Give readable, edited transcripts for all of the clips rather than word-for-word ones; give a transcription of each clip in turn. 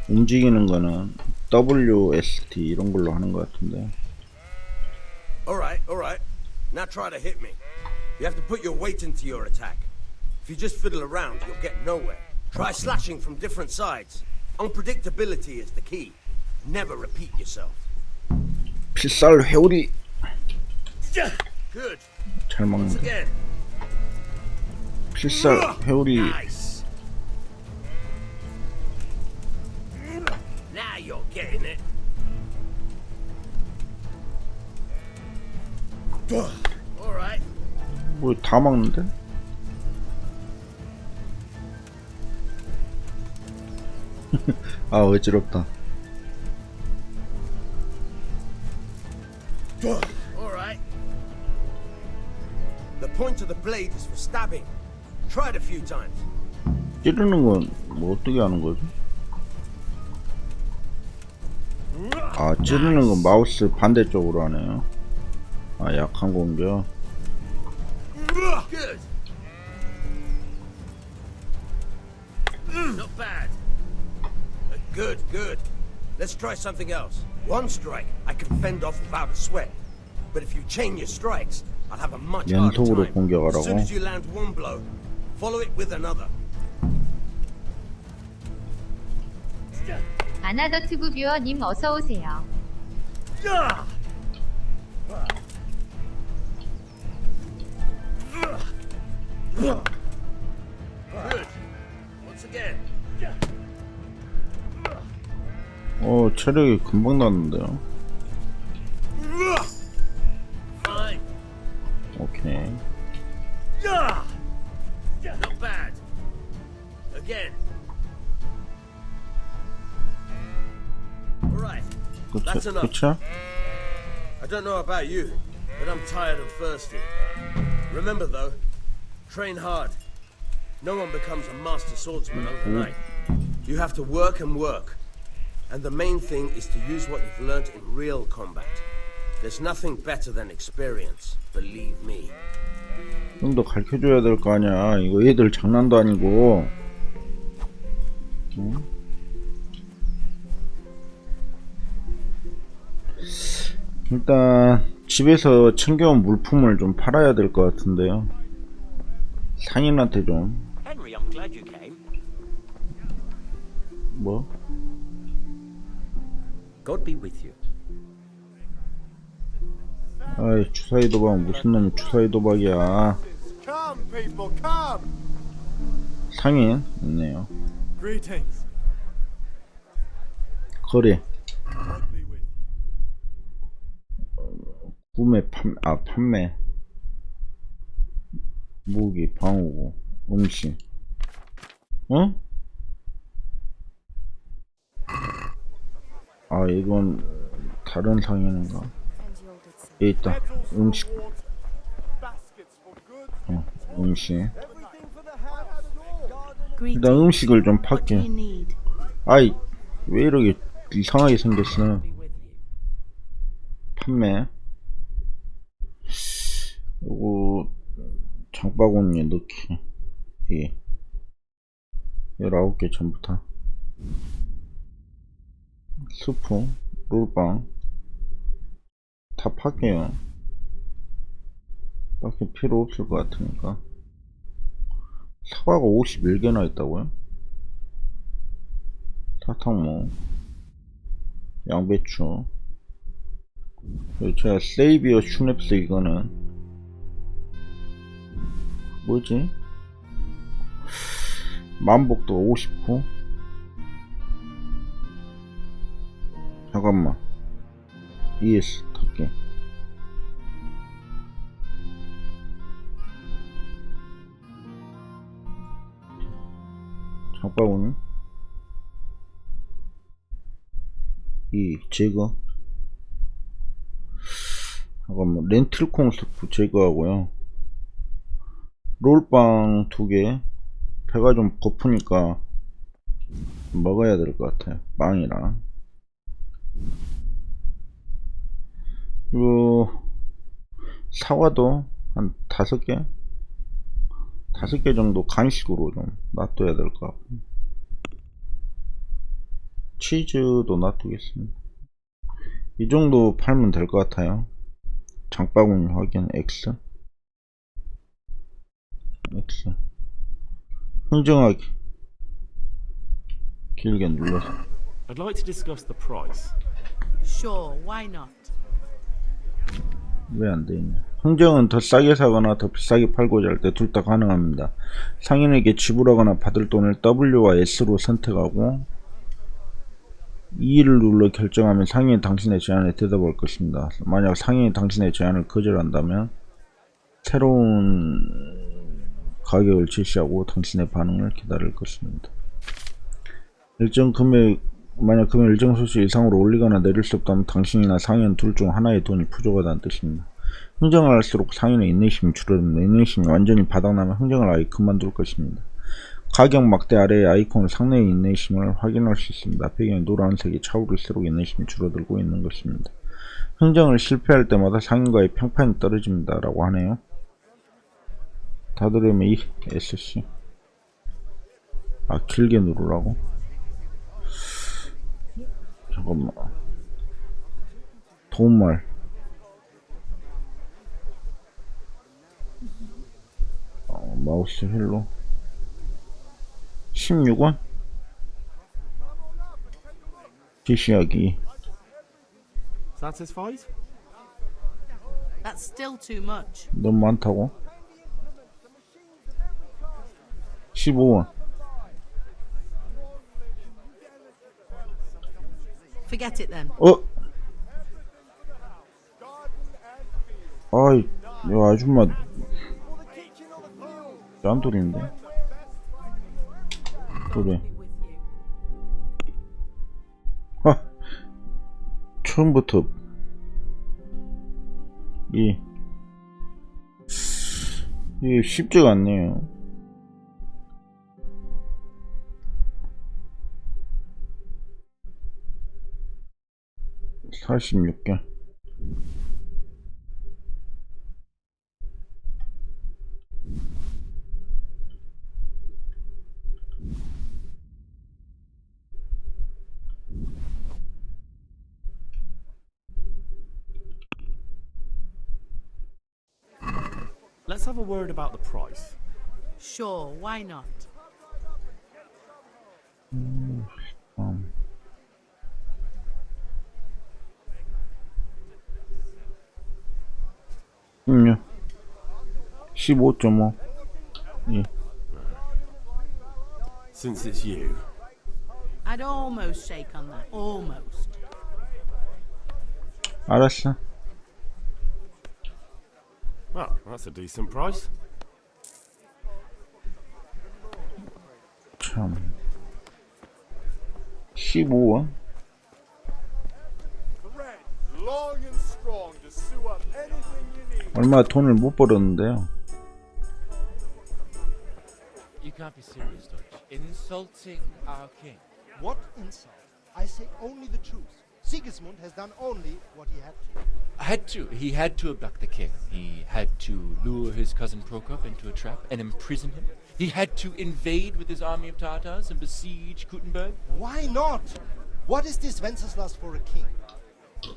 움직이는 거는 WST 이런 걸로 하는 것 같은데. Alright, alright. Now try to hit me. You have to put your weight into your attack. If you just fiddle around, you'll get nowhere. Try slashing from different sides. Unpredictability is the key. Never repeat yourself. 필살 회오리. Good. 잘 Once 먹는다. again. 필살 회오리. Nice. Now you're getting it. Alright. 뭐 다 먹는데? 아 어지럽다. Alright. The point of the blade is for stabbing. Try it a few times. 찌르는 건 뭐 어떻게 하는 거지? 아 찌르는 건 마우스 반대쪽으로 하네요. 아 약한 공격. Good. Not bad. Good, good. Let's try something else. One strike, I can fend off without a sweat. But if you chain your strikes, I'll have a much harder 연속으로 time. 공격하라고? As soon as you land one blow, follow it with another. 아나더튜브 뷰어님 어서오세요. Good. Once again. 체력이 금방 났는데요. Fine. 오케이. Not bad. Again. Alright. That's enough. 그쵸? I don't know about you, but I'm tired and thirsty. Remember though, train hard. No one becomes a master swordsman overnight. You have to work and work. And the main thing is to use what you've learned in real combat. There's nothing better than experience, believe me. 좀 더 가르쳐줘야 될 거 아니야. 이거 애들 장난도 아니고. 응? 일단 집에서 챙겨온 물품을 좀 팔아야 될 것 같은데요. 상인한테 좀. Henry, I'm glad you came. 뭐? God be with you. 아이 주사위 도박 무슨 놈이 주사위 도박이야. Come, people, come! 상인 있네요. Greetings. 거래. God be with you. 구매 판매 무기 방어구 음식. 어? 아 이건 다른 상인인가? 여기 있다. 음식. Baskets for goods. 음식. Everything for the house. 일단 음식을 좀 팔게. 아이 왜 이렇게 이상하게 생겼어. 판매. 요거 장바구니에 넣기. 예. 19개 전부 다. 스프, 롤빵 다 팔게요. 딱히 필요 없을 것 같으니까. 사과가 51개나 있다고요? 사탕무, 양배추. 제가 세이비어 슈넵스 이거는 뭐지? 만복도 59. 잠깐만. ES 탈게. 장바구니 이 제거. 잠깐만. 렌틸콩 스프 제거하고요. 롤빵 2개. 배가 좀 고프니까 먹어야 될 것 같아요. 빵이랑. 그리고 사과도 한 5개? 5개 정도 간식으로 좀 놔둬야 될 것 같고. 치즈도 놔두겠습니다. 이 정도 팔면 될 것 같아요. 장바구니 확인 X. 흥정하기 길게 눌러서. I'd like to discuss the price. Sure, why not? 왜 안 되냐? 흥정은 더 싸게 사거나 더 비싸게 팔고자 할 때 둘 다 가능합니다. 상인에게 지불하거나 받을 돈을 W와 S로 선택하고 E를 눌러 결정하면 상인이 당신의 제안에 대답할 것입니다. 만약 상인이 당신의 제안을 거절한다면 새로운 가격을 제시하고 당신의 반응을 기다릴 것입니다. 만약 금액 일정 수수 이상으로 올리거나 내릴 수 없다면 당신이나 상인 둘 중 하나의 돈이 부족하다는 뜻입니다. 흥정을 할수록 상인의 인내심이 줄어듭니다. 인내심이 완전히 바닥나면 흥정을 아예 그만둘 것입니다. 가격 막대 아래의 아이콘을 상내의 인내심을 확인할 수 있습니다. 배경에 노란색이 차오를수록 인내심이 줄어들고 있는 것입니다. 흥정을 실패할 때마다 상인과의 평판이 떨어집니다. 라고 하네요. 다들으면 이 SC. 길게 누르라고? 잠깐만. 도움말. 마우스 휠로 16원? 지시하기. Satisfied? That's still too much. 너무 많다고? 15원. Forget it then. 아이, 야, 아줌마 짠돌인데? 그래. 처음부터 이게 쉽지가 않네요. (46개) Let's have a word about the price. Sure, why not? 16 15.5 Since it's you. I'd almost shake on that. Almost. 알았어. Well, that's a decent price. 참 15원? Thread long and strong to sew up anything you need. 얼마 돈을 못 벌었는데요. You can't be serious, Deutsch. Insulting our king. What insult? I say only the truth. Sigismund has done only what he had to. He had to abduct the king. He had to lure his cousin Prokop into a trap and imprison him. He had to invade with his army of Tatars and besiege Kuttenberg. Why not? What is this Wenceslas for a king?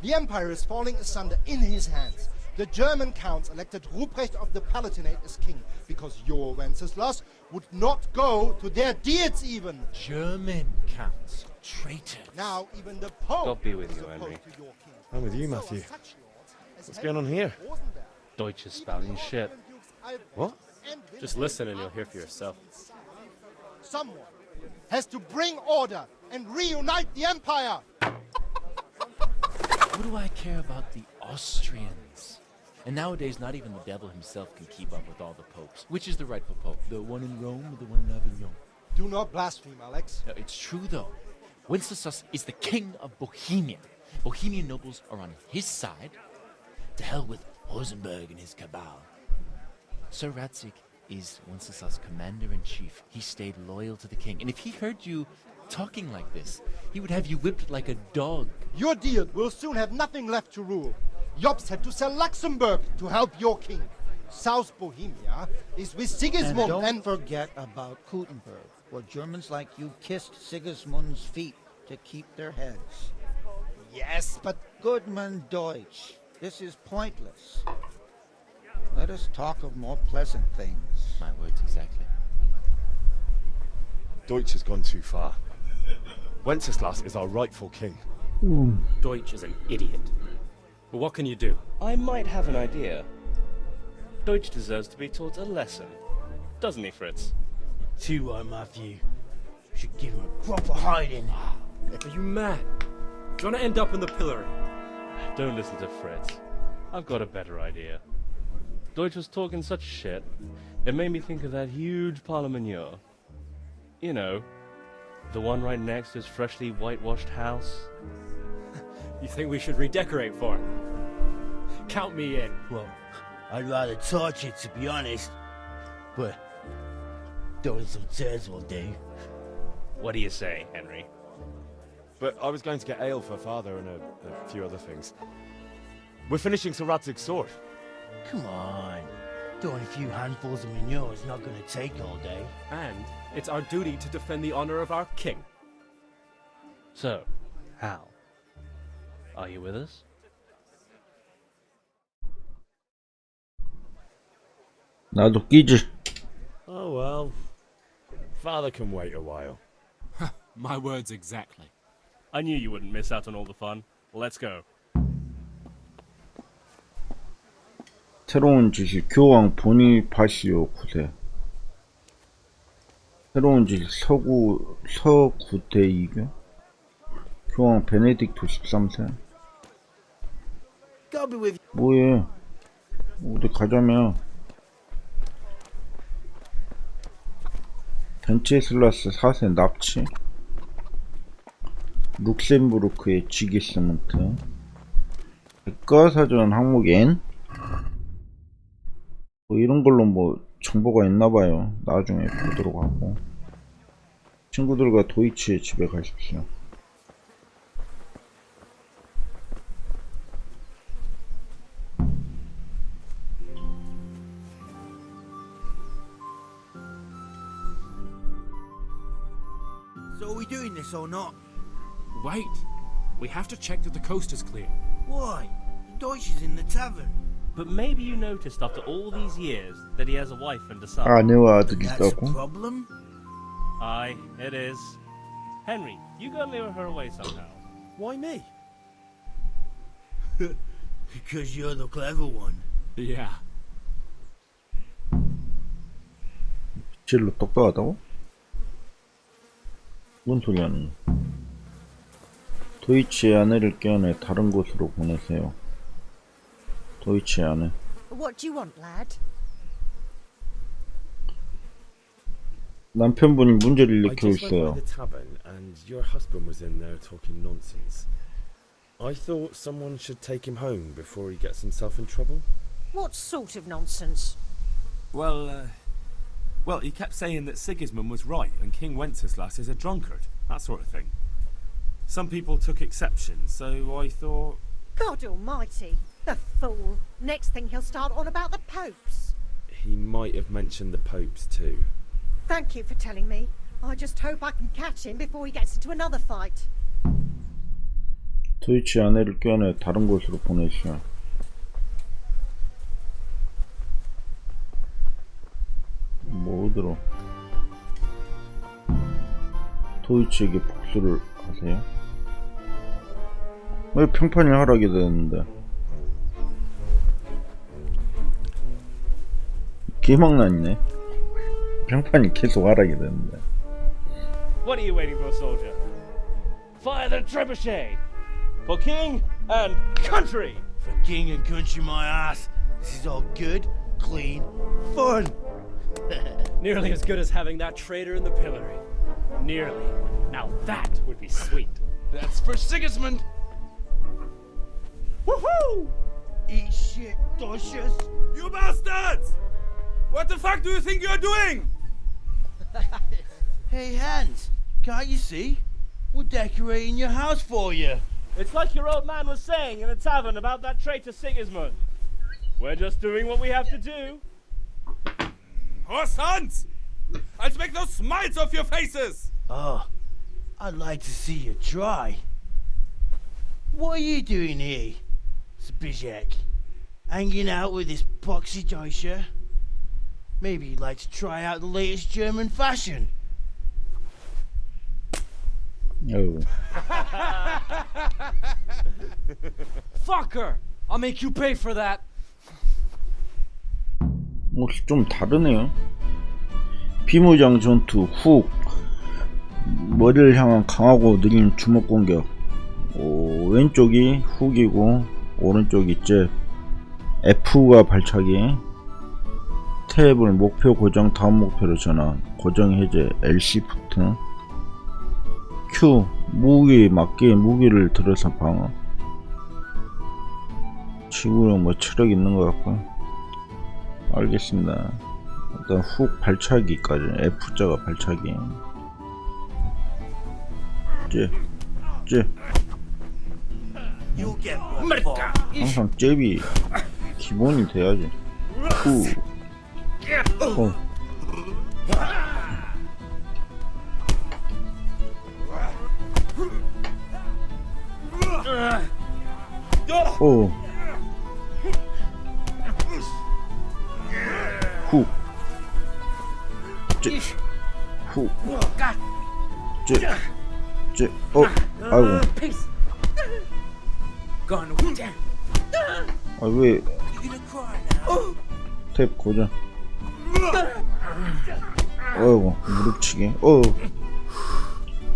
The empire is falling asunder in his hands. The German counts elected Ruprecht of the Palatinate as king because your Wenceslas would not go to their diets even. German counts. Traitors. Now even the Pope God be with is you, opposed Henry. to your king. I'm with you, So are Matthew. such lords as What's going on here? Rosenberg. Deutsch is spouting shit. What? Just listen and you'll hear for yourself. Someone has to bring order and reunite the empire. What do I care about the Austrians? And nowadays, not even the devil himself can keep up with all the popes. Which is the rightful pope? The one in Rome or the one in Avignon? Do not blaspheme, Alex. No, it's true, though. Wenceslas is the king of Bohemia. Bohemian nobles are on his side. To hell with Rosenberg and his cabal. Sir Ratzik is Wenceslas' commander-in-chief. He stayed loyal to the king. And if he heard you talking like this, he would have you whipped like a dog. Your Diet will soon have nothing left to rule. Jobst had to sell Luxembourg to help your king. South Bohemia is with Sigismund And don't forget about Kuttenberg, where Germans like you kissed Sigismund's feet to keep their heads. Yes, but Goodman Deutsch, this is pointless. Let us talk of more pleasant things. My words exactly. Deutsch has gone too far. Wenceslas is our rightful king. Deutsch is an idiot. But what can you do? I might have an idea. Deutsch deserves to be taught a lesson. Doesn't he, Fritz? Too right, Matthew. Should give him a proper hiding. Are you mad? Do you want to end up in the pillory? Don't listen to Fritz. I've got a better idea. Deutsch was talking such shit, it made me think of that huge parliament. You know, the one right next to his freshly whitewashed house. You think we should redecorate for it? Count me in. Well, I'd rather torch it, to be honest. But throwing some tears will do. What do you say, Henry? But I was going to get ale for father and a few other things. We're finishing Sir Radzig's sword. Come on. Throwing a few handfuls of manure is not going to take all day. And it's our duty to defend the honor of our king. So, Hal, are you with us? 나도 끼지. Oh well. Father can wait a while. My words exactly. I knew you wouldn't miss out on all the fun. Let's go. 새로운 지식 교황 보니파시오 9세. 새로운 지식 서구대이교 교황 베네딕토 13세. 뭐해? 어디 가자며. 벤체슬라스 4세 납치. 룩셈부르크의 지게스먼트. 백과사전 항목 N? 뭐 이런 걸로 뭐 정보가 있나봐요. 나중에 보도록 하고. 친구들과 도이치의 집에 가십시오. So are we doing this or not? Wait. We have to check that the coast is clear. Why? Deutsch is in the tavern. But maybe you noticed after all these years that he has a wife and a son. 아내와 아들이 That's a 있다고? problem? Aye, it is. Henry, you gotta lure her away somehow. Why me? Because you're the clever one. Yeah. 질로 똑똑하다고? 뭔 소리 하는 거야? 도이치의 아내를 껴안아 다른 곳으로 보내세요. 도이치의 아내. What do you want, lad? 남편분이 문제를 I 일으키고 just went by 있어요. the tavern and your husband was in there talking nonsense. I thought someone should take him home before he gets himself in trouble. What sort of nonsense? Well, he kept saying that Sigismund was right and King Wenceslas is a drunkard. That sort of thing. Some people took exception, so I thought... God almighty, the fool. Next thing he'll start on about the popes. He might have mentioned the popes too. Thank you for telling me. I just hope I can catch him before he gets into another fight. 도이치 아내를 껴안아 다른 곳으로 보내시오. 뭐 어디로? 도이치에게 복수를 하세요? 왜 평판이 하락이 되는데? 기막났네. 평판이 계속 하락이 되는데. What are you waiting for, soldier? Fire the trebuchet! For king and country! For king and country, my ass. This is all good, clean, fun. Nearly as good as having that traitor in the pillory. Nearly. Now that would be sweet. That's for Sigismund. Woohoo! Eat shit, Docious. You bastards! What the fuck do you think you're doing? Hey, Hans, can't you see? We're decorating your house for you. It's like your old man was saying in the tavern about that traitor Sigismund. We're just doing what we have to do. Horse Hans! I'll make those smiles off your faces! Oh, I'd like to see you try. What are you doing here, Zbyszek? Hanging out with this poxy Deutscher? Maybe you'd like to try out the latest German fashion. 어우. Fucker! I'll make you pay for that. 혹시 좀 다르네요. 비무장 전투 훅. 머리를 향한 강하고 느린 주먹 공격. 왼쪽이 훅이고 오른쪽이 잽. F가 발차기. 탭을 목표 고정 다음 목표로 전환. 고정 해제. L-Shift. Q 무기 맞게 무기를 들어서 방어. 지구력 뭐 체력 있는 것 같고. 알겠습니다. 일단 훅 발차기까지. F자가 발차기. 잽. 항상 잽이 기본이 돼야지. 후. 훅. 훅. 아이고. 아, 왜 탭 고정. 어이구, 무릎치기.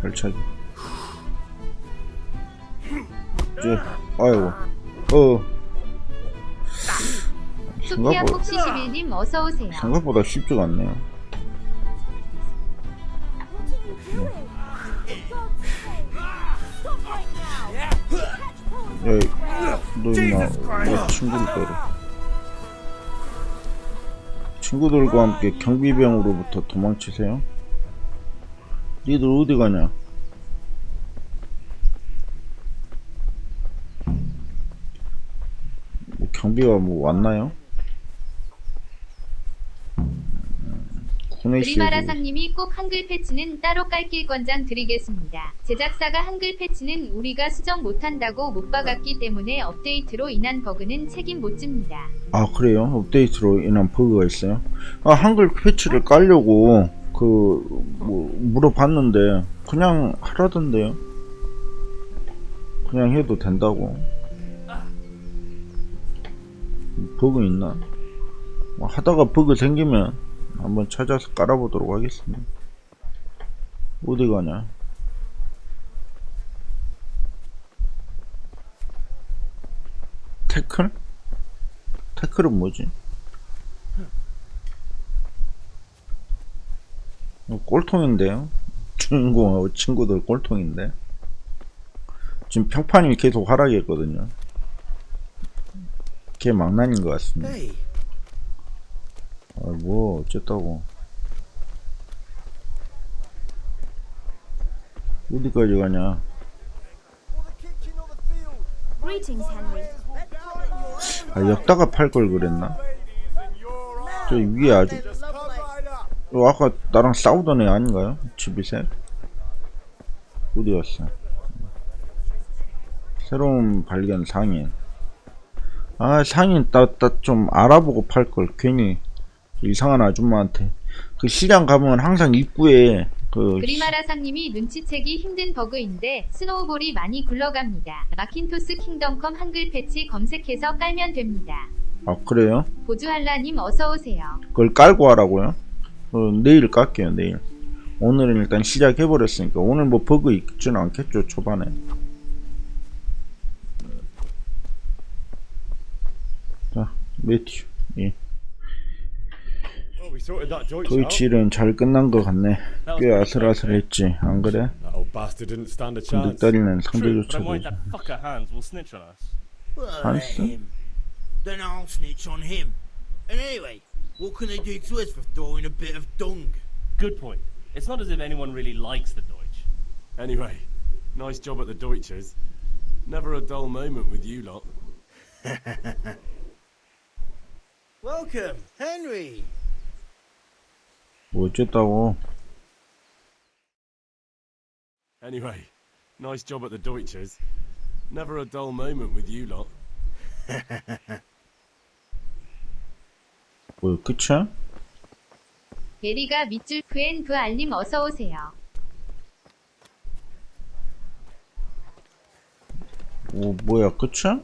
발차기. 아이고. 소피아 폭시11님 어서오세요. 생각보다 쉽지가 않네요. 너 임마 왜 친구를 때려. 친구들과 함께 경비병으로부터 도망치세요. 니들 어디 가냐? 뭐 경비가 뭐 왔나요? 그리마라상님이 꼭 한글 패치는 따로 깔길 권장 드리겠습니다. 제작사가 한글 패치는 우리가 수정 못한다고 못 박았기 때문에 업데이트로 인한 버그는 책임 못 집니다. 아 그래요? 업데이트로 인한 버그가 있어요? 아 한글 패치를 깔려고 뭐 물어봤는데 그냥 하라던데요. 그냥 해도 된다고. 버그 있나? 뭐 하다가 버그 생기면 한번 찾아서 깔아보도록 하겠습니다. 어디 가냐? 태클? 태클은 뭐지? 꼴통인데요? 주인공하고 친구들 꼴통인데 지금 평판이 계속 하락했거든요. 걔 망난인 것 같습니다. 아, 뭐 어쨌다고. 어디까지 가냐? 아, 엮다가 팔 걸 그랬나? 저 위에 아주 아까 나랑 싸우던 애 아닌가요? 집이셋? 어디 갔어? 새로운 발견 상인. 아 상인 좀 알아보고 팔 걸. 괜히 이상한 아줌마한테. 그 시장 가면 항상 입구에 그리마라상님이 눈치채기 힘든 버그인데 스노우볼이 많이 굴러갑니다. 마킨토스 킹덤컴 한글 패치 검색해서 깔면 됩니다. 아 그래요? 보주할라님 어서오세요. 그걸 깔고 하라고요? 내일 깔게요. 내일. 오늘은 일단 시작해버렸으니까 오늘 뭐 버그 있지는 않겠죠. 초반에. 자 매튜. 예. 도이치는 잘 끝난 것 같네. 꽤 아슬아슬했지, 안 그래? 근데 딸이는 상대조차 되지. 한스? Then I'll snitch on him. And anyway, what can they do to us for throwing a bit of dung? Good point. It's not as if anyone really likes the Deutsch. Anyway, nice job at the Deutschers. Never a dull moment with you lot. Welcome, Henry. 뭐 어쨌다고. Anyway, nice job at the Deutschers. Never a dull moment with you lot. 뭐 끝이야? 게리가 밑줄 그앤 부 알림 어서 오세요. 오 뭐야 끝이야?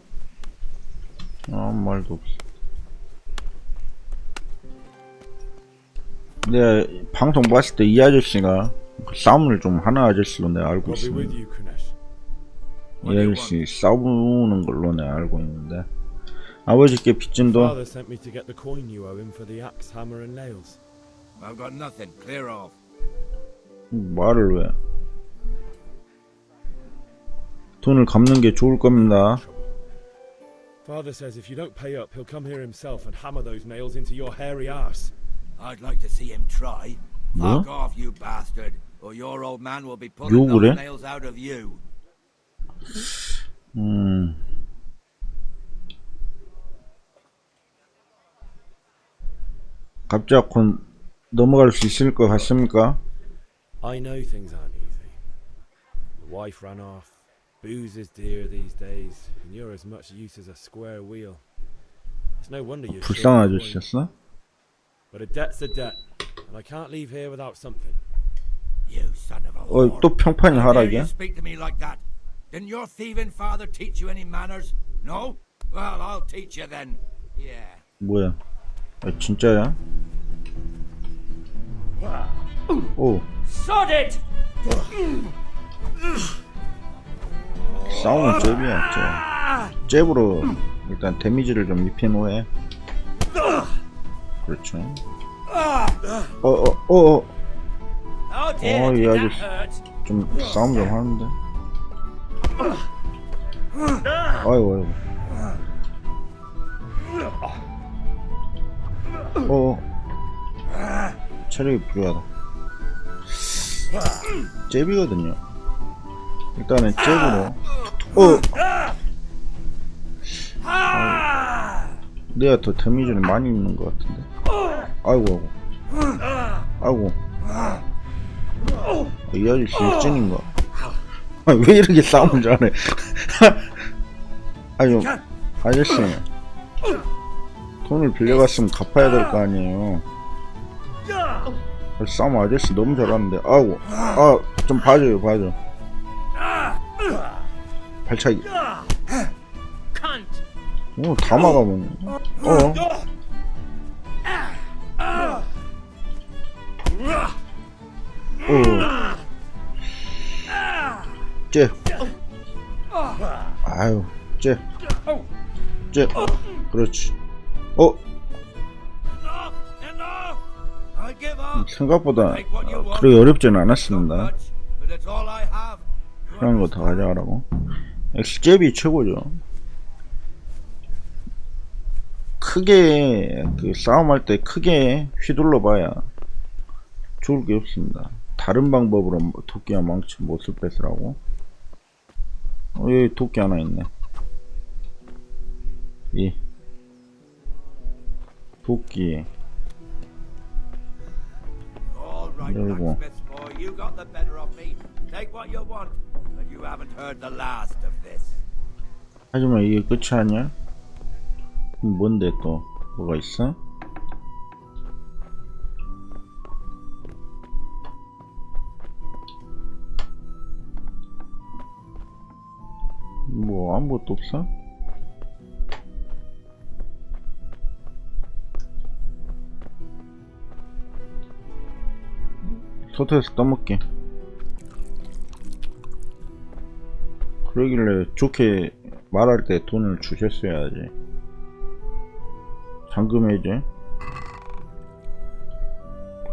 아무 말도 없어. 내가 방송 봤을 때 이 아저씨가 싸움을 좀 하는 아저씨로 내가 알고 I'll be with 있습니다. you, Kunesh. 이 아저씨 싸우는 걸로 내가 알고 있는데 아버지께 빚진 돈 Father sent me to get the coin you owe him for the axe, hammer, and nails. I've got nothing. Clear off. 말을 왜? 돈을 갚는 게 좋을 겁니다. Father says if you don't pay up, he'll come here himself and hammer those nails into your hairy ass. I'd like to see him try. 뭐? Fuck off, you bastard, or your old man will be pulling 욕을 those 해? nails out of you. 갑자기 넘어갈 수 있을 것 같습니까? I know things aren't easy. The wife ran off. Booze is dear these days, and you're as much use as a square wheel. It's no wonder you're 불쌍한 아저씨였어? But a debt's a debt, and I can't leave here without something. You son of a whore. 또 평판이 How dare you 하락이야? speak to me like that? Didn't your thieving father teach you any manners? No? Well, I'll teach you then. Yeah. 뭐야? 진짜야? 오, Sod it! 싸우는 잽이야, 잽. 잽으로 일단 데미지를 좀 입혀놓해. 그렇죠. 이 아저씨 좀 싸움 좀 하는데. 아이고. 체력이 부족하다. 잽이거든요. 일단은 잽으로. 내가 더 데미지를 많이 입는 것 같은데. 아이고. 이 아저씨 일진인가? 왜 이렇게 싸움을 잘해? 아유, 아저씨. 돈을 빌려갔으면 갚아야 될 거 아니에요. 싸움 아저씨 너무 잘하는데. 좀 봐줘요. 발차기. 다 막아보네. 쟤. 아유, 쟤. 그렇지. 생각보다 그렇게 어렵지는 않았습니다. 필요한 거 다 가져가라고. 엑스잽이 최고죠. 크게 싸움할 때 크게 휘둘러 봐야 좋을 게 없습니다. 다른 방법으로 도끼와 망치 못을 뺏으라고. 여기 도끼 하나 있네. 이 도끼 그리고 하지만 이게 끝이 아니야? 뭔데 또 뭐가 있어? 뭐 아무것도 없어? 소태에서 떠먹게. 그러길래 좋게 말할 때 돈을 주셨어야지. 잠금해제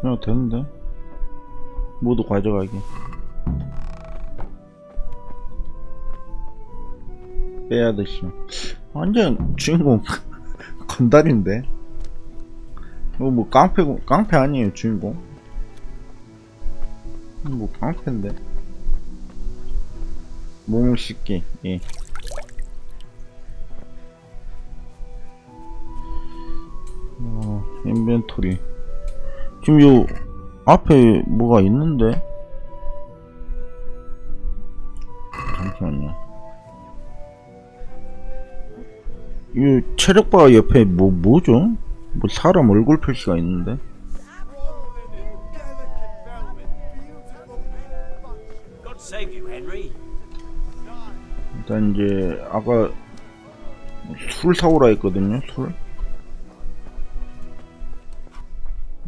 그냥 되는데 모두 가져가기. 빼야듯이 완전 주인공 건달인데. 뭐 깡패 아니에요 주인공. 뭐 깡패인데. 몸을 씻기. 예. 인벤토리. 지금 요 앞에 뭐가 있는데 잠시만요. 이 체력바 옆에 뭐죠? 뭐 사람 얼굴 표시가 있는데. God save you, Henry. 일단 이제 아까 술 사오라 했거든요. 술.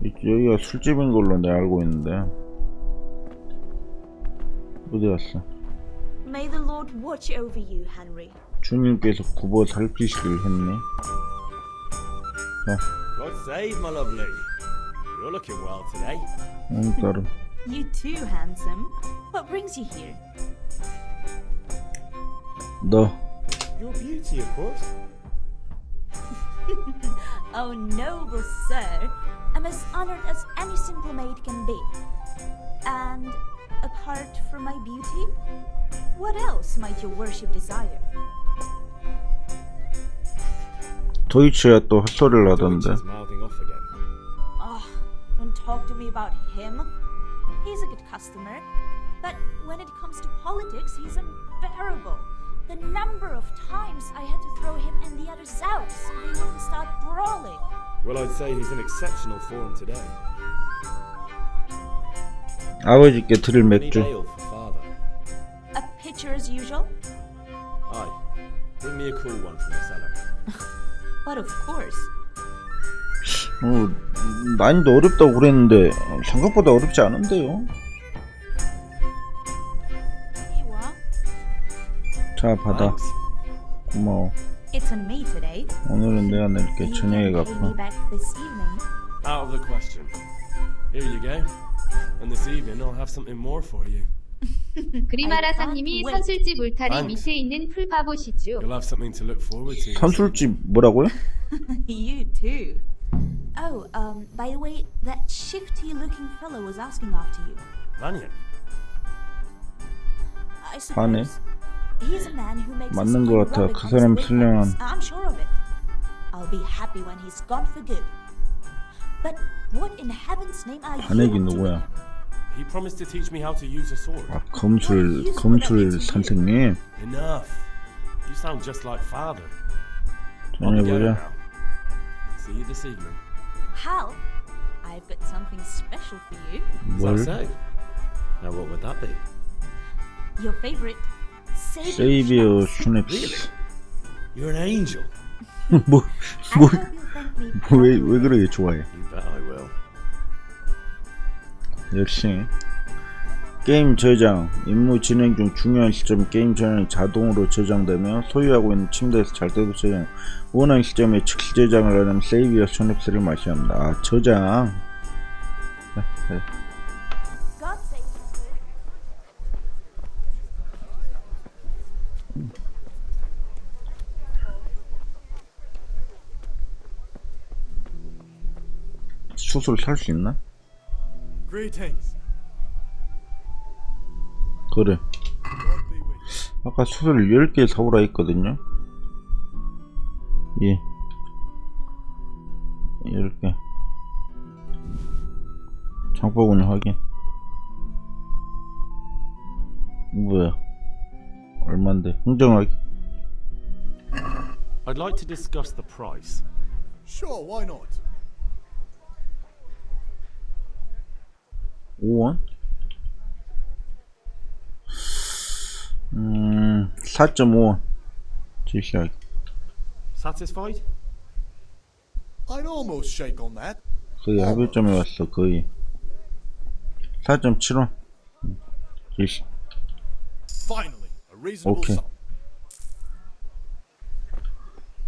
여기가 술집인 걸로 내가 알고 있는데 어디 갔어? May the Lord watch over you, Henry. 주님께서 굽어 살피시길 했네. 자, God save, my lovely. You're looking well today. 따로. You too, handsome. What brings you here? 너. Your beauty, of course. Oh, noble sir. I'm as honored as any simple maid can be. And apart from my beauty, what else might your worship desire? 도이치가 또 헛소리를 하던데. Oh, don't talk to me about him. He's a good customer. But when it comes to politics, he's unbearable. The number of times I had to throw him and the others out so they wouldn't start brawling. Well, I'd say he's in exceptional form today. 아버지께 드릴 맥주. A pitcher as usual? Aye. Bring me a cool one from the cellar. But of course. 난이도 어렵다고 그랬는데 생각보다 어렵지 않은데요. 자, 받아. 고마워. It's on me today. 오늘은 내가 낼게. 저녁에 갚아. Out of the question. Here you go. And this evening I'll have something more for you. 그리마라사님이 선술집 울타리 밑에 있는 풀 봐보시죠. You'll have something to look forward to. 선술집 뭐라고요? You too. Oh, by the way, that shifty-looking fellow was asking after you. Lanyon. I suppose. He's a man who makes 맞는 것 같아. 그 사람 신령한. I'm sure of it. I'll be happy when he's gone for good. But what in heaven's name are you? 반액이 누구야? He promised to teach me how to use a sword. 아, 검술 선생님. Enough. You sound just like father. 전에 보자. See you this evening. Hal, I've got something special for you. 뭘? Now what would that be? Your favorite. 세이비어 슈넵스. You're an angel. 왜 그렇게 좋아해? You bet I will. 역시 게임 저장. 임무 진행 중 중요한 시점 게임 저장이 자동으로 저장되며 소유하고 있는 침대에서 잘 때도 저장. 원하는 시점에 즉시 저장을 하려면 세이비어 슈넵스를 마셔야 합니다. 아, 저장. 네. 수술 살 수 있나? Greetings. 그래. 아까 수술 10개 사오라 했거든요. 예. 10개. 장바구니 확인. 뭐야? 얼만데? 흥정하기. I'd like to discuss the price. Sure, why not? 5원? 4.5원 제시하기. Satisfied? I'd almost shake on that. 거의 합의점에 왔어. 거의 4.7원 제시. Finally, a reasonable 오케이. sum.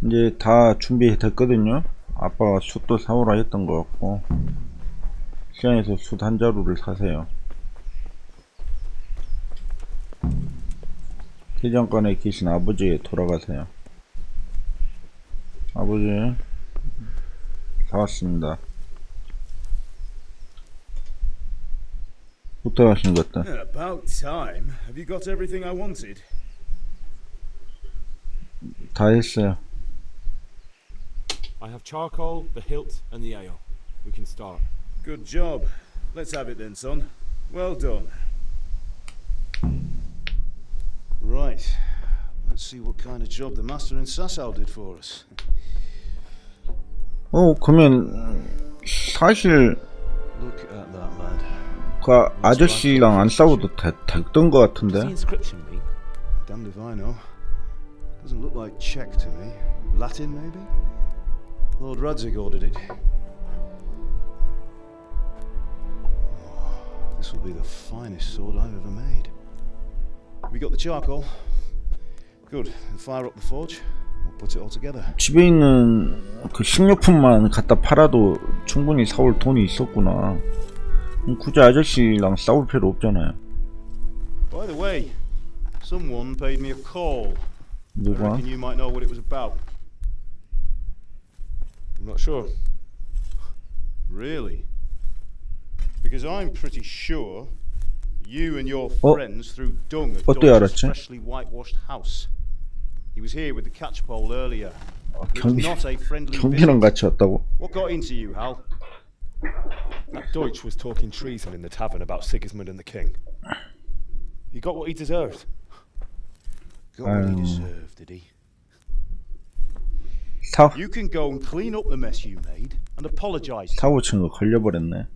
이제 다 준비됐거든요. 아빠가 숯도 사오라 했던 것 같고 시장에서 숯 한 자루를 사세요. 대장간에 계신 아버지에 돌아가세요. 아버지 사왔습니다. 부탁하신 것들. About time. Have you got everything I wanted? 다 했어요. I have charcoal, the hilt, and the ale. We can start. Good job. Let's have it then, son. Well done. Right. Let's see what kind of job the master in Sasau did for us. 그러면 사실 Look at that lad. 그 아저씨랑 안 싸워도 됐던 것 What's the 같은데. inscription mean? Damned if I know. Doesn't look like Czech to me. Latin, maybe? Lord Radzig ordered it. Oh, this will be the finest sword I've ever made. We got the charcoal. Good. Fire up the forge. We'll put it all together. 집에 있는 그 식료품만 갖다 팔아도 충분히 사올 돈이 있었구나. 굳이 아저씨랑 싸울 필요 없잖아요. By the way, someone paid me a call. I 누가? reckon you might know what it was about. I'm not sure. Really? Because I'm pretty sure you and your friends threw dung at 어떻게 Deutsch's 알았지? freshly whitewashed house. He was here with the catchpole earlier. It was not a friendly 경비랑 visit. 같이 왔다고? What got into you, Hal? That Deutsch was talking treason in the tavern about Sigismund and the king. He got what he deserved. Got what he deserved, did he? 사 You can go and clean up the mess you made and apologize. 사고 친 거 걸려버렸네.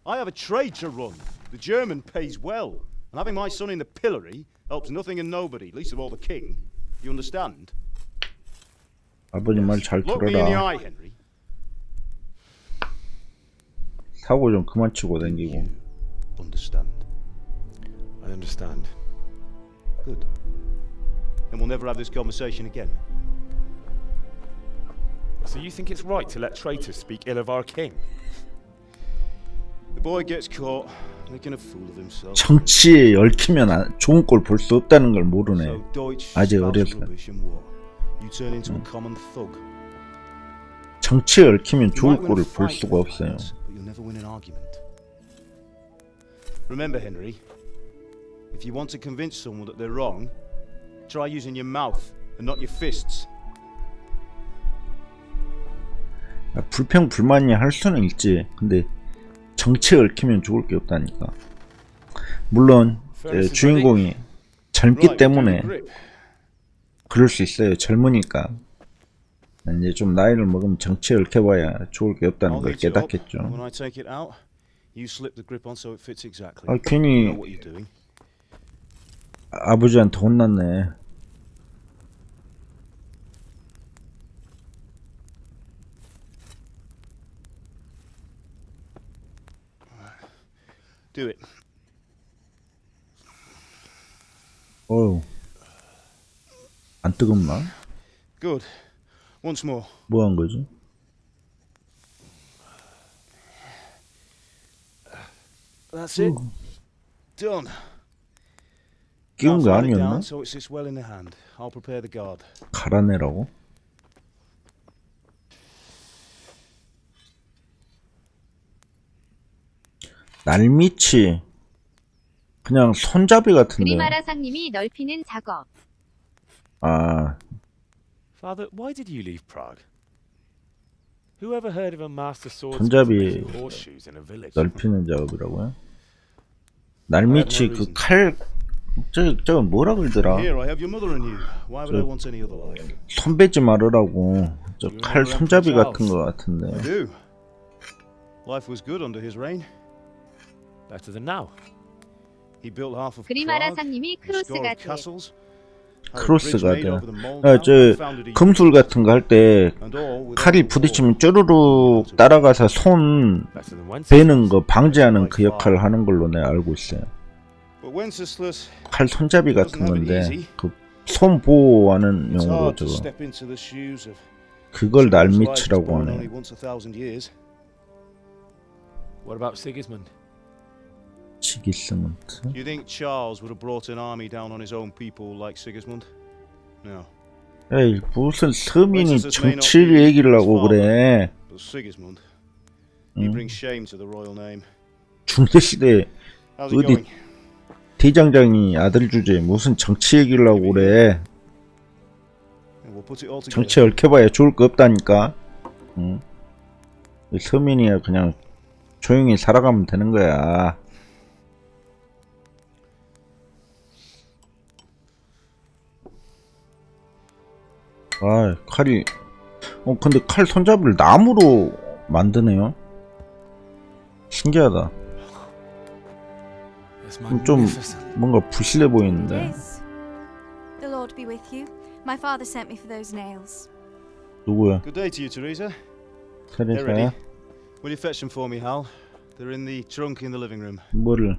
I have a trade to run. The German pays well, and having my son in the pillory helps nothing and nobody, least of all the king. You understand? 아버지 말 잘 Look me in the 들어라. eye, Henry. 사고 좀 그만 치고 다니고. Understand? I understand. Good. Then we'll never have this conversation again. So you think it's right to let traitors speak ill of our king? The boy gets caught, making a fool of himself. 정치에 얽히면 좋은 꼴 볼 수 없다는 걸 모르네. So Deutsch 아직 spouts 어려서. rubbish and war. You turn into a common thug. 정치에 얽히면 You 좋은 might win a 꼴을 볼 fight 수가 with 없어요. violence, but you'll never win an argument. Remember, Henry, if you want to convince someone that they're wrong, try using your mouth and not your fists. 불평불만이 할 수는 있지. 근데 정치에 얽히면 좋을 게 없다니까. 물론 주인공이 젊기 때문에 그럴 수 있어요. 젊으니까. 이제 좀 나이를 먹으면 정치에 얽혀봐야 좋을 게 없다는 걸 깨닫겠죠. When I take it out, you slip the grip on so it fits exactly. 괜히 You know what you're doing. 아버지한테 혼났네. Do it. 어우, 안 뜨겁나? Good. Once more. 뭐 한 거지? That's it. Done. 끼운 거 Now, file it 아니었나? down so it sits well in the hand. I'll prepare the guard. 갈아내라고? 날미치 그냥 손잡이 같은데. 그리마라상님이 넓히는 작업. 아, Father, why did you leave Prague? Who ever heard of a master swordsman 손잡이 making horseshoes in a village? 넓히는 작업이라고요? 날미치 그 칼 저건 뭐라 그러더라? Here, I have your mother and you. Why would I want any other life? 손 빼지 말으라고. 저 칼 손잡이 같은 거 같은데. I do. Life was good under his reign. Better than now. He built half of Prague, 그리마라상님이 a score of 크로스가 돼. castles, 크로스가 돼. 저 금술 같은 거 할 때 칼이 부딪히면 쭈루룩 따라가서 손 베는 거 방지하는 그 역할을 하는 걸로 내가 알고 있어요. 칼 손잡이 같은 건데 그 손 보호하는 용어로 저거 그걸 날미치라고 하네. What about Sigismund? 시기스문트. Do you think Charles would have brought an army down on his own people like Sigismund? No. 에이 무슨 서민이 정치를 얘기를 하고 그래. But Sigismund, he brings shame to the royal name. 중세시대 How's it 어디 going? 대장장이 아들 주제에 무슨 정치 얘기를 하고 그래. We'll put it all together. 정치에 얽혀봐야 좋을 거 없다니까. 서민이야 그냥 조용히 살아가면 되는 거야. 아, 칼이 근데 칼 손잡이를 나무로 만드네요. 신기하다. 좀 뭔가 부실해 보이는데. The Lord be with you. My father sent me for those nails. 누구야? Good day to you, Teresa. They're 테레사야? ready. Will you fetch them for me, Hal? They're in the trunk in the living room. 뭐를?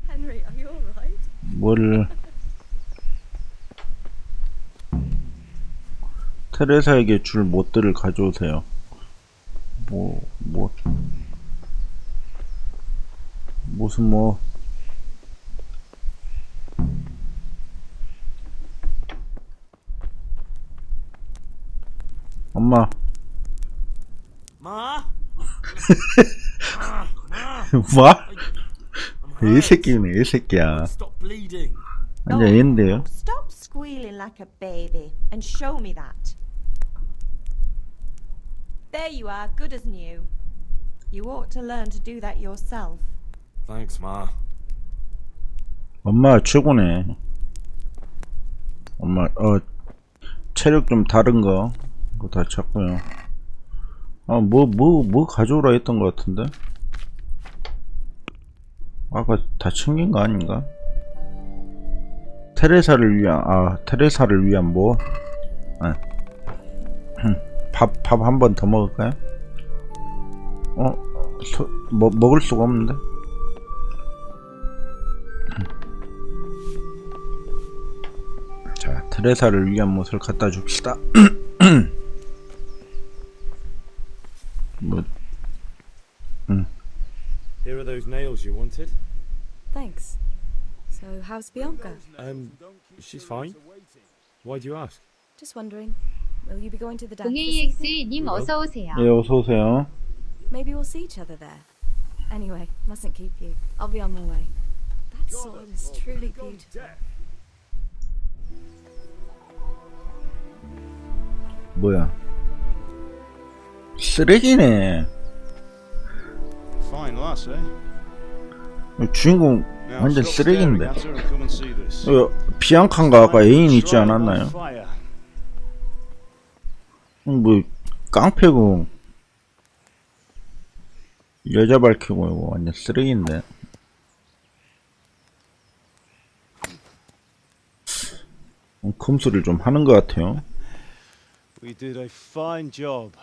Henry, are you all right? 뭐를? 테레사에게 줄 못들을 가져오세요. 무슨 엄마. Ma? 뭐? 이 새끼네, 이 새끼야. Stop bleeding. 완전 애인데요. Stop squealing like a baby and show me that. There you are, good as new. You ought to learn to do that yourself. Thanks, Ma. 엄마 최고네. 엄마 체력 좀 다른 거 그거 다 찾고요. 뭐 가져오라 했던 것 같은데. 아까 다 챙긴 거 아닌가? 테레사를 위한 뭐? 밥 한 번 더 먹을까요? 먹을 수가 없는데. 자, 테레사를 위한 못을 갖다 줍시다. Here are those nails you wanted. Thanks. So, how's Bianca? She's fine. Why do you ask? Just wondering. Will you be going to the dance? 0AEX님 어서 오세요. 예, 어서 오세요. Maybe we'll see each other there. Anyway, mustn't keep you. I'll be on my way. That sword is truly beautiful. 뭐야? 쓰레기네. Fine lass, eh? 주인공 완전 쓰레기인데. 비앙카인가 아까 애인 있지 않았나요? 뭐 깡패고 여자 밝히고 이거 완전 쓰레기인데. 금수를 좀 하는 것 같아요. We did a fine job.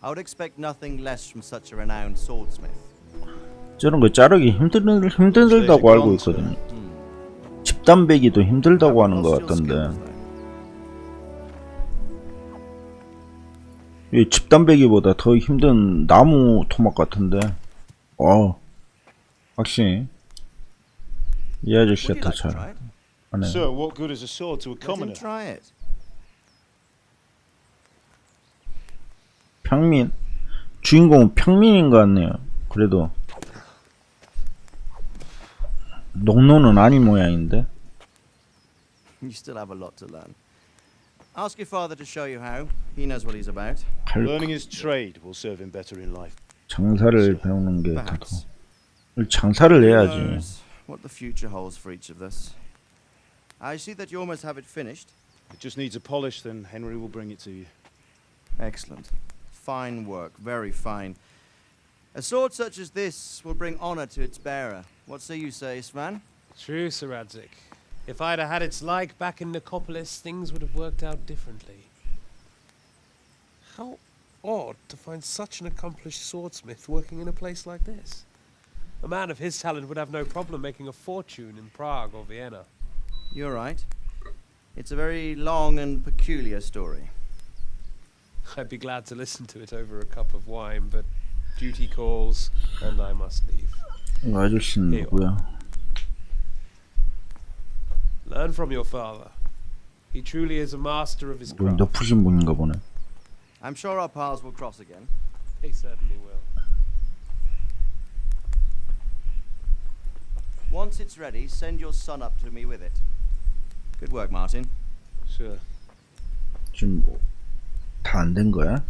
I would expect nothing less from such a renowned swordsmith. 저런 거 자르기 힘들다고 알고 있거든요. 집단 배기도 힘들다고 하는 것 같던데. 이 집단 배기보다 더 힘든 나무 토막 같은데. 확실히 이 아저씨가 더 잘. Sir, what good is a sword to a commoner? Try it. 평민? 주인공은 평민인 것 같네요. 그래도 농노는 아닌 모양인데. You still have a lot to learn. Ask your father to show you how. He knows what he's about. Learning his trade will serve him better in life. 장사를 배우는 게 더. 장사를 해야지. What the future holds for each of us. I see that you almost have it finished. It just needs a polish, then Henry will bring it to you. Excellent. Fine work, very fine. A sword such as this will bring honor to its bearer. What say you, Svan? True, Sir Radzik. If I'd had its like back in Nicopolis, things would have worked out differently. How odd to find such an accomplished swordsmith working in a place like this. A man of his talent would have no problem making a fortune in Prague or Vienna. You're right. It's a very long and peculiar story. I'd be glad to listen to it over a cup of wine, but duty calls, and I must leave. 이 아저씨는 누구야? Learn from your father. He truly is a master of his craft. 높으신 분인가 보네. I'm sure our paths will cross again. He certainly will. Once it's ready, send your son up to me with it. Good work, Martin. Sure. 지금 다 안 된 거야?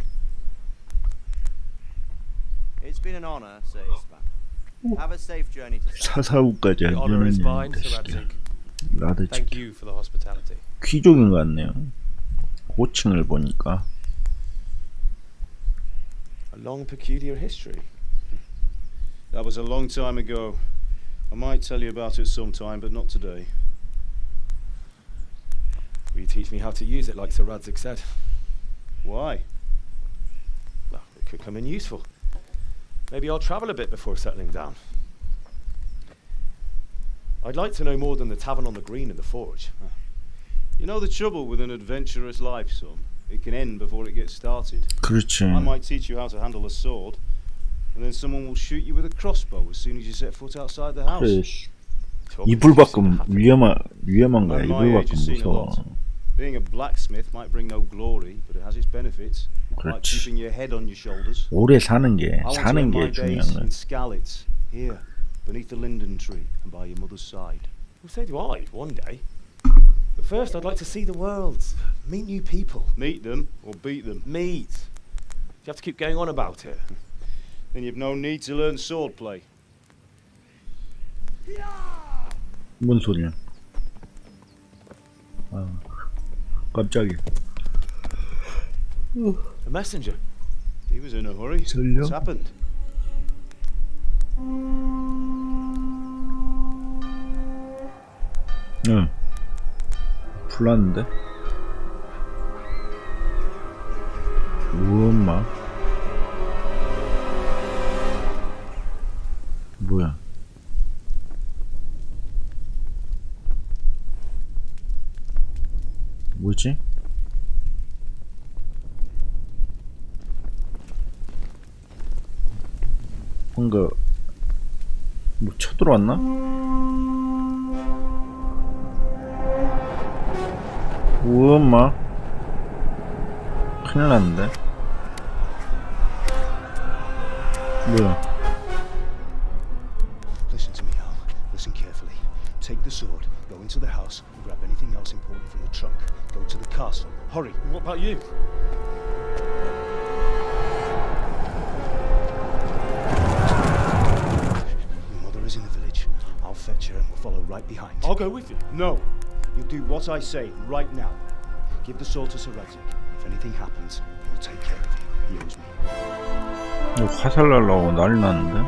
It's been an honor, Sir Ispan. Have a safe journey to 사사우까지 안 The honor is 되는 mine, 일인데 Sir 시kia. Radzik. 라드 Thank 치킨. you for the hospitality. 귀족인 것 같네요. 호칭을 보니까. A long, peculiar history. That was a long time ago. I might tell you about it sometime, but not today. Will you teach me how to use it like Sir Radzig said? Why? Well, it could come in useful. Maybe I'll travel a bit before settling down. I'd like to know more than the tavern on the green and the forge. You know the trouble with an adventurous life, son? It can end before it gets started. 그렇지. I might teach you how to handle a sword, and then someone will shoot you with a crossbow as soon as you set foot outside the house. 그래. 이불 밖은 위험한 거야. 이불 밖은 무서워. Being a blacksmith might bring no glory, but it has its benefits. Like 그렇지. keeping your head on your shoulders. 오래 사는 게 I want to end my 중요한 days 거야. in Skalitz, here, beneath the linden tree and by your mother's side. Well, so do I, one day. But first, I'd like to see the world, meet new people. Meet them or beat them. Meet. You have to keep going on about it. Then you've no need to learn swordplay. 뭔 소리야? 아, 깜짝이야. A messenger. He was in a hurry. What's happened? 응. 불났는데? 우엄마. 뭐야? 뭐지? 뭔가 뭐 쳐들어왔나? 우엄마. 큰일 났는데? 뭐야? Listen to me, Al. Listen carefully. Take the sword, go into the house, and grab anything else important from the trunk. Go to the castle. Hurry. What about you? Your mother is in the village. I'll fetch her and we'll follow right behind. I'll go with you. No. You do what I say right now. Give the sword to Sir Radzig. If anything happens, he'll take care of you. He owes me. 이거 화살 날라고 난리 났는데?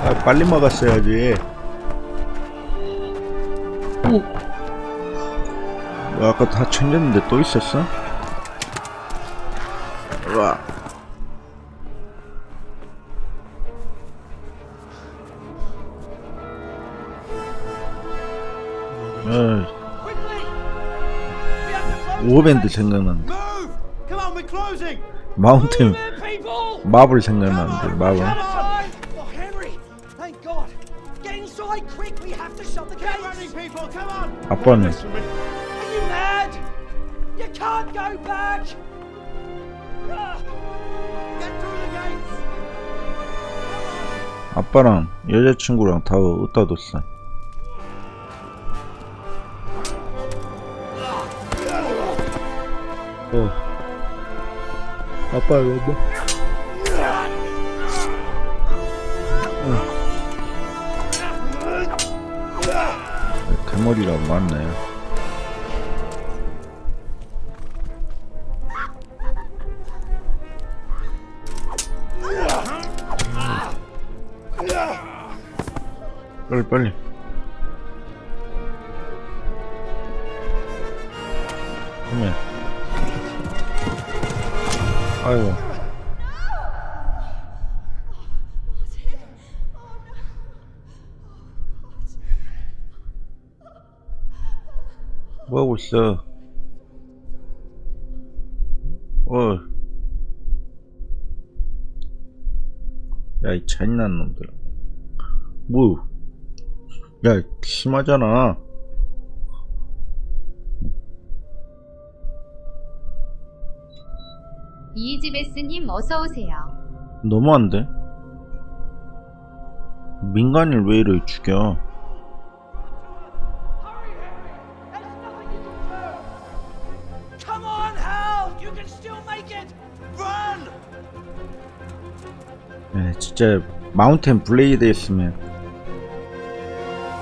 아, 빨리 막았어야지. 뭐 아까 다 챙겼는데 또 있었어? 우와. 오버밴드 생각난다. 마운틴 마블 생각나는데 마블. Oh, Henry! Thank God! Get inside quick! We have to shut the gates! Running people, come on! 아빠는 Are you mad? You can't go back! Get through the gates! 아빠랑 여자친구랑 다 어디다 뒀어? 아빠 이거 뭐? 대머리라고 맞네. 빨리. 그러면. 아이고. 뭐하고 있어? 야, 이 잔인한 놈들. 뭐? 야, 심하잖아. 이지베스님 어서오세요. 너무한데? 민간인을 왜 이렇게 죽여? Come on, Hal! You can still make it! Run! 네, 진짜 마운틴 블레이드 했으면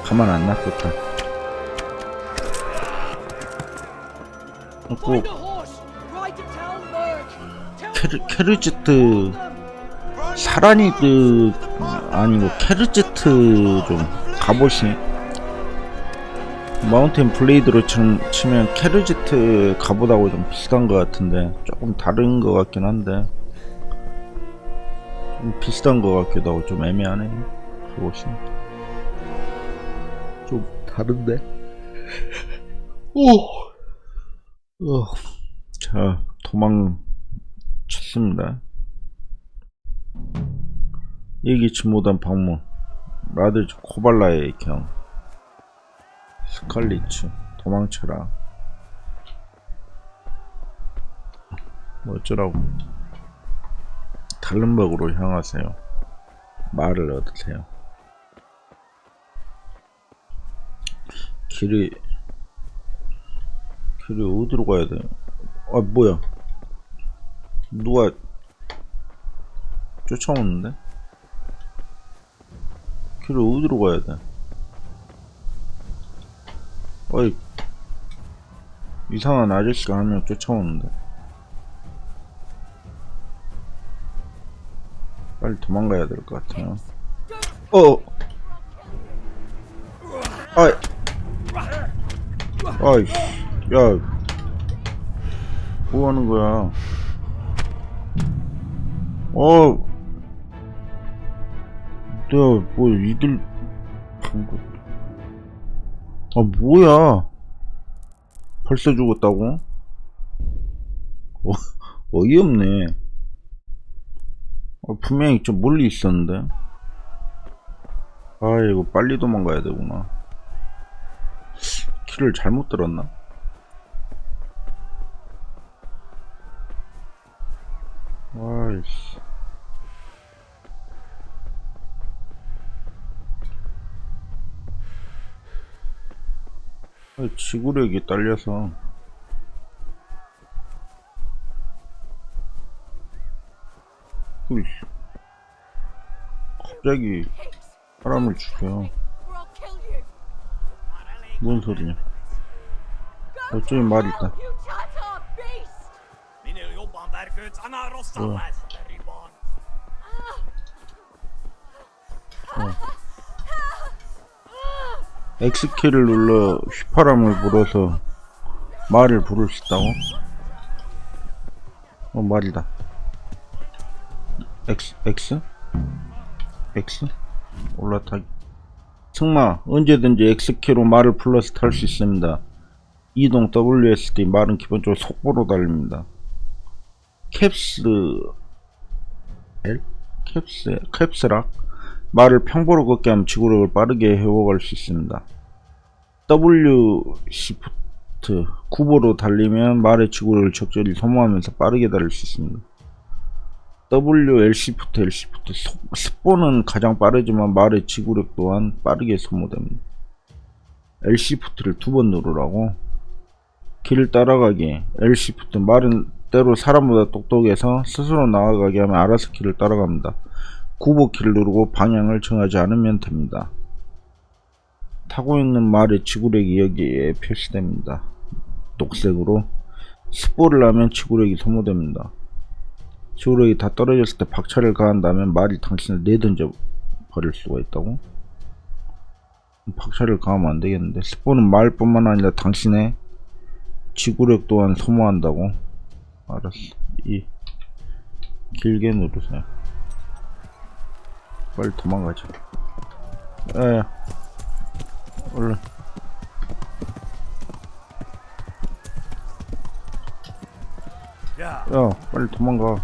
가만 안 놔뒀다. 꼭 캐르제트 사라니드 아니고 캐르제트 좀 가보시. 마운틴 블레이드로 치면 캐르제트 가보다고 좀 비슷한 것 같은데 조금 다른 것 같긴 한데 좀 비슷한 것 같기도 하고 좀 애매하네. 그것이 좀 다른데. 자, 도망쳤습니다. 예기치 못한 방문. 라드즈 코발라의 경. 스칼리츠 도망쳐라. 뭐 어쩌라고. 달른버그로 향하세요. 말을 얻으세요. 길이 어디로 가야 돼? 아 뭐야? 누가 쫓아오는데? 길을 어디로 가야 돼? 어이, 이상한 아저씨가 한 명 쫓아오는데. 빨리 도망가야 될 것 같아요. 아이, 야, 뭐 하는 거야? 내가 뭐 이들 뭐야? 벌써 죽었다고? 어이없네. 분명히 좀 멀리 있었는데. 이거 빨리 도망가야 되구나. 키를 잘못 들었나? 아이씨. 지구력이 딸려서. 갑자기 사람을 죽여. 뭔 소리냐? 저기 말 있다. X키를 눌러 휘파람을 불어서 말을 부를 수 있다고? 말이다. X? 올라타기. 승마, 언제든지 X키로 말을 불러서 탈 수 있습니다. 이동 WSD, 말은 기본적으로 속보로 달립니다. 캡스락, 말을 평보로 걷게 하면 지구력을 빠르게 회복할 수 있습니다. W 시프트, 구보로 달리면 말의 지구력을 적절히 소모하면서 빠르게 달릴 수 있습니다. W L 시프트 스포는 가장 빠르지만 말의 지구력 또한 빠르게 소모됩니다. L 시프트를 2번 누르라고. 길을 따라가기. L 시프트, 말은 때로 사람보다 똑똑해서 스스로 나아가게 하면 알아서 길을 따라갑니다. 구보 키를 누르고 방향을 정하지 않으면 됩니다. 타고 있는 말의 지구력이 여기에 표시됩니다. 녹색으로. 스포를 하면 지구력이 소모됩니다. 지구력이 다 떨어졌을 때 박차를 가한다면 말이 당신을 내던져 버릴 수가 있다고? 박차를 가하면 안 되겠는데. 스포는 말뿐만 아니라 당신의 지구력 또한 소모한다고? 알았어. 길게 누르세요. 빨리 도망가자. 얼른. 야, 빨리 도망가.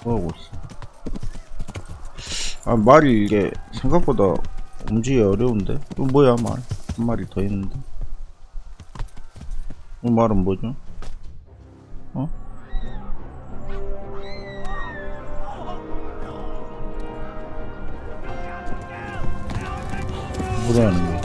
뭐하고 있어? 말이 이게 생각보다 움직이기 어려운데? 이거 뭐야, 말? 한 마리 더 있는데? 이 말은 뭐죠? 뭐라는 거야?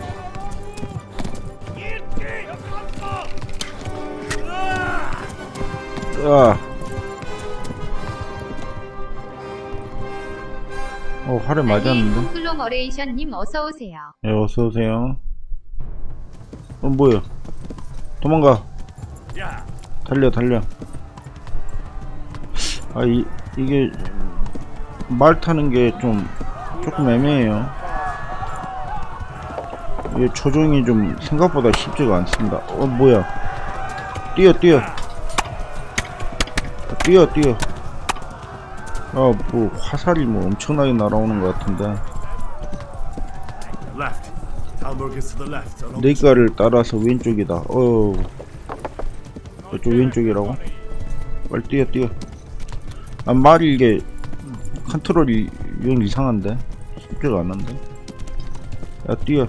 활에 맞았는데. 콩글로머레이션님 어서오세요. 네, 어서오세요. 뭐야. 도망가. 달려. 이게 말 타는 게 조금 애매해요. 이게 조종이 좀 생각보다 쉽지가 않습니다. 뭐야. 뛰어. 뭐 화살이 엄청나게 날아오는 것 같은데. 내가를 따라서 왼쪽이다. 저쪽 왼쪽이라고? 빨리 뛰어. 말이 이게 컨트롤이 영 이상한데? 쉽지가 않은데? 야, 뛰어.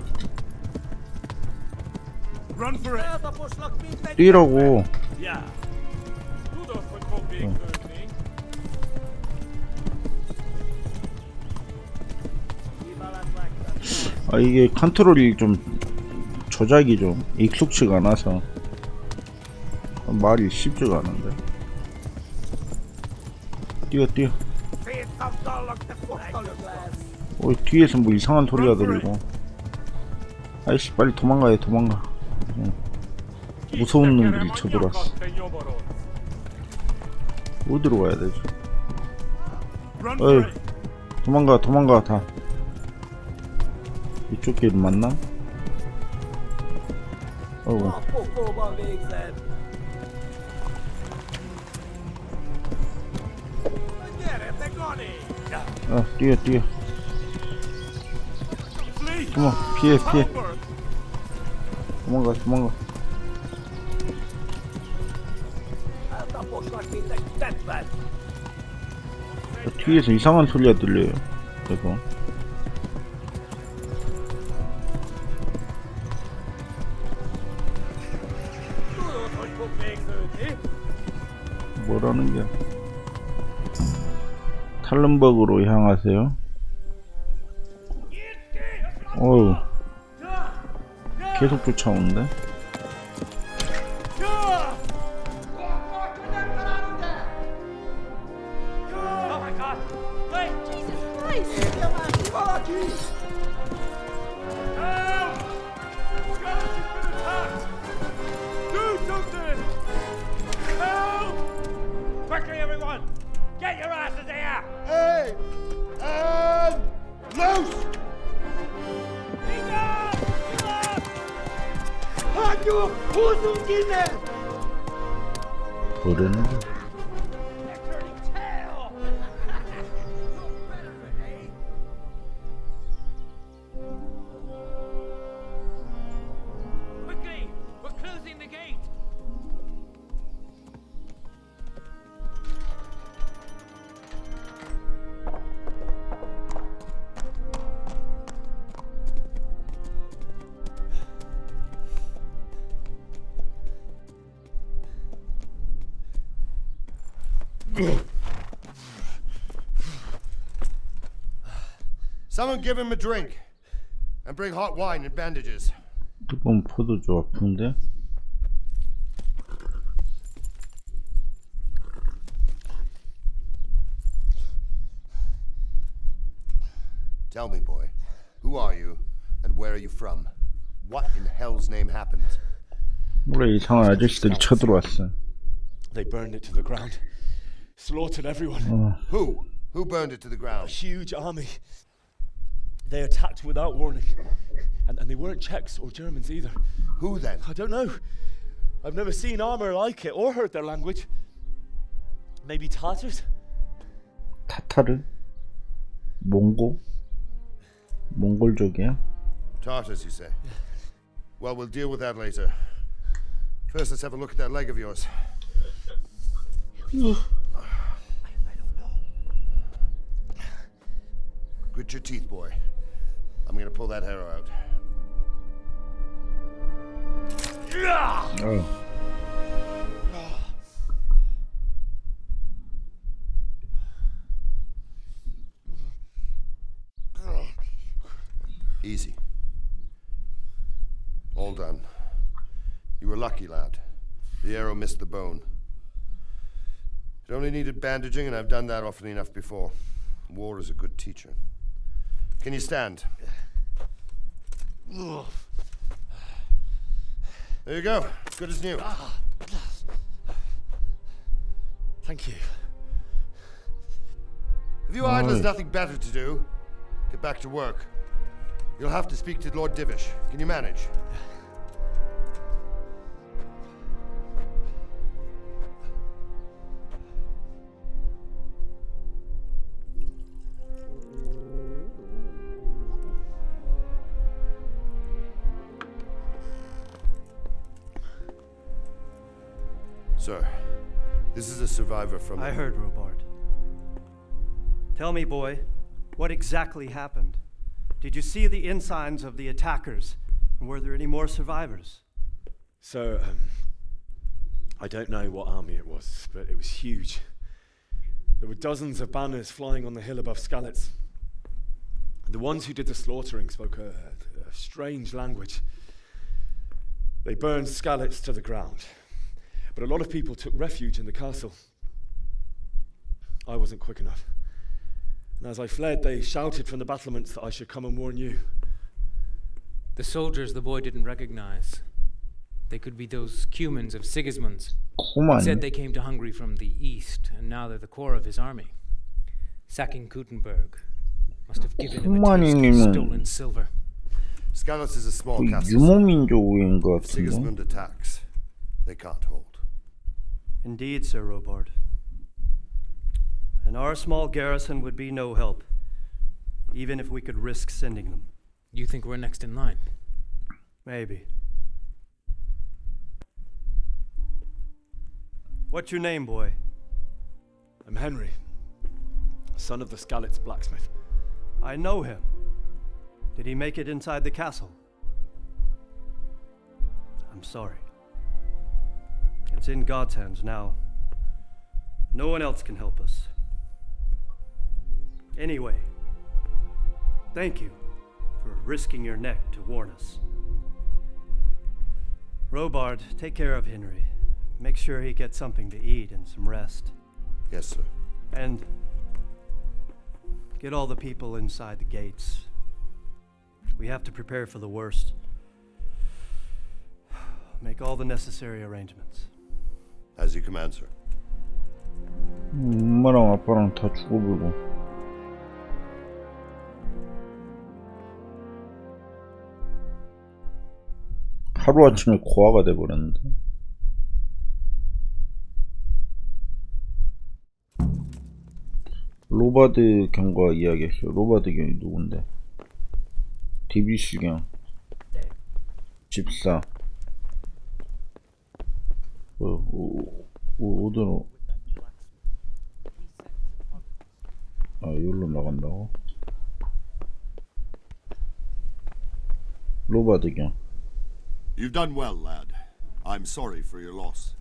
뛰라고. 이게 컨트롤이 좀 조작이 좀 익숙치가 않아서 말이 쉽지가 않은데. 뛰어. 뒤에서 뭐 이상한 소리가 들리고. 아이씨, 빨리 도망가. 무서운 놈들이 쳐들어왔어. 어디로 가야 되지? 도망가 다. 이쪽 길 맞나? 뛰어. 피해. 도망가. 뒤에서 이상한 소리가 들려요. 그래서 뭐라는 게? 탈른버그로 향하세요. 계속 쫓아오는데? Quickly, everyone! Get your asses here! Hey! And loose! 아주 호승기네! 뭐라는 거? Quickly! We're closing the gate! Someone give him a drink. And bring hot wine and bandages. 뜨거운 포도 좀 아픈데? Tell me, boy, who are you and where are you from? What in hell's name happened? 원래 이상한 아저씨들이 쳐들어왔어. They burned it to the ground. Slaughtered everyone. Who? Who burned it to the A ground? huge army. They attacked without warning. And they weren't Czechs or Germans either. Who then? I don't know. I've never seen armor like it or heard their language. Maybe Tatars? 타타르? 몽골족이야? Tartars, you say? Well, we'll deal with that later. First, let's have a look at that leg of yours. Grit your teeth, boy. I'm gonna pull that arrow out. Easy. All done. You were lucky, lad. The arrow missed the bone. It only needed bandaging, and I've done that often enough before. War is a good teacher. Can you stand? There you go. Good as new. Thank you. If you idlers nothing better to do, get back to work. You'll have to speak to Lord Divish. Can you manage? Sir, this is a survivor from... I heard, Robard. Tell me, boy, what exactly happened? Did you see the ensigns of the attackers? And were there any more survivors? So, I don't know what army it was, but it was huge. There were dozens of banners flying on the hill above Skalitz. The ones who did the slaughtering spoke a strange language. They burned Skalitz to the ground. But a lot of people took refuge in the castle. I wasn't quick enough. And as I fled, they shouted from the battlements that I should come and warn you. The soldiers the boy didn't recognize. They could be those Cumans of Sigismund's. He said they came to Hungary from the east, and now they're the core of his army. Sacking Gutenberg must have given him a taste of stolen silver. Skalitz is a small castle. 유목민족인 것 If Sigismund attacks, they can't hold. Indeed, Sir Robard. And our small garrison would be no help, even if we could risk sending them. You think we're next in line? Maybe. What's your name, boy? I'm Henry, son of the Skalitz blacksmith. I know him. Did he make it inside the castle? I'm sorry. It's in God's hands now. No one else can help us. Anyway, thank you for risking your neck to warn us. Robard, take care of Henry. Make sure he gets something to eat and some rest. Yes, sir. And get all the people inside the gates. We have to prepare for the worst. Make all the necessary arrangements. As you command, sir. 엄마랑 아빠랑 다 죽어버리고. 하루아침에 고아가 돼버렸는데. 로바드 경과 이야기했어요. 로바드 경이 누군데? 디비시 경, 집사. 어디로? 아, 여기로 나간다고? 로바드 경. You've done well, lad. I'm sorry for your loss.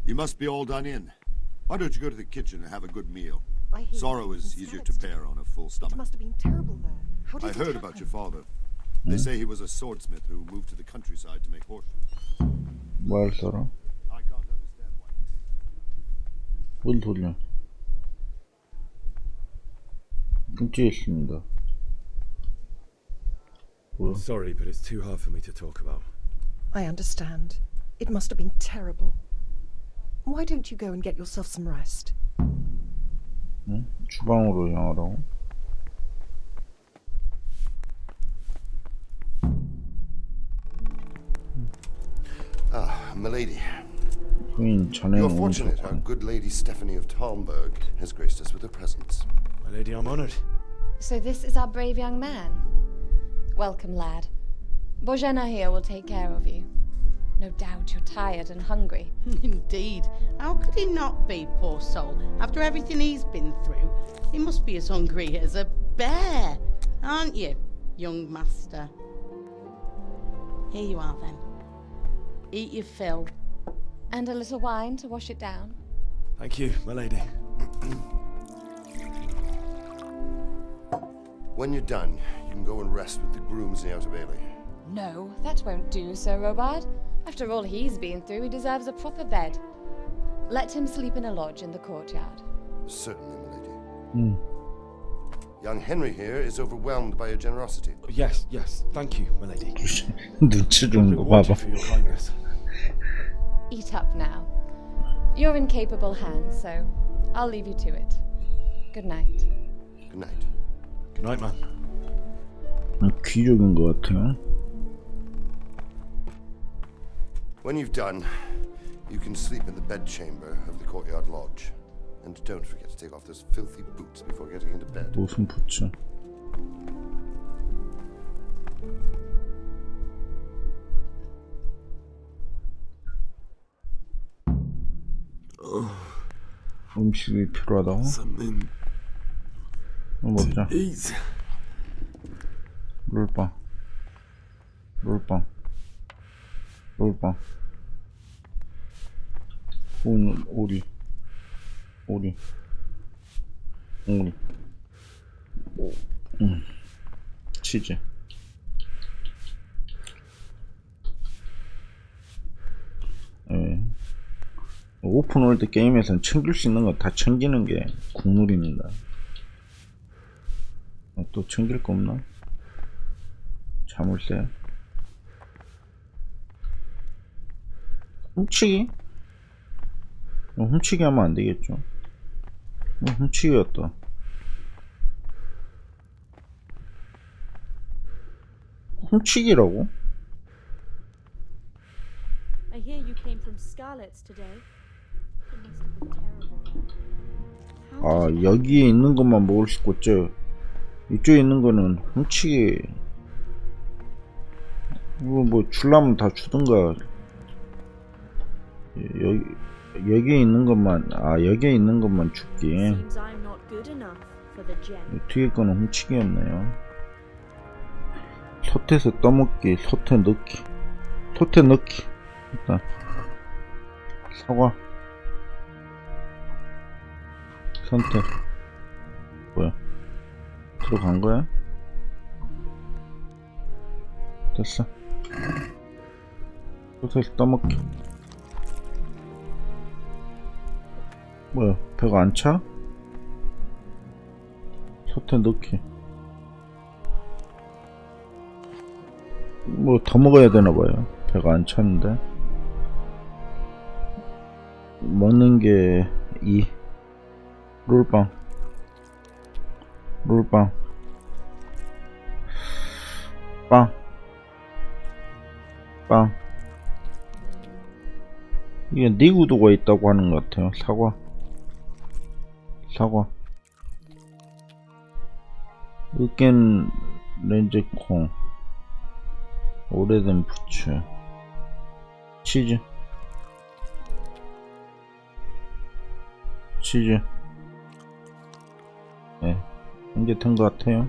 You must be all done in. Why don't you go to the kitchen and have a good meal? Sorrow is easier to bear on a full stomach. It must have been terrible there. How did I it heard happen? about your father. They say he was a swordsmith who moved to the countryside to make horses. 뭐 할 사람? I can't understand why. 뭔 소리야? 끊기겠습니다. I'm sorry, but it's too hard for me to talk about. I understand. It must have been terrible. Why don't you go and get yourself some rest? 응? 주방으로 향하라고? Ah, milady. 자네는 You're fortunate our good lady Stephanie of Talmberg has graced us with her presence. My lady, I'm honored. So this is our brave young man. Welcome, lad. Bojana here will take care of you. No doubt you're tired and hungry. Indeed. How could he not be, poor soul? After everything he's been through, he must be as hungry as a bear, aren't you, young master? Here you are, then. Eat your fill. And a little wine to wash it down. Thank you, my lady. When you're done, you can go and rest with the grooms in the Outer Bailey. No, that won't do, Sir Robard. After all he's been through, he deserves a proper bed. Let him sleep in a lodge in the courtyard. Certainly, milady. Young Henry here is overwhelmed by your generosity. Yes, yes. Thank you, my lady. 눈치 주는 거 봐봐. For your kindness. Eat up now. You're in capable hands, so I'll leave you to it. Good night. Good night. Good night, man. 귀족인 것 같아요. When you've done, you can sleep in the bedchamber of the courtyard lodge. And don't forget to take off those filthy boots before getting into bed. 무슨 부츠? 음식이 필요하다고? 먹자. 롤빵. 오리. 치즈. 예. 오픈월드 게임에서는 챙길 수 있는 거 다 챙기는 게 국룰입니다. 또 챙길 거 없나? 자물쇠. 훔치기? 훔치기 하면 안 되겠죠. 훔치기였다. 훔치기라고? I hear you came from Scarlet's today. It must have been terrible. 아, 여기에 있는 것만 먹을 수 있겠죠. 이쪽에 있는 거는 훔치기. 이거 뭐 줄라면 다 주든가. 여기에 있는 것만, 여기에 있는 것만 줄게. Seems I'm not good enough for the gem. 뒤에 거는 훔치기였네요. 솥에서 떠먹기, 솥에 넣기. 일단 사과. 선택. 뭐야? 들어간 거야? 됐어. 솥에서 떠먹기. 뭐야? 배가 안 차? 솥에 넣기. 뭐 더 먹어야 되나봐요. 배가 안 찼는데. 먹는 게 2. 롤빵. 빵. 이게 니구도가 있다고 하는 것 같아요. 사과. 으깬 렌즈콩. 오래된 부츠. 치즈. 네, 이제 된 것 같아요.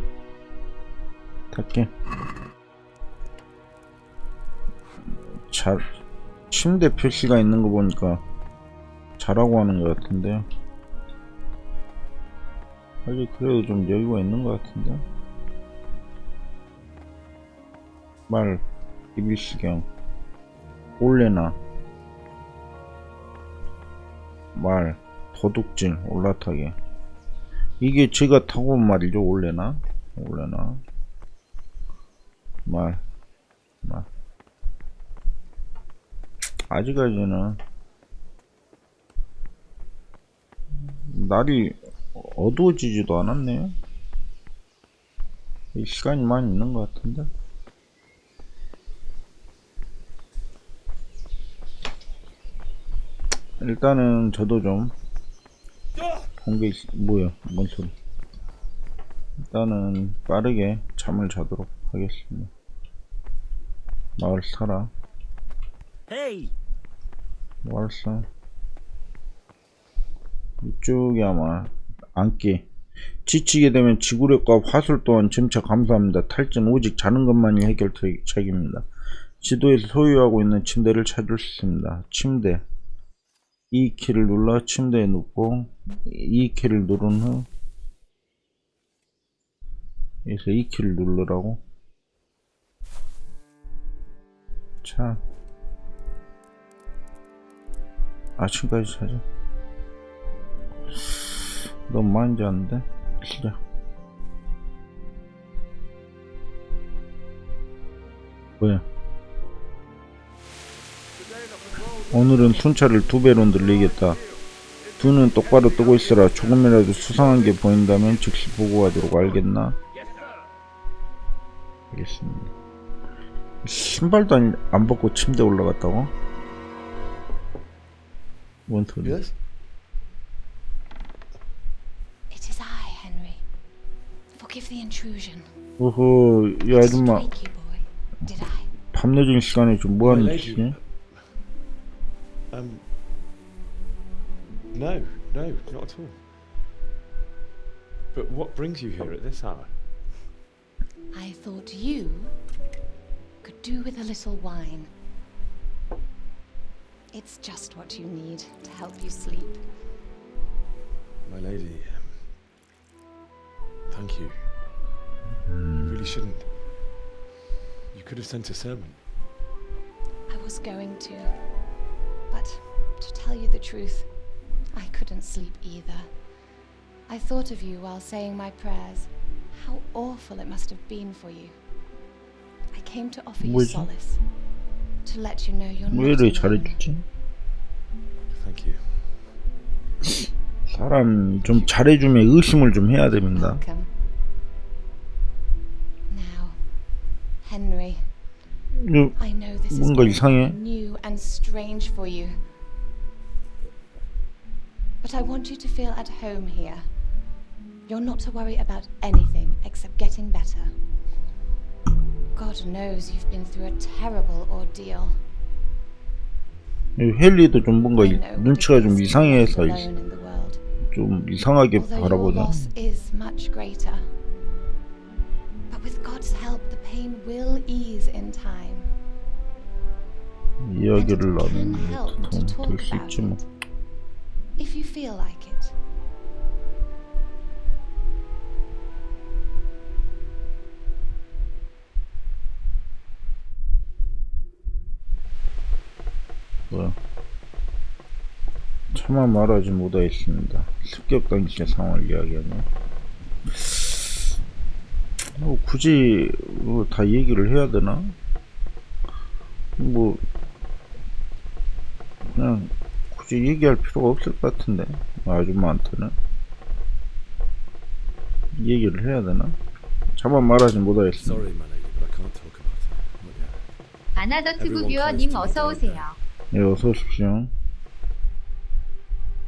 탈게. 침대 표시가 있는 거 보니까 자라고 하는 것 같은데요. 아직 그래도 좀 여유가 있는 것 같은데. 말, 이비시경, 올레나, 말, 도둑질, 올라타기. 이게 제가 타고 온 말이죠. 올레나. 말. 아직까지는 날이 어두워지지도 않았네요. 시간이 많이 있는 것 같은데. 일단은 저도 좀 본게 뭐야, 뭔 소리. 일단은 빠르게 잠을 자도록 하겠습니다. 마을 살아. Hey. 알았어. 이쪽이 아마 앉기. 지치게 되면 지구력과 화술 또한 점차 감소합니다. 탈진 오직 자는 것만이 해결책입니다. 지도에서 소유하고 있는 침대를 찾을 수 있습니다. 침대. 이 키를 눌러 침대에 눕고 이 키를 누른 후 여기서 이 키를 누르라고. 자, 아침까지 자자. 너무 많이 잤는데. 시작. 뭐야? 오늘은 순찰을 2배로 늘리겠다. 두 눈 똑바로 뜨고 있어라. 조금이라도 수상한 게 보인다면 즉시 보고하도록. 알겠나? 알겠습니다. 신발도 안 벗고 침대에 올라갔다고? 뭔 소리? It is I, Henry. Forgive the intrusion. 오호, 이 아줌마 밤늦은 시간에 좀 뭐하는 짓이지? No, not at all. But what brings you here at this hour? I thought you could do with a little wine. It's just what you need to help you sleep. My lady, thank you. You really shouldn't. You could have sent a servant. I was going to, but to tell you the truth, I couldn't sleep either. I thought of you while saying my prayers. How awful it must have been for you. I came to offer you solace, to let you know you're not 왜 이렇게 alone. 잘해주지? Thank you. 사람 좀 잘해주면 의심을 좀 해야 됩니다. Welcome. Now, Henry, I know this is 뭔가 all 이상해. new and strange for you. But I want you to feel at home here. You're not to worry about anything except getting better. God knows you've been through a terrible ordeal. 헨리도 좀 뭔가 눈치가 좀 이상해서 좀 이상하게 Although your 바라보자. loss is much greater. But with God's help, the pain will ease in time. 이야기를 나누면 help to talk 될 수 about 있지 뭐. If you feel like it. 뭐야? 차마 말하지 못하였습니다. 습격 당시의 상황을 이야기하네. 굳이 다 얘기를 해야 되나? 뭐 그냥 굳이 얘기할 필요가 없을 것 같은데, 아줌마한테는 얘기를 해야 되나? 차마 말하지 못하였습니다. 아나더트구 뷰어님 어서오세요. 네, 어서 오십시오.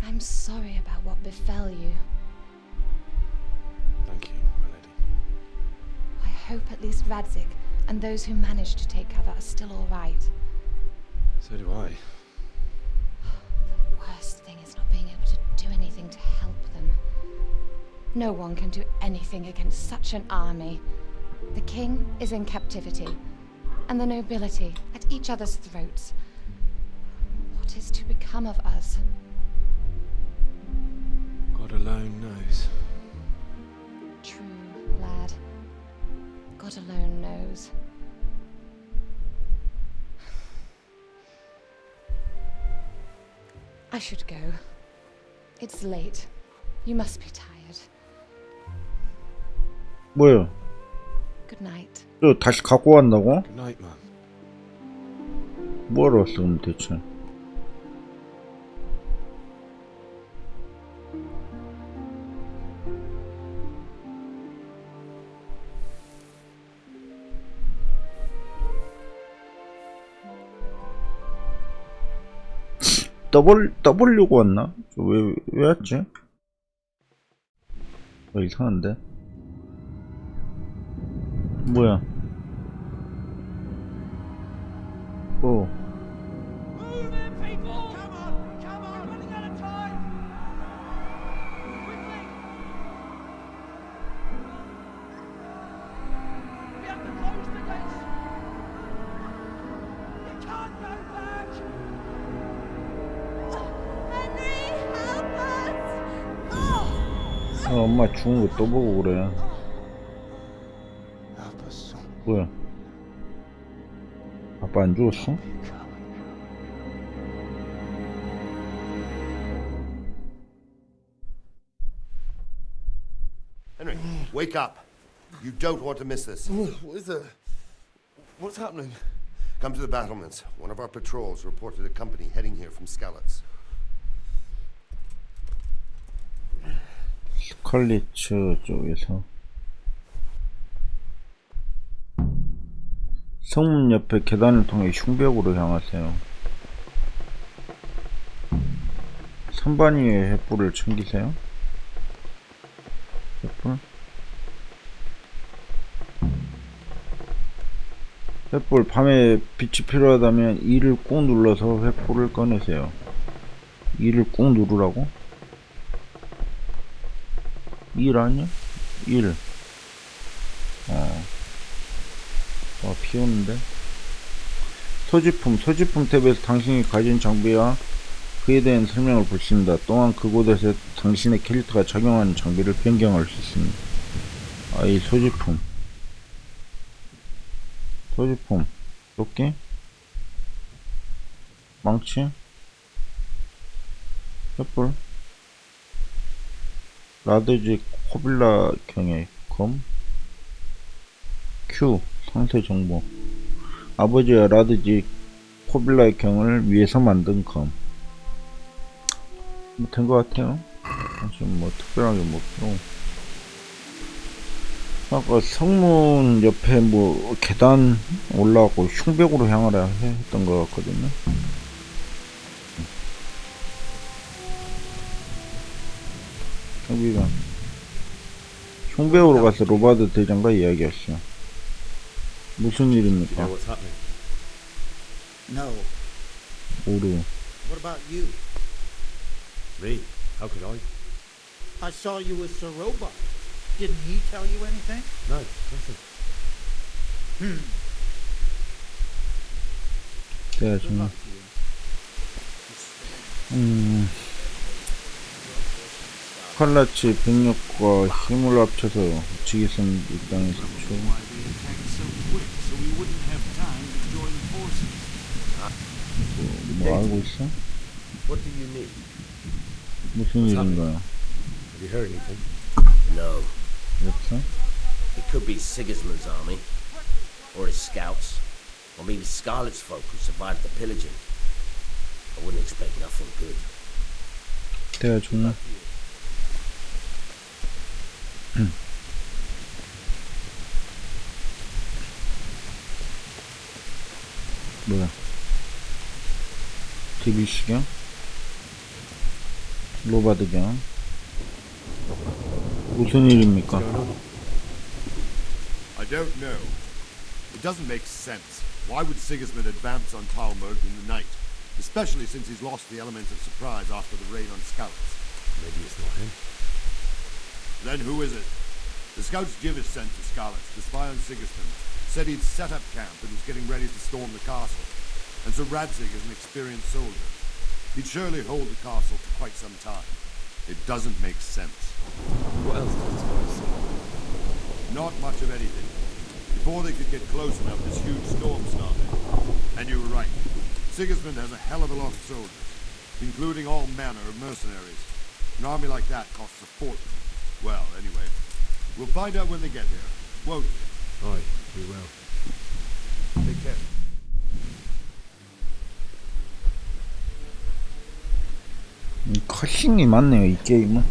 I'm sorry about what befell you. Thank you, my lady. I hope at least Radzik and those who managed to take cover are still all right. So do I. The worst thing is not being able to do anything to help them. No one can do anything against such an army. The king is in captivity, and the nobility at each other's throats. What is to become of us? God alone knows. True, lad. God alone knows. I should go. It's late. You must be tired. 뭐야? Good night. 저 다시 갖고 간다고? Good night, man. 뭐하러 왔어 그럼 대체? 떠보려고 왔나? 왜 왔지? 이상한데? 뭐야? 엄마 죽은 거 또 보고 그래. 뭐야? 아빠 안 죽었어? Henry, wake up. You don't want to miss this. What is it? What's happening? Come to the battlements. One of our patrols reported a company heading here from Skalitz. 스칼리츠 쪽에서 성문 옆에 계단을 통해 흉벽으로 향하세요. 선반 위에 횃불을 챙기세요. 횃불? 횃불 밤에 빛이 필요하다면 2를 꾹 눌러서 횃불을 꺼내세요. 2를 꾹 누르라고? 1 아니야? 1. 비 오는데? 소지품 탭에서 당신이 가진 장비와 그에 대한 설명을 볼 수 있습니다. 또한 그곳에서 당신의 캐릭터가 착용하는 장비를 변경할 수 있습니다. 이 소지품, 도끼, 망치, 횃불, 라드지 코빌라 경의 검, Q 상세 정보, 아버지와 라드지 코빌라의 경을 위해서 만든 검. 된 것 같아요. 지금 뭐 특별하게 뭐 필요. 아까 성문 옆에 뭐 계단 올라가고 흉벽으로 향하라 했던 것 같거든요. 경비관 흉벽으로 가서 로바드 대장과 이야기했어요. 무슨 일입니까? No. 모르. What about you? Me? How could I? I saw you with Sir Robot. Didn't he tell you anything? No, nothing. 내가 좀 칼라치 병력과 힘을 합쳐서 지겠습니다. 이 땅의 사초. 뭐 알고 있어? What do you need? 무슨 일인가요? Have you heard anything? No. 없어? It could be Sigismund's army, or his scouts, or maybe Scarlet's folk who survived the pillaging. I wouldn't expect nothing good. 내가 죽나? 뭐야? DBC경? 로바드경? 무슨 일입니까? I don't know. It doesn't make sense. Why would Sigismund advance on Talmud in the night? Especially since he's lost the element of surprise after the raid on scouts. Maybe it's not him. Then who is it? The scouts Jivish sent to Skalitz to spy on Sigismund said he'd set up camp and was getting ready to storm the castle. And Sir Radzig is an experienced soldier. He'd surely hold the castle for quite some time. It doesn't make sense. What else did the spies say? Not much of anything. Before they could get close enough, this huge storm started. And you were right. Sigismund has a hell of a lot of soldiers, including all manner of mercenaries. An army like that costs a fortune. Well, anyway, we'll find out when they get here, won't we? Aye, we will. Take care. 컷싱이 많네요. 이 게임은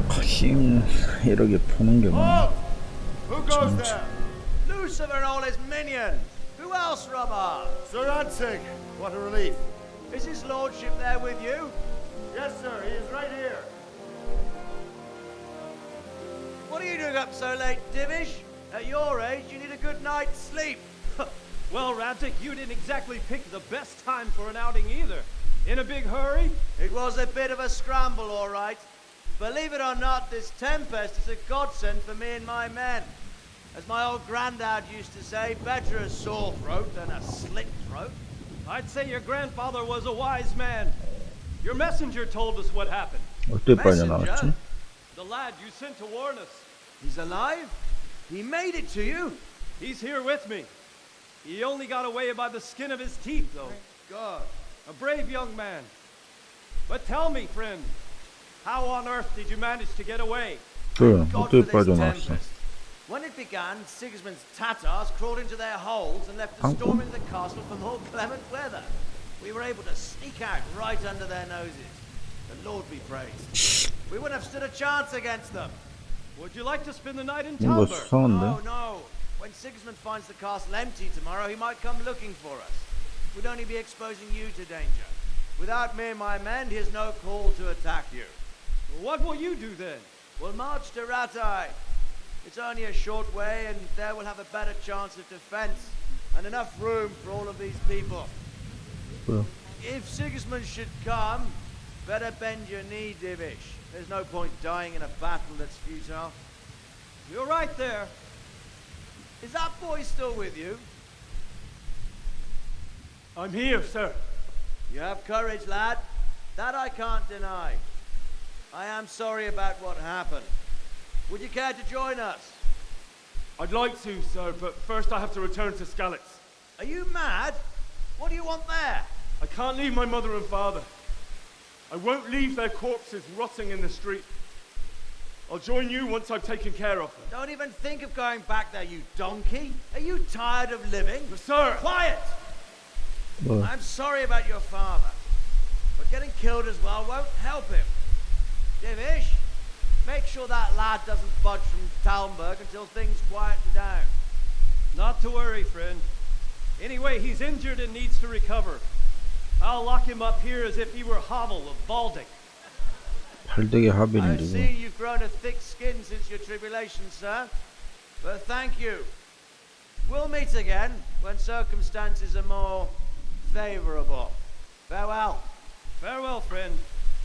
컷싱 이렇게 보는 게 많아. Who goes there? Lucifer and all his minions. Who else, Robert? Sir Radzig, what a relief. Is his lordship there with you? Yes, sir, he is right here. What are you doing up so late, Divish? At your age, you need a good night's sleep. Well, Radzig, you didn't exactly pick the best time for an outing either. In a big hurry? It was a bit of a scramble, all right. Believe it or not, this tempest is a godsend for me and my men. As my old granddad used to say, better a sore throat than a slit throat. I'd say your grandfather was a wise man. Your messenger told us what happened. 어때 빠져나왔지? The lad you sent to warn us. He's alive? He made it to you? He's here with me. He only got away by the skin of his teeth, though. Thank God. A brave young man. But tell me, friend, how on earth did you manage to get away? 그래, 어떻게 빠져나왔어? When it began, Sigismund's Tatars crawled into their holes and left a storm into the castle for more clement weather. We were able to sneak out right under their noses. The Lord be praised. We wouldn't have stood a chance against them. Would you like to spend the night in 뭔가 Talbot? 수상한데? No. When Sigismund finds the castle empty tomorrow, he might come looking for us. We'd only be exposing you to danger. Without me and my men, he has no call to attack you. What will you do then? We'll march to Ratai. It's only a short way, and there we'll have a better chance of defense and enough room for all of these people. 뭐야? If Sigismund should come, better bend your knee, Divish. There's no point dying in a battle that's futile. You're right there. Is that boy still with you? I'm here, sir. You have courage, lad. That I can't deny. I am sorry about what happened. Would you care to join us? I'd like to, sir, but first I have to return to Skalitz. Are you mad? What do you want there? I can't leave my mother and father. I won't leave their corpses rotting in the street. I'll join you once I've taken care of them. Don't even think of going back there, you donkey. Are you tired of living? But sir! Quiet! 뭐야? I'm sorry about your father, but getting killed as well won't help him. Divish, make sure that lad doesn't budge from Talmberg until things quieten down. Not to worry, friend. Anyway, he's injured and needs to recover. I'll lock him up here as if he were Havel of Baldic. 발대기 I 하벨인데 see you've grown a thick skin since your tribulation, sir. But thank you. We'll meet again when circumstances are more favorable. Farewell. Farewell, friend,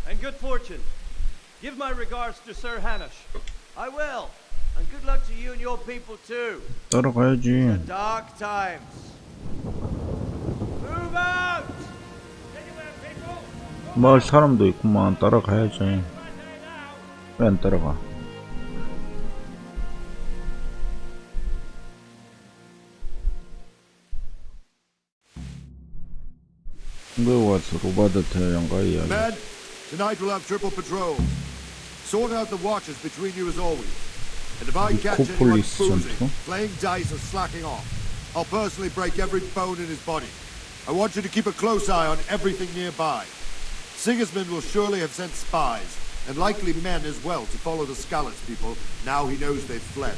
and good fortune. Give my regards to Sir Hanush. I will. And good luck to you and your people too. 따라가야지. Dark times. Move out! 마을 사람도 있구만. 따라가야지. 왜 안 따라가? 이거 와서 로바드 대령과 이야기. Men, tonight we'll have triple patrol. Sort out the watches between you as always. And if I catch anyone boozing, playing dice or slacking off, I'll personally break every bone in his body. I want you to keep a close eye on everything nearby. Sigismund will surely have sent spies, and likely men as well, to follow the Skalitz people, now he knows they've fled.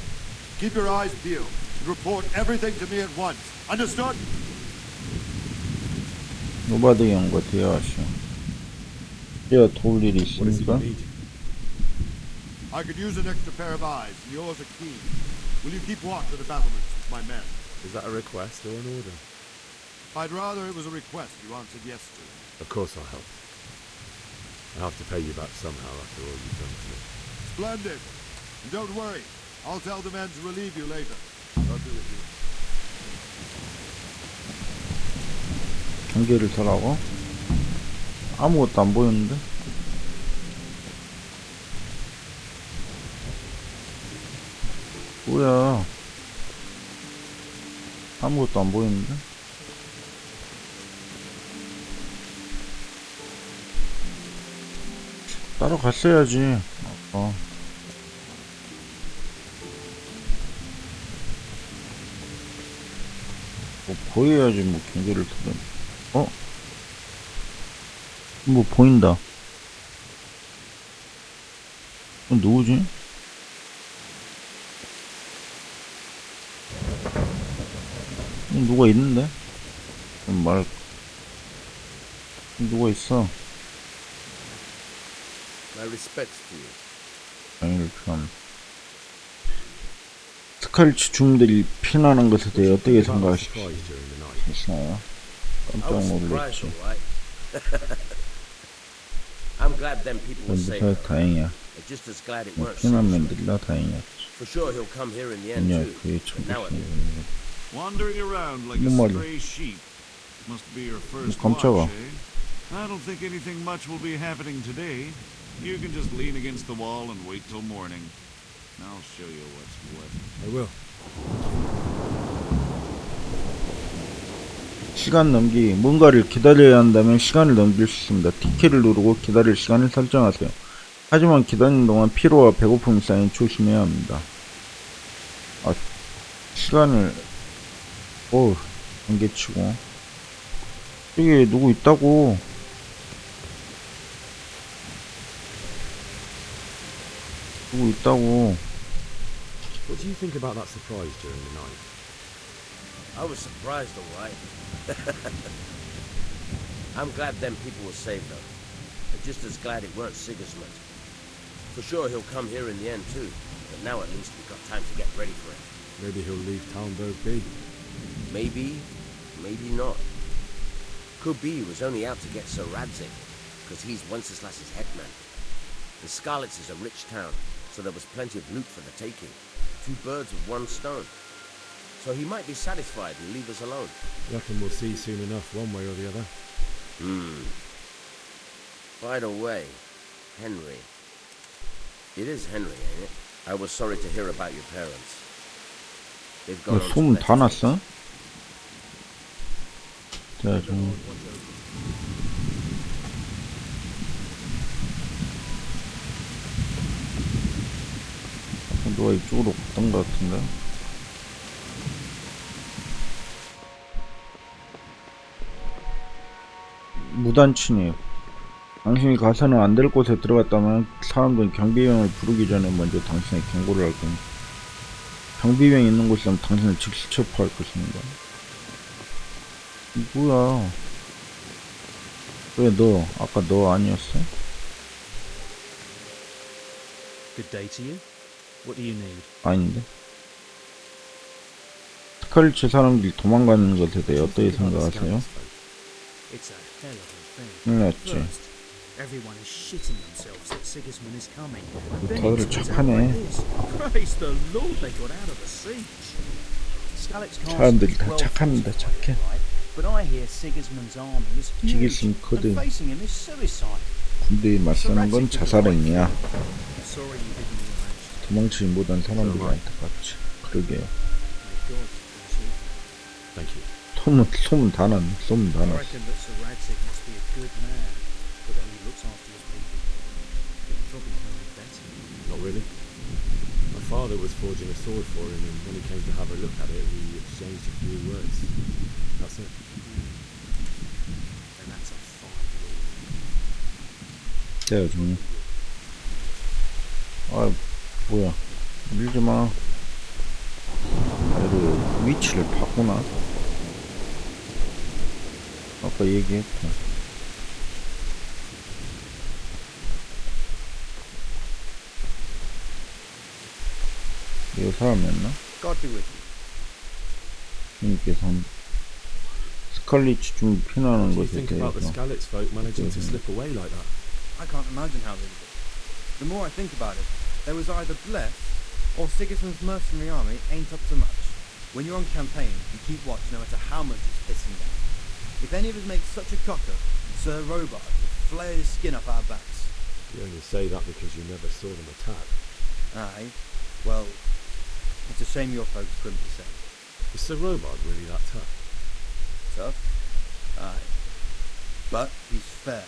Keep your eyes peeled, and report everything to me at once. Understood? 로바드 형과 대화하시오. 제가 도울 일이 있습니까? I could use an extra pair of eyes, and yours are keen. Will you keep watch of the battlements with my men? Is that a request or an order? I'd rather it was a request you answered yes to. Of course I'll help. I'll have to pay you back somehow after all you've done for me. Splendid! And don't worry, I'll tell the men to relieve you later. I'll do it here. 경계를 서라고? 아무것도 안 보이는데? 뭐야? 아무것도 안 보이는데? 따라갔어야지. 뭐 보여야지 뭐 경계를 타든. 뭐 보인다. 누구지? 누가 있는데? 누가 있어? My respects to you. 아니 참. 스칼츠 주민들이 피난한 것에 대해 어떻게 생각하시나요? 깜짝 놀랐지. I'm glad them people were safe. 다행이야. Just as glad it weren't. 피난민들이라 다행이야. For sure he'll come here in the end too. 그게 참 Wandering around like a stray sheep. Must be your first watch, 깜짝아. eh? I don't think anything much will be happening today. You can just lean against the wall and wait till morning. I'll show you what's what. I will. 시간 넘기. 뭔가를 기다려야 한다면 시간을 넘길 수 있습니다. T키를 누르고 기다릴 시간을 설정하세요. 하지만 기다리는 동안 피로와 배고픔이 쌓이니 조심해야 합니다. 시간을 안개치고 여기 누구 있다고. 누구 있다고. What do you think about that surprise during the night? I was surprised, all right. I'm glad them people were saved, though. I'm just as glad it weren't Sigismund. For sure he'll come here in the end, too. But now at least we've got time to get ready for it. Maybe he'll leave Talmberg be. Maybe, maybe not. Could be he was only out to get Sir Radzig, because he's Wenceslas's headman. And Skalitz is a rich town, so there was plenty of loot for the taking. 2 birds with 1 stone. So he might be satisfied and leave us alone. Reckon we'll see soon enough, one way or the other. By the way, Henry. It is Henry, ain't it? I was sorry to hear about your parents. They've gone on to 소문 다 better 났어? 자, 좀 누가 이쪽으로 갔던 것 같은데. 무단 침입. 당신이 가서는 안 될 곳에 들어갔다면 사람들은 경비병을 부르기 전에 먼저 당신의 경고를 할 겁니다. 경비병이 있는 곳이라면 당신을 즉시 체포할 것입니다. 뭐야? 왜 너? 아까 너 아니었어? Good day to you. What do you need? 아닌데. 스칼리츠 사람들이 도망가는 것에 대해 어떻게 생각하세요? It's a hell of a thing. 맞지. First, everyone is shitting themselves that Sigismund is coming. 다들 착하네. Praise the Lord, they got out of the siege. 사람들이 다 착합니다. 착해. But I hear Sigismund's army is huge and facing him is suicide. 군대에 맞서는 건 자살행위야. Sorry you didn't realize. 도망치지 못한 사람들이 안타깝지. 그러게요. Thank you. 소문 다 났네. 소문 다 I 났어. reckon that Sir Radzig must be a good man, but then he looks after his people. He probably know him better. Not really. My father was forging a sword for him, and when he came to have a look at it, we exchanged a few words. That's it. And that's a fine lord. 돼요, 좀. 아, 뭐야. 밀지 마. 얘를 위치를 바꾸나? 아까 얘기했다. 이거 사람이었나? 주님께서 스칼리츠 좀 피난하는 What do 것에 you think about the 대해서 Skalitz folk managing to slip away like that? I can't imagine how they did it. The more I think about it, they was either blessed, or Sigismund's mercenary army ain't up to much. When you're on campaign, you keep watch no matter how much it's pissing down. If any of us make such a cocker, Sir Robard will flare his skin up our backs. You only say that because you never saw them attack. Aye, well, it's a shame your folks couldn't be saved. Is Sir Robard really that tough? Tough? Aye. But he's fair.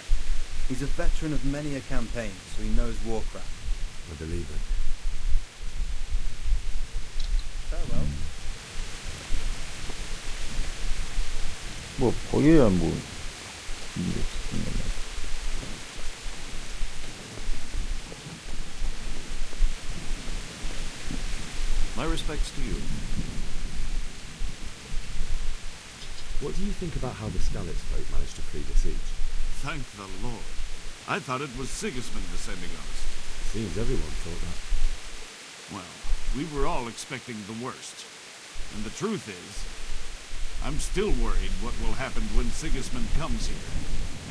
He's a veteran of many a campaign, so he knows warcraft. I believe it. Farewell. 뭐 보여야 뭐 My respects to you. What do you think about how the Skalitz folk managed to flee the siege? Thank the Lord. I thought it was Sigismund descending on us. Seems everyone thought that. Well, we were all expecting the worst. And the truth is, I'm still worried what will happen when Sigismund comes here.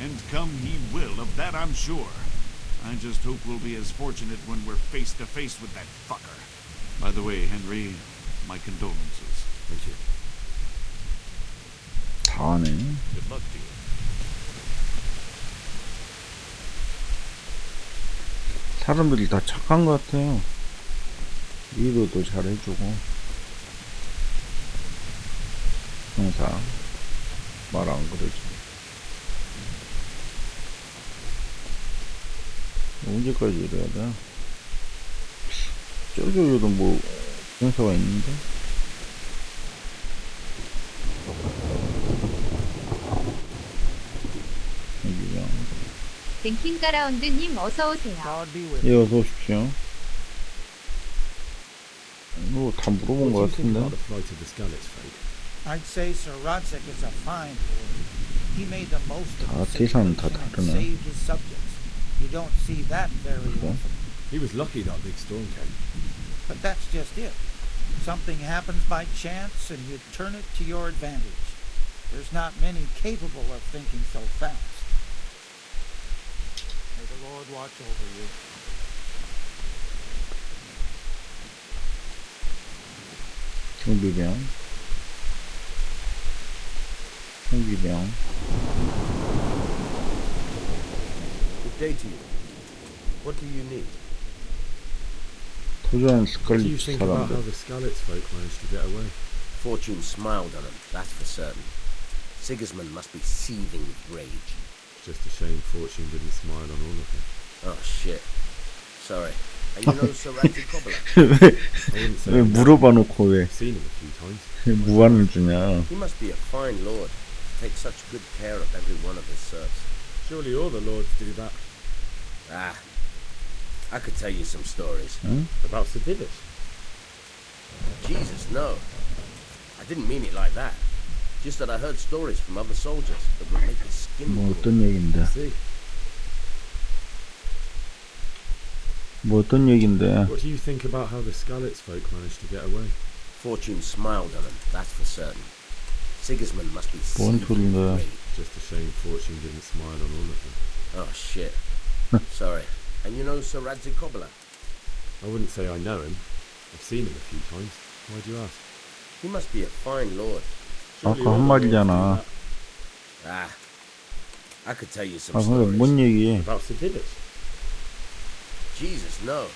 And come he will, of that I'm sure. I just hope we'll be as fortunate when we're face to face with that fucker. By the way, Henry, my condolences. Thank you. 다네. Good luck to you. 사람들이 다 착한 것 같아요. 위로도 잘 해주고 항상 말 안 그러지. 언제까지 이래야 돼? 저기도 뭐 공사가 있는데? 뱅킹가라운드님 어서오세요. 예, 어서 오십시오. 이거 다 물어본 것 같은데. I'd say Sir Rodzik is a fine lord. He made the most of 다 the 대사는 다 situation and 다르네. saved his subjects. You don't see that very often. He was lucky that big storm came. But that's just it. Something happens by chance and you turn it to your advantage. There's not many capable of thinking so fast. May the Lord watch over you. 경비병. 경비병. Good day to you. What do you need? 도전 What do you 스칼리츠 think about how 사람들. the Skalitz folk managed to get away? Fortune smiled on him, that's for certain. Sigismund must be seething with rage. Just a shame Fortune didn't smile on all of them. Oh shit. Sorry. And you know Sir Radzik Cobbler? 왜 물어봐 놓고 왜 Seen him a few times. 무한을 주냐? He must be a fine lord. Take such good care of every one of his serfs. Surely all the lords do that. Ah, I could tell you some stories. About Sir Divish? Jesus, no. I didn't mean it like that. Just that I heard stories from other soldiers that would make the skin 뭐 crawl. 어떤 얘긴데? See. 뭐 어떤 얘긴데? What do you think about how the Skalitz folk managed to get away? Fortune smiled on him, that's for certain. Sigismund must be 뭔 seething with 소린가? rage. Just a shame Fortune didn't smile on all of them. Oh shit. Sorry. And you know Sir Radzik Cobbler? I wouldn't say I know him. I've seen him a few times. Why do you ask? He must be a fine lord. 아까 한 말이잖아. Ah, I could tell you some 아, 근데 stories. 뭔 얘기? About Sir Divish? Jesus, no.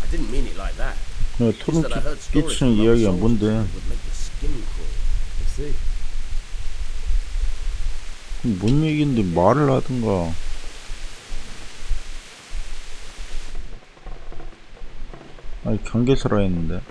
I didn't mean it like that. 야, Just 소름 that I heard stories 끼치는 from other 이야기가 soldiers 뭔데? that would make the skin crawl. I see. 뭔 얘긴데 말을 하든가. 아니 경계서라 했는데.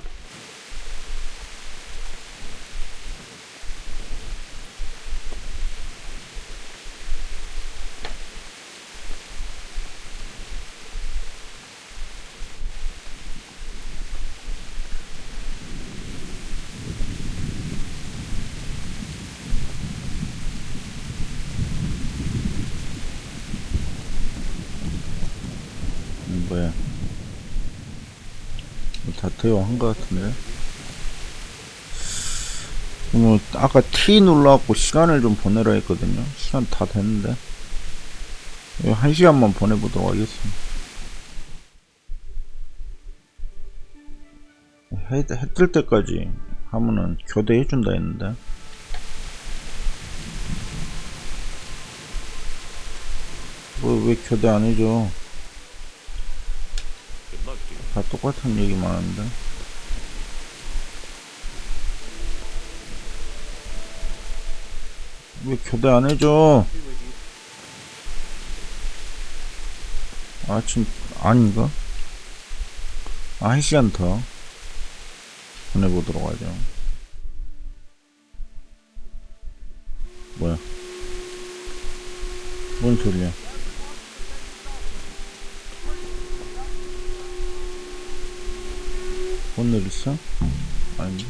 뭐야? 다 대화한 것 같은데. 뭐 아까 T 눌러갖고 시간을 좀 보내라 했거든요. 시간 다 됐는데. 1시간만 보내보도록 하겠습니다. 해 뜰 때까지 하면은 교대해준다 했는데. 왜 교대 안 해줘? 다 똑같은 얘기만 하는데. 왜 교대 안 해줘? 아, 지금, 아닌가? 아, 1시간 더 보내보도록 하죠. 뭐야? 뭔 소리야? 오늘 있어? 아니.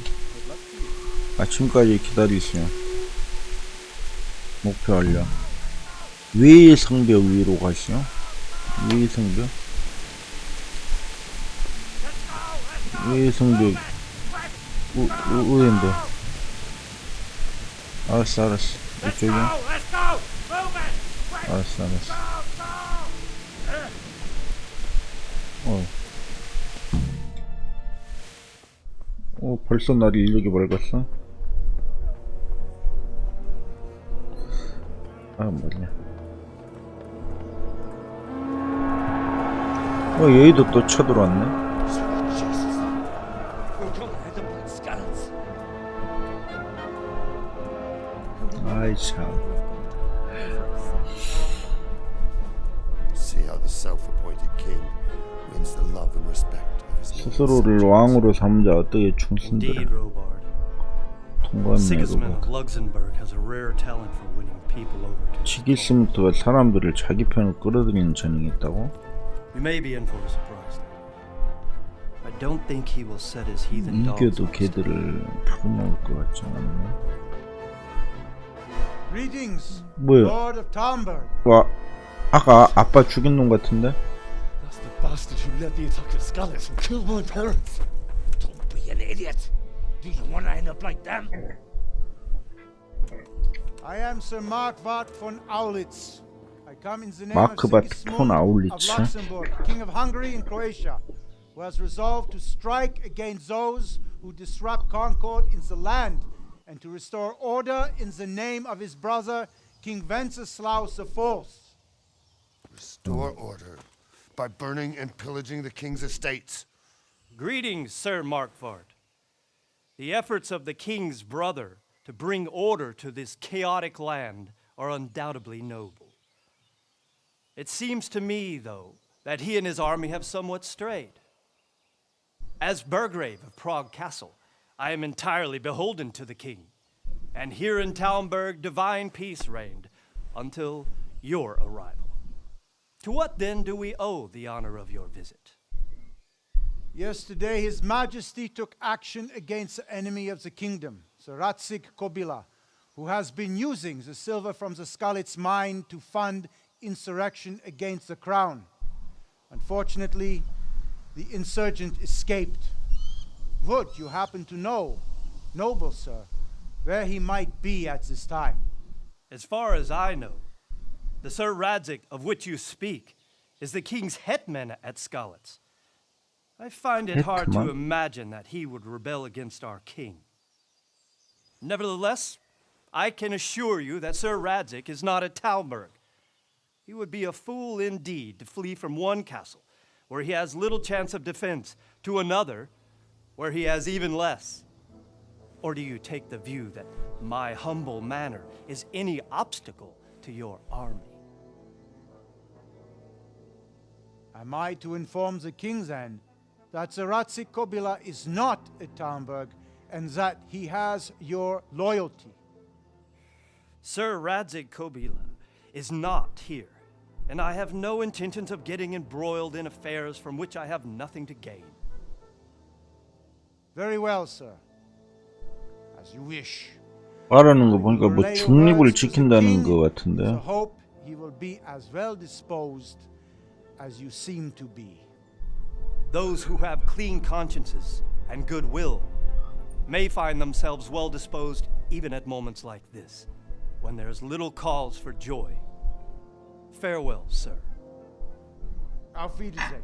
아침까지 기다리세요. 목표 완료. 외성벽 위로 가시오. 외성벽. 외성벽. 우인데. 알았어, 알았어. 이쪽이야. 알았어, 알았어. 벌써 날이 인력이 밝았어? 아, 뭐냐. 얘도 또 쳐들어왔네. 아이, 참. See how the self-appointed king wins the love and respect of his 스스로를 왕으로 삼자 어떻게 충신들을 Indeed, Robard. 통과했네. Sigismund of Luxembourg has a rare talent for winning people over to 지기스문트가 사람들을 자기 편으로 끌어들이는 재능이 있다고? You may be in for a surprise. I don't think he will set his heathen dogs. 이겨도 걔들을 풀어먹을 것 같지 않네. Greetings, 뭐야? Lord of Talmberg. 와, 아까 아빠 죽인 놈 같은데? That's the bastard who led the attack at Skalitz and killed my parents. Don't be an idiot. Do you want to end up like them? I am Sir Markvart von Aulitz. I come in the name Markvart of von Sigismund Aulitz, of Luxembourg, King of Hungary and Croatia, who has resolved to strike against those who disrupt concord in the land and to restore order in the name of his brother, King Wenceslaus IV. Restore order by burning and pillaging the king's estates. Greetings, Sir Markvart. The efforts of the king's brother to bring order to this chaotic land are undoubtedly noble. It seems to me, though, that he and his army have somewhat strayed. As Burgrave of Prague Castle, I am entirely beholden to the king, and here in Talmberg divine peace reigned until your arrival. To what then do we owe the honor of your visit? Yesterday, His Majesty took action against the enemy of the kingdom, Sir Ratzik Kobila, who has been using the silver from the Skalitz mine to fund insurrection against the crown. Unfortunately, the insurgent escaped. Would you happen to know, noble sir, where he might be at this time? As far as I know, the Sir Radzik of which you speak is the king's hetman at Skalitz. I find it hard to imagine that he would rebel against our king. Nevertheless, I can assure you that Sir Radzik is not at Talmberg. He would be a fool indeed to flee from one castle where he has little chance of defense to another where he has even less. Or do you take the view that my humble manner is any obstacle to your army? Am I to inform the king then that Sir Ratzik Kobila is not at Talmberg and that he has your loyalty? Sir Radzik Kobila is not here, and I have no intentions of getting embroiled in affairs from which I have nothing to gain. Very well, sir. As you wish. 말하는 거 보니까 뭐 중립을 지킨다는 거 같은데. So hope he will be as well disposed as you seem to be. Those who have clean consciences and goodwill may find themselves well disposed even at moments like this, when there is little cause for joy. Farewell, sir. Auf Wiedersehen.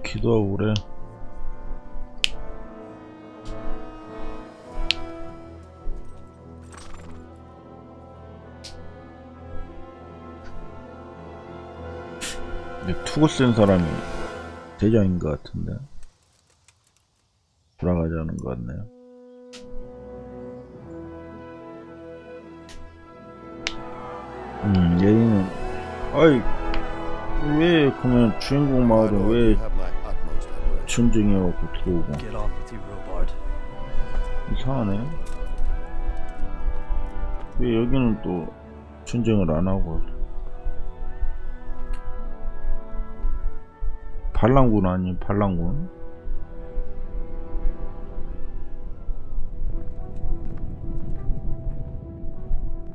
기도하고 그래. 투구 쓴 사람이 대장인 것 같은데 돌아가지 않은 것 같네요. 얘는 아이 왜 그러면 주인공 마을은 왜 전쟁해갖고 들어오고 이상하네. 왜 여기는 또 전쟁을 안 하고 반란군 아니 반란군?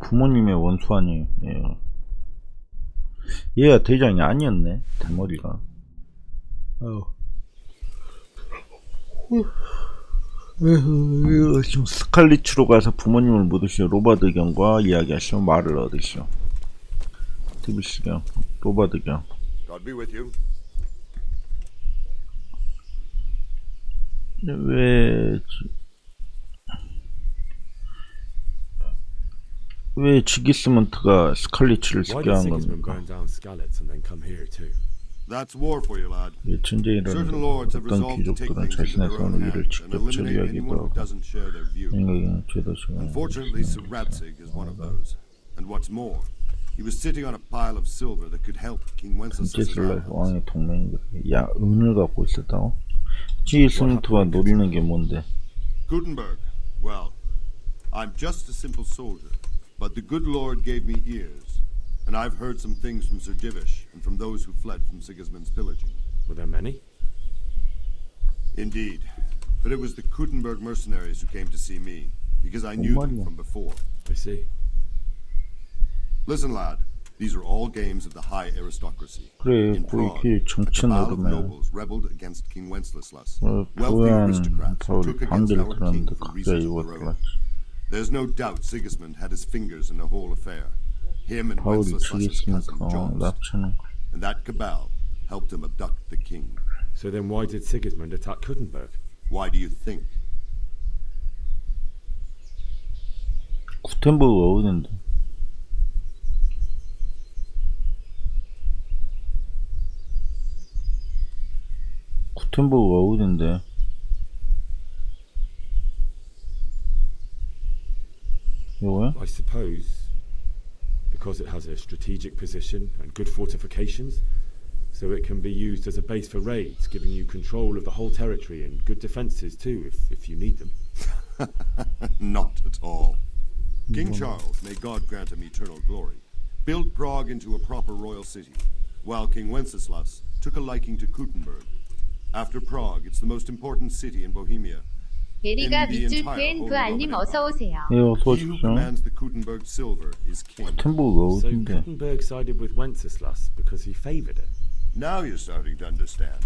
부모님의 원수 아니? 예. 얘가 대장이 아니었네. 대머리가. 지금 스칼리츠로 가서 부모님을 묻으시오. 로바드경과 이야기하시오. 말을 얻으시오. 티비시경, 로바드경. God be with you. 왜 지기스먼트가 스칼리츠를 쓰게 한 겁니까? That's war for you, lad. 전쟁이라는 어떤 귀족들은 자신의 손으로 이를 직접 처리하기도 하고 생각에는 죄도 지고 Unfortunately, Sir Radzik is one of those. And what's more, He was sitting on a pile of silver that could help King Wenceslas' 벤체슬라스 왕의 동맹이거든. 야, 은을 갖고 있었다고? 지스문트가 노리는 게 뭔데? Gutenberg. Well, I'm just a simple soldier, but the good Lord gave me ears, and I've heard some things from Sir Divish and from those who fled from Sigismund's pillaging. Were there many? Indeed, but it was the Gutenberg mercenaries who came to see me, because I knew them from before. I see. Listen, lad, these are all games of the high aristocracy. 그래, In Prague, 그게 a 정치 cabal of 노름에 nobles rebelled against King Wenceslas. 교회한 Wealthy aristocrats who took 바울이 against 반대를 our king 들었는데 for 각자 reasons of their own. 입었더라. There's no doubt Sigismund had his fingers in the whole affair. Him and 바울이 Wenceslas's cousin 죽였으니까 John. 납치는 거. And that cabal helped him abduct the king. So then why did Sigismund attack Gutenberg? Why do you think? 구텐버그가 어딘데? 구텐버그가 어딘데? 이거야? I suppose because it has a strategic position and good fortifications, so it can be used as a base for raids, giving you control of the whole territory and good defenses too, if you need them. Not at all. King Charles, may God grant him eternal glory, built Prague into a proper royal city, while King Wenceslas took a liking to Gutenberg. After Prague, it's the most important city in Bohemia. 예리가 밑줄 팬 그 알림 어서 오세요. 예, 어서 He who 오십시오. commands the Gutenberg silver is king. 구텐버그가 So 어딘데? Gutenberg sided with Wenceslas because he favored it. Now you're starting to understand.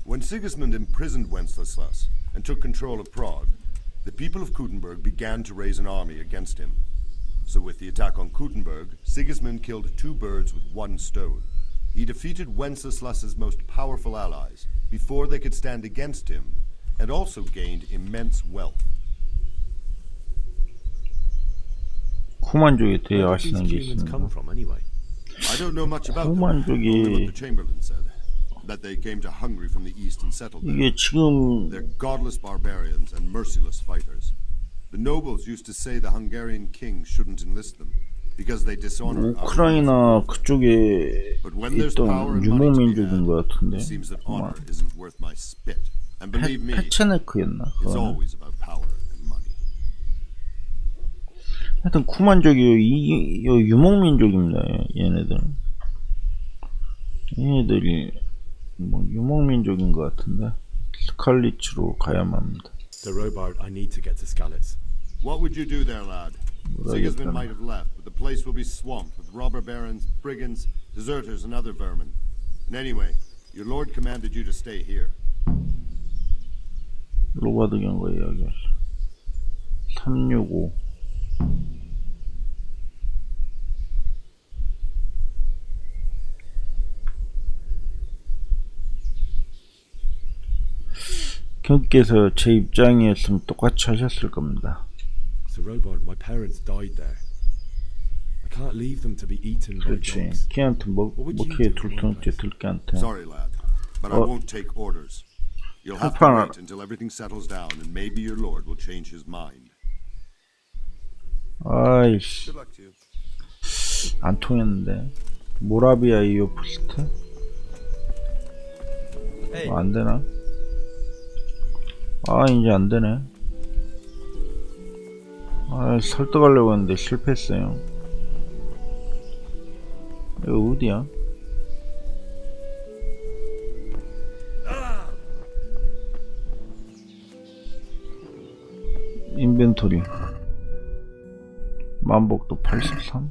When Sigismund imprisoned Wenceslas and took control of Prague, the people of Gutenberg began to raise an army against him. So with the attack on Gutenberg, Sigismund killed two birds with one stone. He defeated Wenceslas's most powerful allies before they could stand against him, and also gained immense wealth. 쿠만족에 대해 Where did 아시는 these 게 humans come 있습니다. from anyway? I don't know much about them, only what the Chamberlain said, that they came to Hungary from the east and settled there. 이게 지금 They're godless barbarians and merciless fighters. The nobles used to say the Hungarian king shouldn't enlist them because they dishonor our 우크라이나 그쪽에 But when there's power 있던 and money to be 유목민족인 had, 것 같은데 it seems that honor isn't worth my spit. And believe me, 페체네크였나? it's 그거는? always about power and money. 하여튼 쿠만족이 유목민족입니다. 얘네들은 얘네들이 뭐 유목민족인 것 같은데 스칼리츠로 가야만 합니다. So Robard, I need to get to Skalitz. What would you do there, lad? Sigismund might have left, but the place will be swamped with robber barons, brigands, deserters, and other vermin. And anyway, your lord commanded you to stay here. 로바드 경과 이야기 365 경께서 제 입장이었으면 똑같이 하셨을 겁니다. So Robard, my parents died there. I can't leave them to be eaten by 그렇지. dogs. 걔한테 먹히게 둘 턴 없지 들깨한테. Sorry, lad, but I won't take orders. You'll have to wait until everything settles down, and maybe your lord will change his mind. 아이씨, Good luck to you. 안 통했는데. 모라비아 이오프스트? 안 되나? 아, 이제 안 되네. 아, 설득하려고 했는데 실패했어요. 이거 어디야? 인벤토리 만복도 83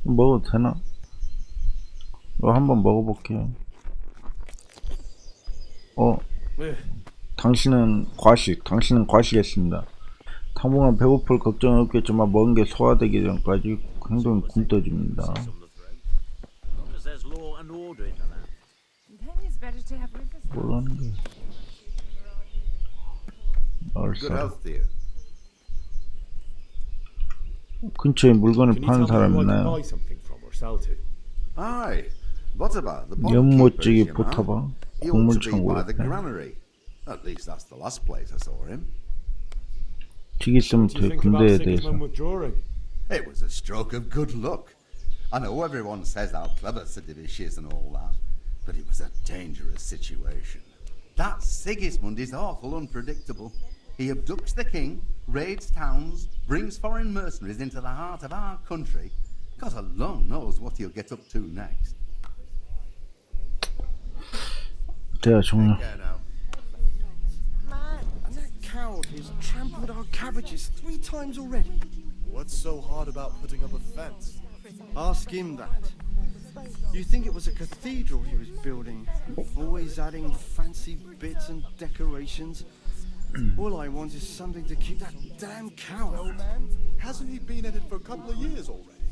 먹어도 되나? 이거 한번 먹어볼게요. 당신은 과식했습니다. 당분간 배고플 걱정은 없겠지만 먹은 게 소화되기 전까지 행동이 굼떠집니다. 뭐라는 거야? 근처에 물건을 파는 사람 있나요? 연못지기 보타바 곡물창고 옆에 지기스문트 군대에 대해서 It was a stroke of good luck. I know everyone says how clever Sir Divish is and all that, but it was a dangerous situation. That Sigismund is awful unpredictable. He abducts the king, raids towns, brings foreign mercenaries into the heart of our country. God alone knows what he'll get up to next. 대화 종료. Man, and that coward has trampled our cabbages 3 times already. What's so hard about putting up a fence? Ask him that. You think it was a cathedral he was building? Always adding fancy bits and decorations. All I want is something to keep that damn coward. No, man. Hasn't he been at it for a couple of years already?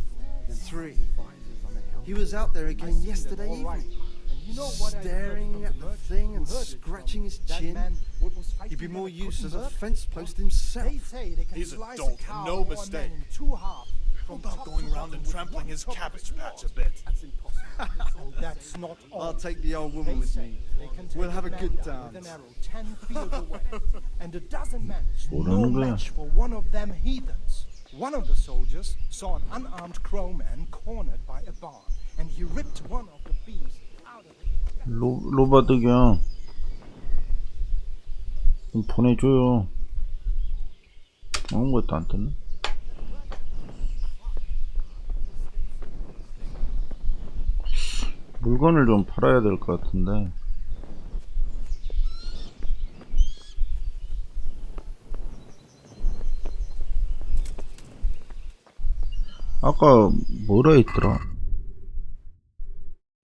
3. He was out there again yesterday evening. Staring at the thing and scratching his chin. He'd be more use as a fence post himself. He's a dolt, no mistake. How about going around and trampling his cabbage patch a bit? That's not all. I'll take the old woman with me. We'll have a good dance. 10 fields away, and it doesn't manage. No 뭐라는 거야? match for one of them heathens. One of the soldiers saw an unarmed crowman cornered by a barn, and he ripped one of the beams out of it. 로바드경 좀 보내줘요. 아무것도 안 뜨네. 물건을 좀 팔아야 될 것 같은데. 아까 뭐라 했더라?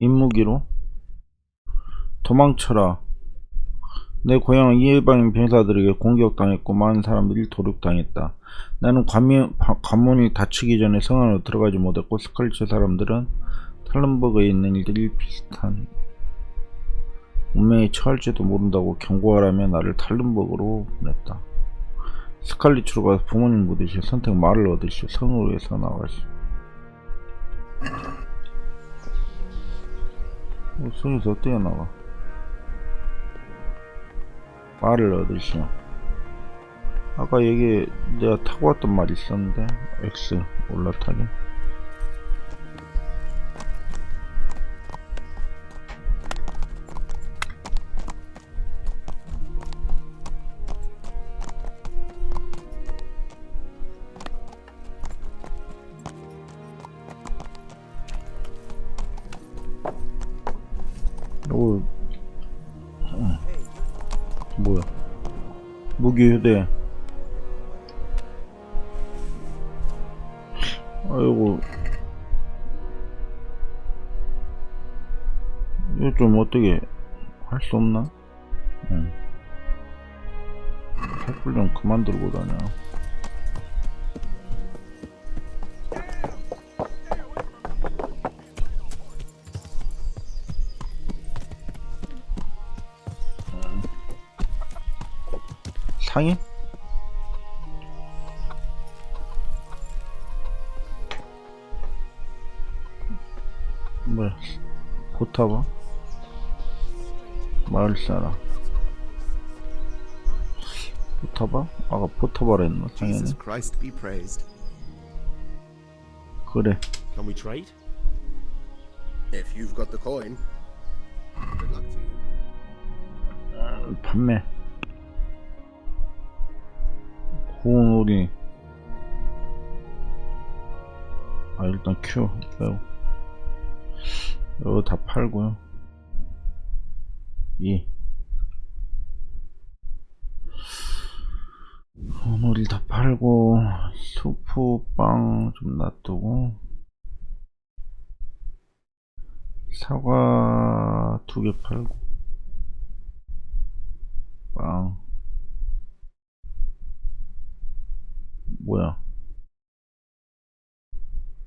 임무기로 도망쳐라. 내 고향은 이해방인 병사들에게 공격당했고 많은 사람들이 도륙당했다. 나는 관문이 닫히기 전에 성 안으로 들어가지 못했고 스칼리츠 사람들은 탈른버그에 있는 일들이 비슷한 운명에 처할지도 모른다고 경고하라며 나를 탈른버그로 보냈다. 스칼리츠로 가서 부모님 묻으시오. 선택 말을 얻으시오. 성으로 해서 나가시오. 성에서 어떻게 나가? 말을 얻으시오. 아까 여기 내가 타고 왔던 말이 있었는데 X 올라타기. 요거 뭐야? 무기 휴대. 아이고, 이거 좀 어떻게 할 수 없나? 응. 택불 좀 그만 들고 다녀. 상해? 뭐야? 포타바? 마을사라. 포타바? 아까 포타바라 했나? 상해는? Jesus Christ be praised. 그래. Can we trade? If you've got the coin. Good luck to you. 판매. 고운오리. 아, 일단 Q 빼고 이거 다 팔고요. 2 고운오리 다 팔고 수프빵 좀 놔두고 사과 2개 팔고 빵 뭐야?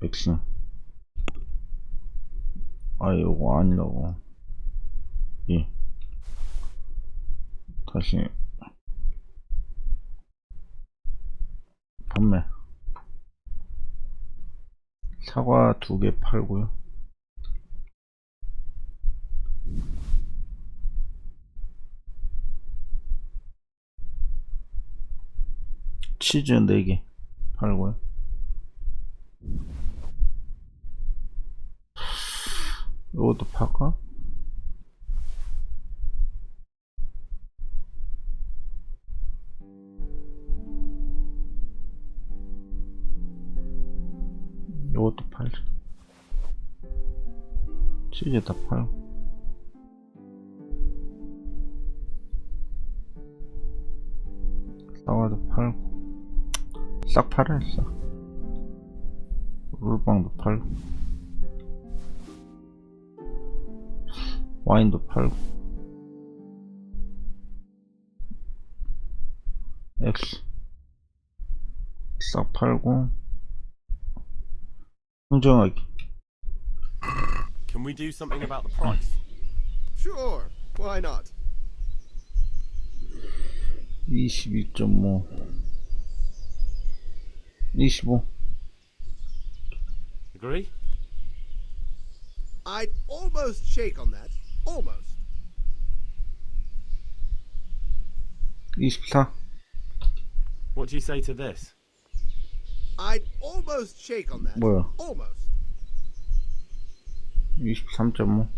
X. 아, 이거 아니라고. 예. 다시 판매. 사과 2개 팔고요. 치즈 4개 팔고요. 이것도 팔까? 이것도 팔자. 시계 다 팔고. 사과도 팔고. 싹 팔아, 싹. 롤빵도 팔고. 와인도 팔고. X 싹 팔고. 흥정하기. Can we do something about the price? Sure, why not? 22.5 25 Agree? I'd almost shake on that. Almost. 24 What do you say to this? I'd almost shake on that. 뭐야? Almost. 23.5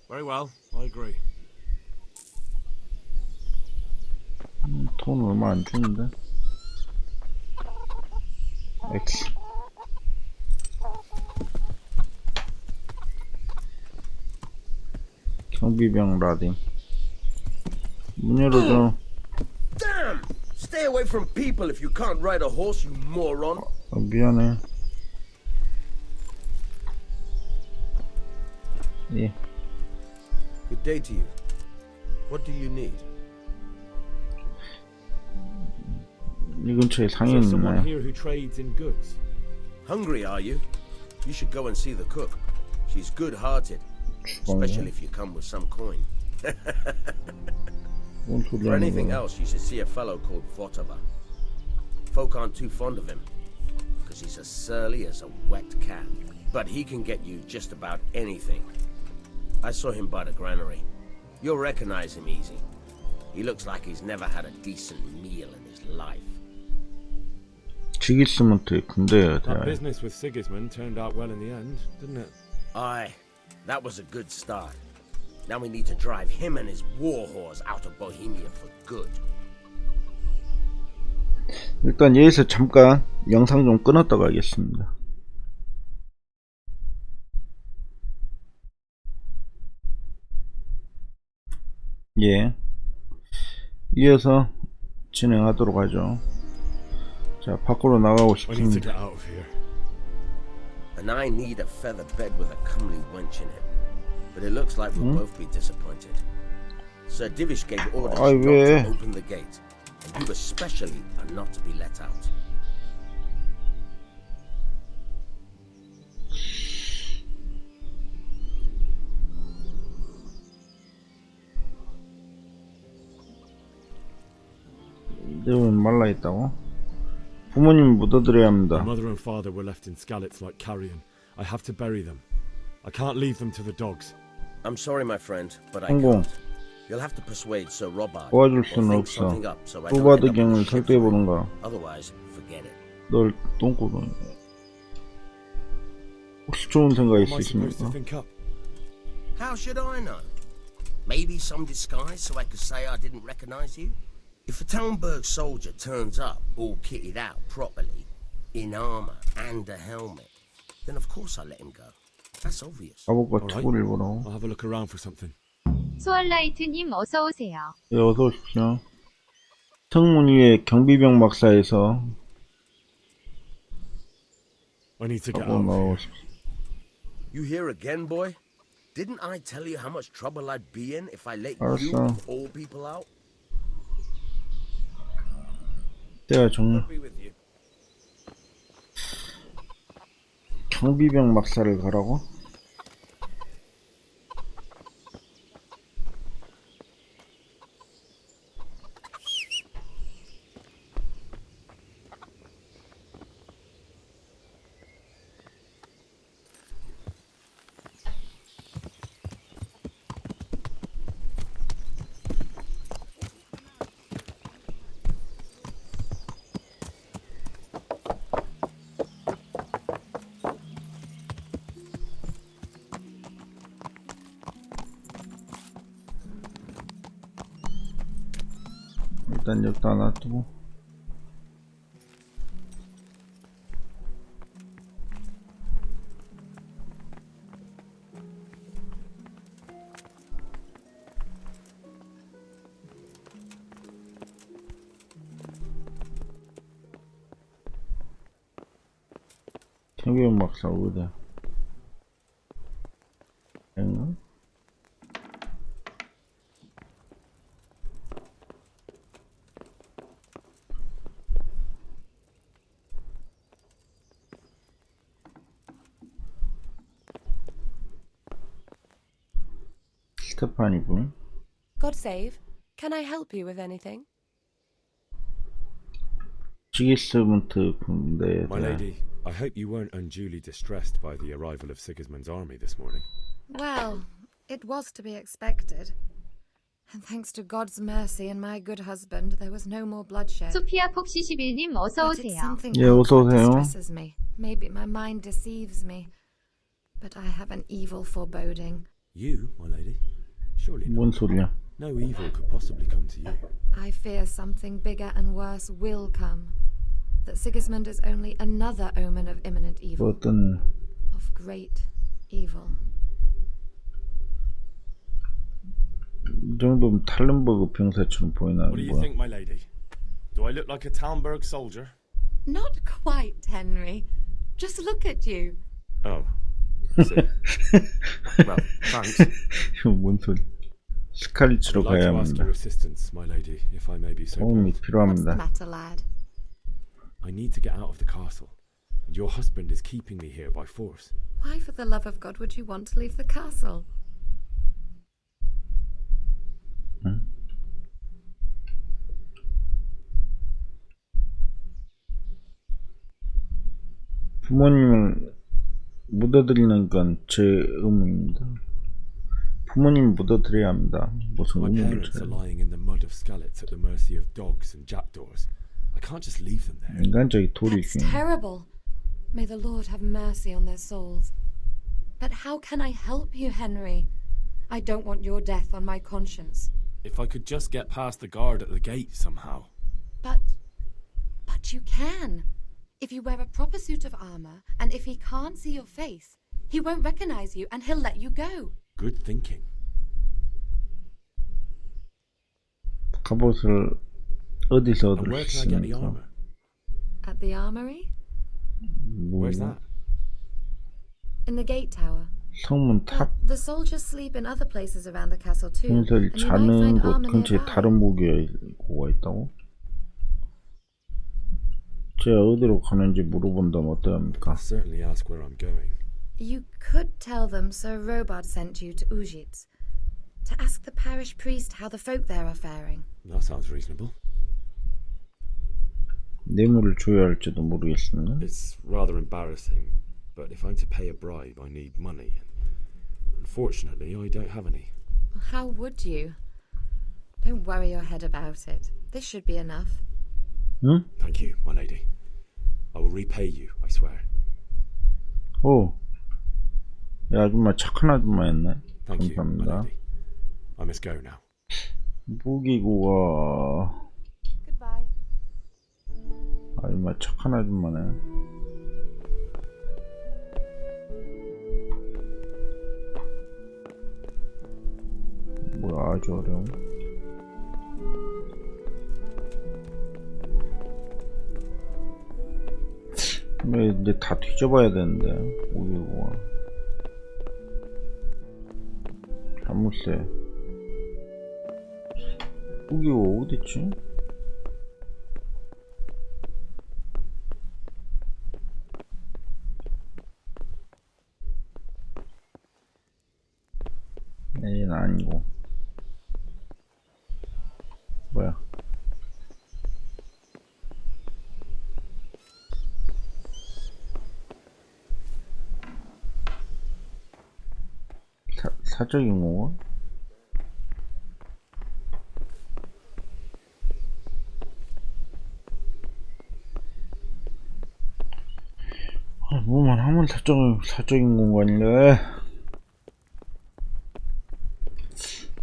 Very well, I agree. 돈 얼마 안 주는데. X 경비병 라딘. 문 열어줘. Damn! Stay away from people if you can't ride a horse, you moron. 미안해. 예. Good day to you. What do you need? 이 근처에 Is 상인 there someone 있나요? here who trades in goods? Hungry, are you? You should go and see the cook. She's good-hearted, especially if you come with some coin. For anything else, you should see a fellow called Votova. Folk aren't too fond of him, because he's as surly as a wet cat. But he can get you just about anything. I saw him by the granary. You'll recognize him easy. He looks like he's never had a decent meal in his life. 지기스먼트 군대에 That 대하여. business with Sigismund turned out well in the end, didn't it? Aye, that was a good start. Now we need to drive him and his war whores out of Bohemia for good. 일단 여기서 잠깐 영상 좀 끊었다 가겠습니다. 예. 이어서 진행하도록 하죠. 자, 밖으로 나가고 I need to 싶습니다. get out of here. And I need a feather bed with a comely wench in it. But it looks like we'll both be disappointed. Sir Divish gave orders 아이, not 왜? to open the gate, and you especially are not to be let out. 왜 말라 있다고? 부모님 묻어드려야 합니다. My mother and father were left in Skalitz like carrion. I have to bury them. I can't leave them to the dogs. I'm sorry, my friend, but I 성공. can't. You'll have to persuade Sir Robard 도와줄 or 수는 think 없어. something up so I don't end up 뚜바드경을 with shit for you. 설득해보는가. Otherwise, forget it. 널 똥꼬로. 혹시 좋은 생각 What am I supposed to 있으십니까? think up? How should I know? Maybe some disguise so I could say I didn't recognize you? If a Talmberg soldier turns up all kitted out properly, in armor and a helmet, then of course I let him go. That's obvious. 가복과 투구를 보라고. I'll have a look around for something. 소얼라이트님 어서오세요. 네, 어서 오십시오. 성문 위에 경비병 막사에서 I need to get 하고 out of here. 나오십시오. You here again, boy? Didn't I tell you how much trouble I'd be in if I let you 알았어. of all people out? 때가 종료. I'll be with you. 경비병 막사를 가라고? 일단 여기다 놔두고. 태교현 박사 어디야? 응? 스테파니 분? God save. Can I help you with anything? 시기스문트 군대에 My 대한 lady, I hope you weren't unduly distressed by the arrival of Sigismund's army this morning. Well, it was to be expected. And thanks to God's mercy and my good husband, there was no more bloodshed. 소피아 폭시11님 어서 But it's 오세요. something 예, else 어서 that 오세요. distresses me. Maybe my mind deceives me. But I have an evil foreboding. You, my lady? Surely 뭔 not. 소리야? No evil could possibly come to you. I fear something bigger and worse will come. That Sigismund is only another omen of imminent evil. 어떤 Of great evil. 이 정도면 탈렌버그 병사처럼 보이나 What do you 뭐야? think, my lady? Do I look like a Talmberg soldier? Not quite, Henry. Just look at you. Oh. See. Well, thanks. 이거 뭔 소리? 스칼리츠로 I'd like 가야 to ask 합니다. your assistance, my lady, if I may be so 도움이 bold. What's the 필요합니다. matter, lad? I need to get out of the castle, and your husband is keeping me here by force. Why, for the love of God, would you want to leave the castle? 부모님을 묻어드리는 건 제 의무입니다. 부모님 묻어드려야 합니다. 무슨 My 의무를 parents are 져요? lying in the mud of Skalitz at the mercy of dogs and jackdaws. I can't just leave them there. 인간적인 도리 That's 중에 terrible. May the Lord have mercy on their souls. But how can I help you, Henry? I don't want your death on my conscience. If I could just get past the guard at the gate somehow. But you can. If you wear a proper suit of armor, and if he can't see your face, he won't recognize you and he'll let you go. Good thinking. 갑옷을 어디서 And 얻을 where 수 can I get the 있습니까? armor? At the armory? Where's that? In the gate tower. 성문 탑 The soldiers sleep in other places around the castle too. 병사들이 And you might 자는 find 곳 armor 근처에 nearby. 다른 무기고가 있다고? 제가 어디로 가는지 물어본다면 어떠합니까? I'll certainly ask where I'm going. You could tell them Sir Robard sent you to Ujits to ask the parish priest how the folk there are faring. That sounds reasonable. 뇌물을 줘야 할지도 모르겠습니다. It's rather embarrassing, but if I'm to pay a bribe, I need money. Unfortunately, I don't have any. How would you? Don't worry your head about it. This should be enough. 응? Thank you, my lady. I will repay you, I swear. 오, 야, 아줌마 착한 아줌마였네. Thank you, my 감사합니다. lady. I must go now. 무기고가 Goodbye. 아줌마 착한 아줌마네. 뭐야, 아주 어려워. 이제 다 뒤져봐야 되는데 무기고가 자물쇠 무기고 어딨지? 얘는 아니고 뭐야? 사적인 건가? 뭐만 하면 사적인 공간인데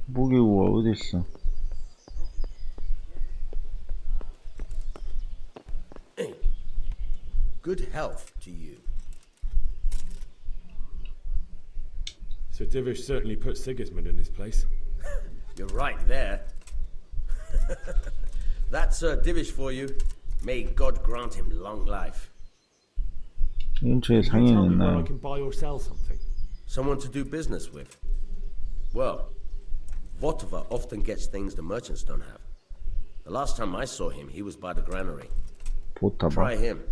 무기고가 어딨어? Good health to you. Sir Divish certainly put Sigismund in his place. You're right there. That's Sir Divish for you. May God grant him long life. 근처에 Can you 상인이 tell me where I 있나요? can buy or sell something? Someone to do business with. Well, Votova often gets things the merchants don't have. The last time I saw him, he was by the granary. 보타바. Try him.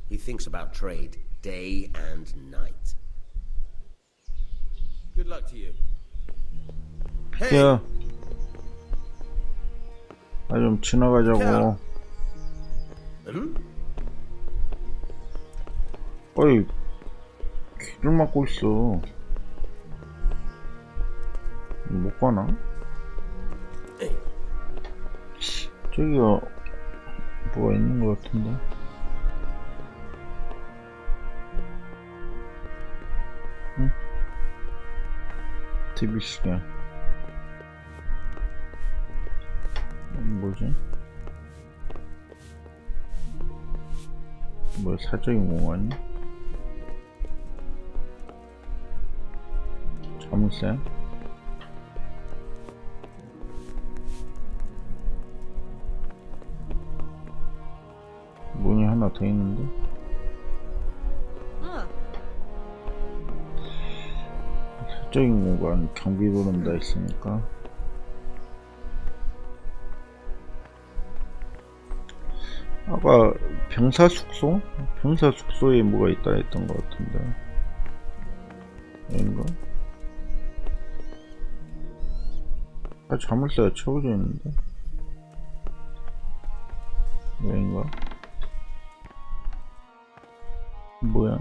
He thinks about trade day and night. Good luck to you. 비켜. 나 좀 지나가자고. 응? 어이, 귀를 막고 있어. 못 가나? 저기가 뭐가 있는 것 같은데. 응? TV 시계. 뭐지? 뭐 사적인 공간이? 자물쇠? 문이 하나 더 있는데? 사적인 공간 경비도는 다 있으니까. 아까 병사 숙소? 병사 숙소에 뭐가 있다 했던 것 같은데. 여긴가? 아, 자물쇠가 채워져 있는데. 여긴가? 뭐야?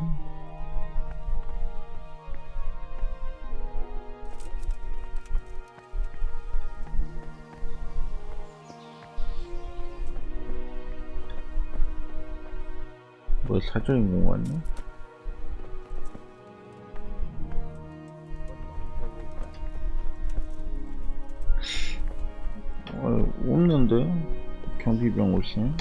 뭐 사적인 공간이야? 없는데? 경비병 옷이?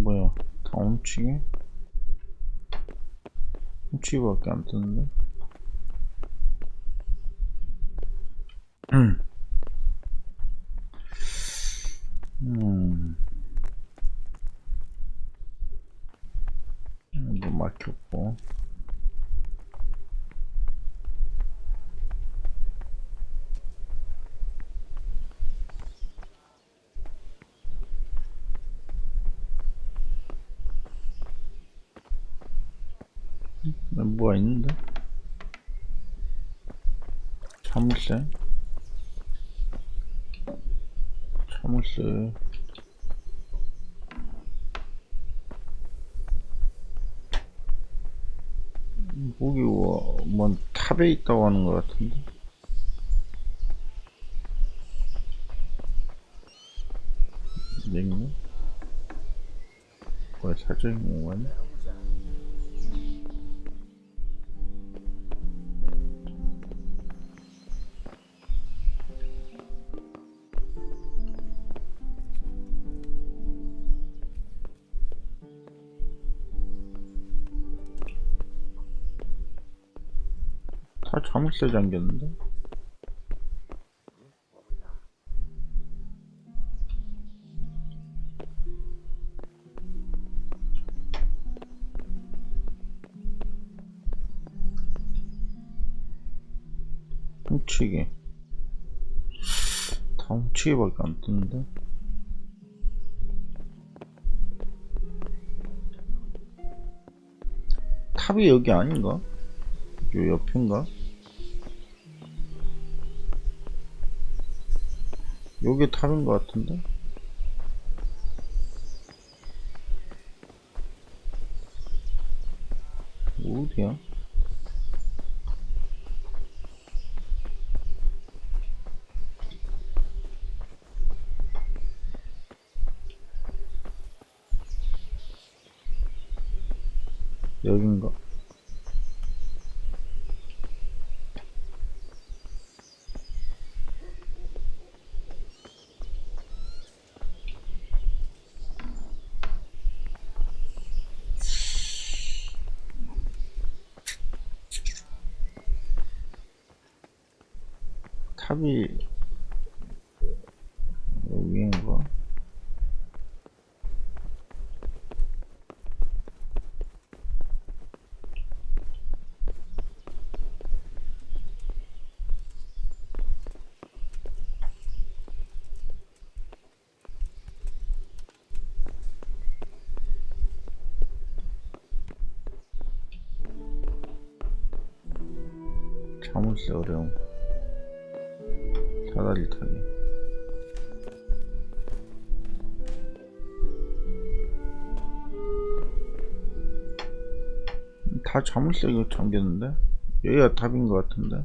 뭐야? 다 훔치기? 훔치기밖에 안 뜨는데? 이거 막혔고. 뭐가 있는데? 자물쇠? 자물쇠. 거기 뭔 탑에 있다고 하는 것 같은데. 냉면? 뭐야, 사적인 공간이? 다 자물쇠 잠겼는데? 훔치기. 다 훔치기밖에 안 뜨는데? 탑이 여기 아닌가? 요 옆인가? 요게 탑인 것 같은데? 어디야? 여긴가? 탑이 여기인가? 자물쇠 어려움. 사다리 타기. 다 자물쇠 이거 잠겼는데? 여기가 답인 것 같은데?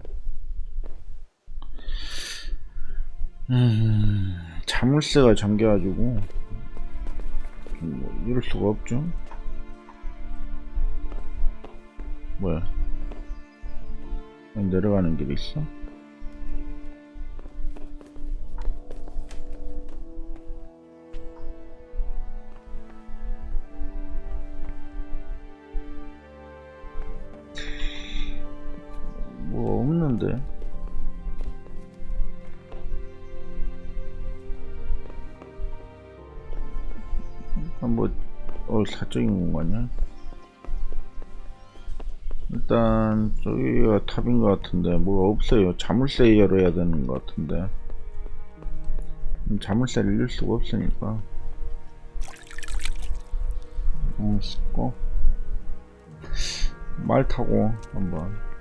자물쇠가 잠겨가지고 뭐 이럴 수가 없죠. 뭐야? 내려가는 길이 있어? 뭐 없는데? 뭐 사적인 공간이야? 일단 저기가 탑인 것 같은데 뭐가 없어요. 자물쇠 열어야 되는 것 같은데 자물쇠를 열 수가 없으니까 씻고 말 타고 한번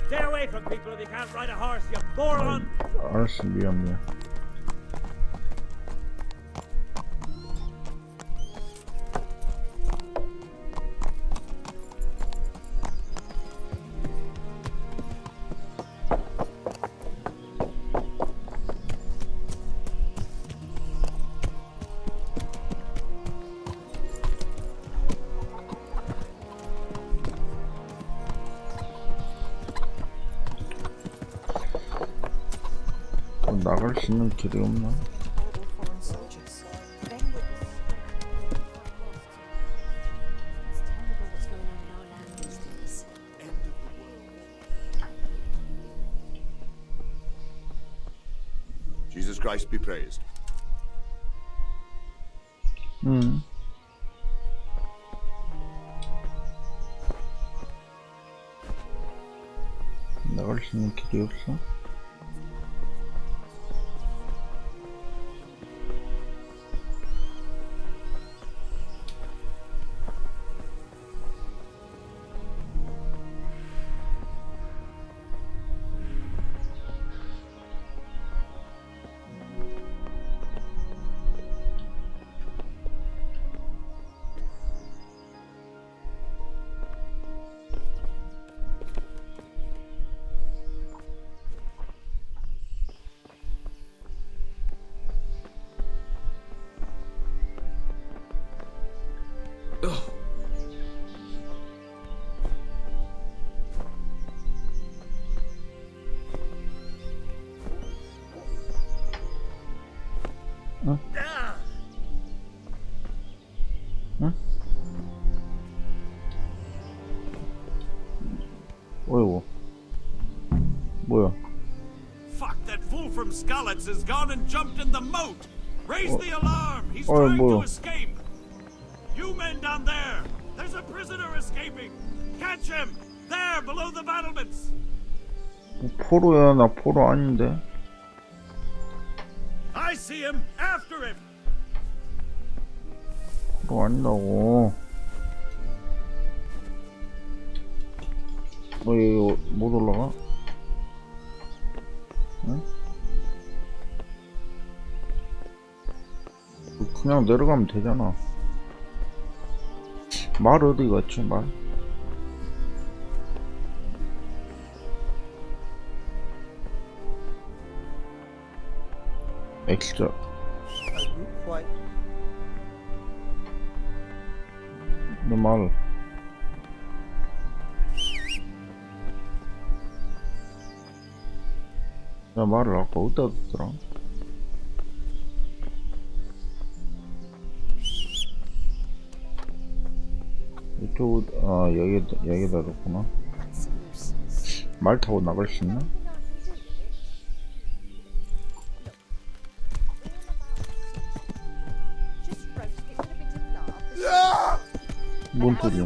Stay away from people if you can't ride a horse, you moron! 알았어, 미안. 나갈 수 있는 길이 없나? Jesus Christ be praised. 나갈 수 있는 길이 없어? 응? 응? 어이구. 뭐야? Fuck, that fool from Skalitz has gone and jumped in the moat! Raise the alarm! He's trying to escape! You men down there! There's a prisoner escaping! Catch him! There, below the battlements! 포로야, 나 포로 아닌데. I see him! After him! 포로 아니라고. 너 이거 못 올라가? 응? 그냥 내려가면 되잖아. 말 어디 갔지, 말? X자. 내 말. 나 말을 아까 어디다 뒀더라? 이쪽, 여기다 뒀구나. 말 타고 나갈 수 있나? 뭔 소리야?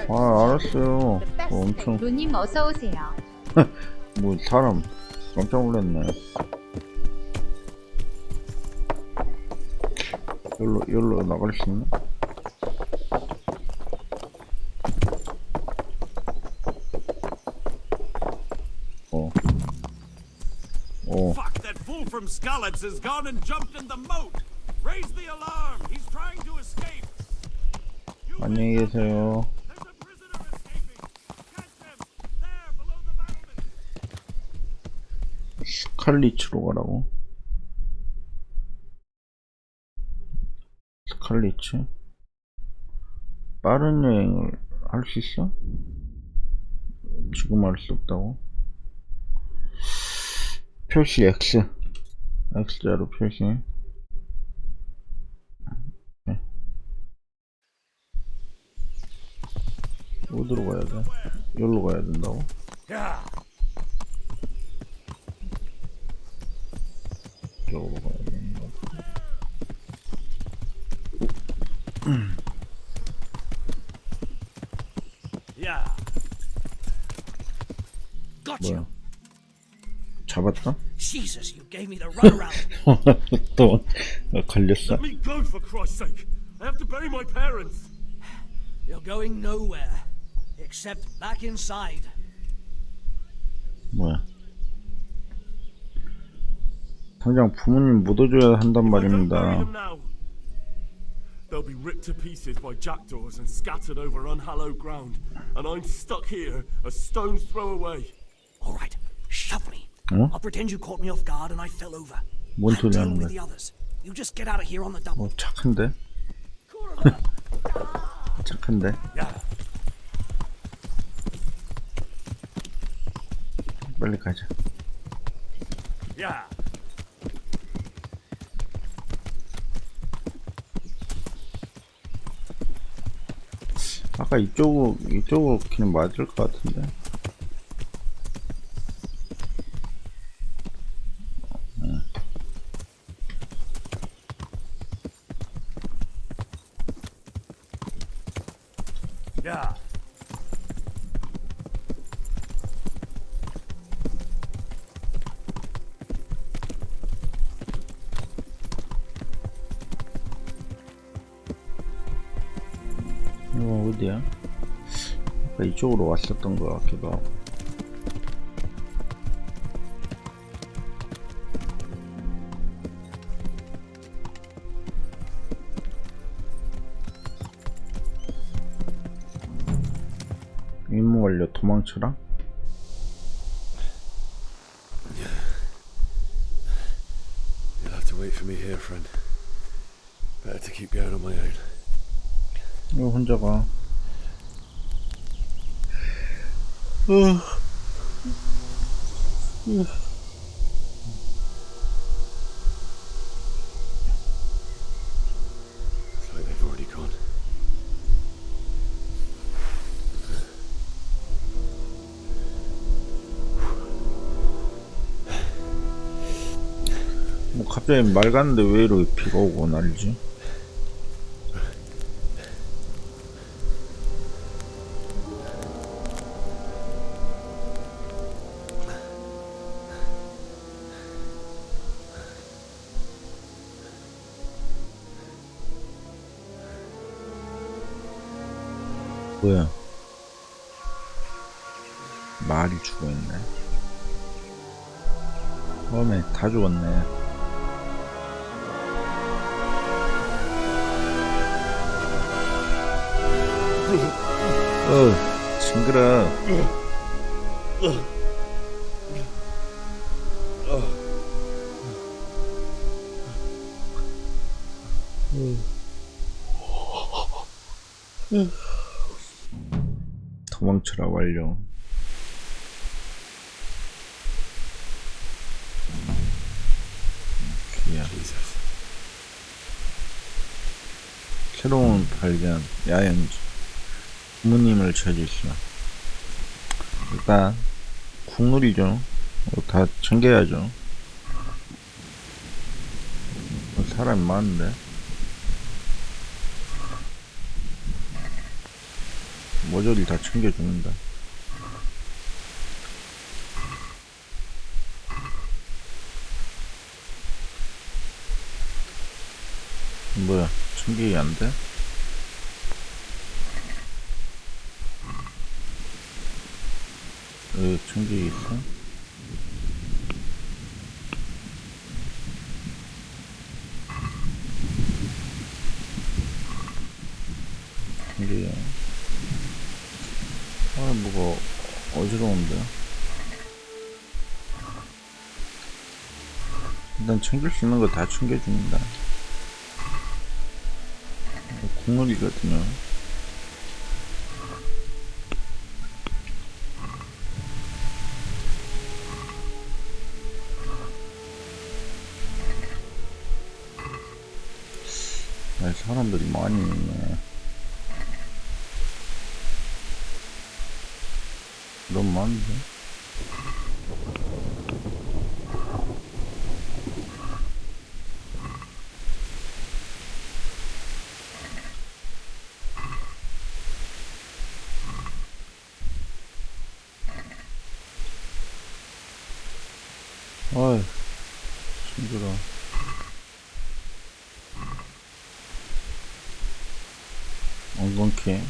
아, 알았어요. 엄청. 로님 어서 오세요. 뭐 사람 깜짝 놀랐네. 여기로 나갈 수 있나? Fuck, that fool from Skalitz has gone and jumped in the moat. Raise the alarm. He's trying to escape. 안녕히 계세요. 스칼리츠로 가라고? 스칼리츠? 빠른 여행을 할 수 있어? 지금 할 수 없다고? 표시 X. X자로 표시. 어디로 가야 돼? 여기로 가야 된다고? 저쪽으로 가야 되는 거 같아. 뭐야? 잡았다? Jesus, you gave me the runaround. 또 걸렸어. Let me go, for Christ's sake. I have to bury my parents. You're going nowhere, except back inside. 뭐야? 당장 부모님 묻어줘야 한단 말입니다. They'll be ripped to pieces by jackdaws and scattered over unhallowed ground, and I'm stuck here, a stone's throw away. All right, shove me. I'll pretend you caught me off guard and I fell over. 뭔 소리 하는 with 거야? the others. You just get out of here on the double. 착한데? 착한데? 빨리 가자. 아까 이쪽으로 그냥 맞을 것 같은데. 이거 어디야? 아까 이쪽으로 왔었던 것 같기도 하고. 임무 완료. 도망쳐라? You'll have to wait for me here, friend. Better to keep going on my own. 이거 혼자 가. It's like they've already gone. 뭐 갑자기 말 갔는데 왜 이렇게 비가 오고 난리지? 뭐야? 말이 죽어있네. 처음에 다 죽었네. 징그러. 도망쳐라 완료. 귀야. 새로운 발견, 야영지. 부모님을 찾으시오. 일단 국룰이죠. 다 챙겨야죠. 사람이 많은데 모조리 다 챙겨줍니다. 뭐야, 챙기기 안 돼? 왜 챙기기 있어? 챙기기. 뭐가 어지러운데? 일단 챙길 수 있는 거 다 챙겨줍니다. 국룰이거든요. 사람들이 많이 있네. 너무 많은데? 어이, 힘들어. 엉겅퀴.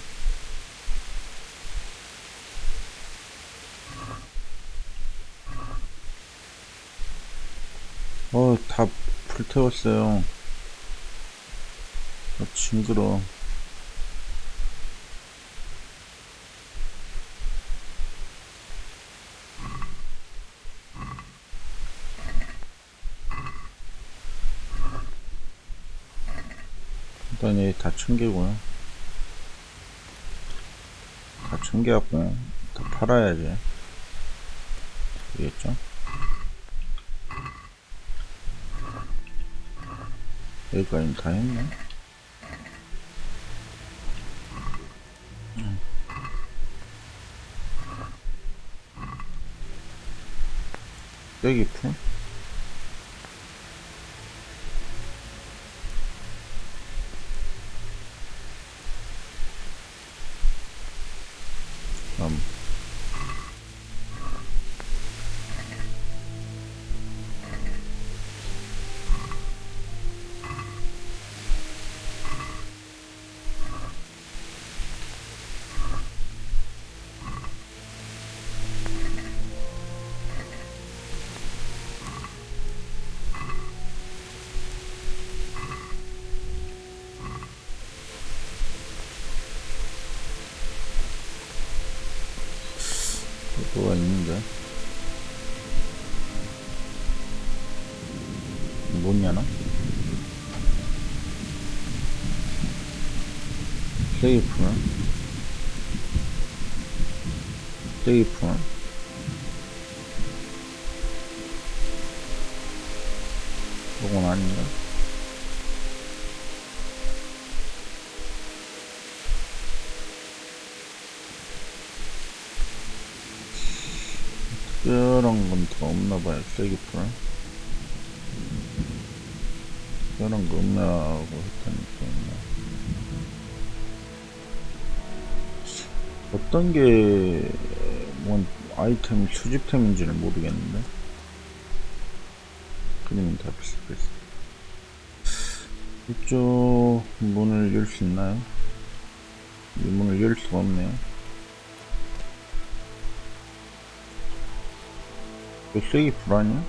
다 불태웠어요. 징그러. 일단 얘 다 챙기고요. 다 챙겨갖고 다 팔아야지. 되겠죠? 여기까지 다 했네. 여기 풀? 뭐가 있는데? 뭐냐나? 세이프나? 세이프나? 이건 아닌가? 특별한 건 더 없나봐요. 세이프나? 특별한 거 없냐고 했더니 어떤 게 뭔 아이템 수집템인지는 모르겠는데 그림은 다 비슷비슷. 이쪽 문을 열 수 있나요? 이 문을 열 수가 없네요. 이거 세이프 아니야?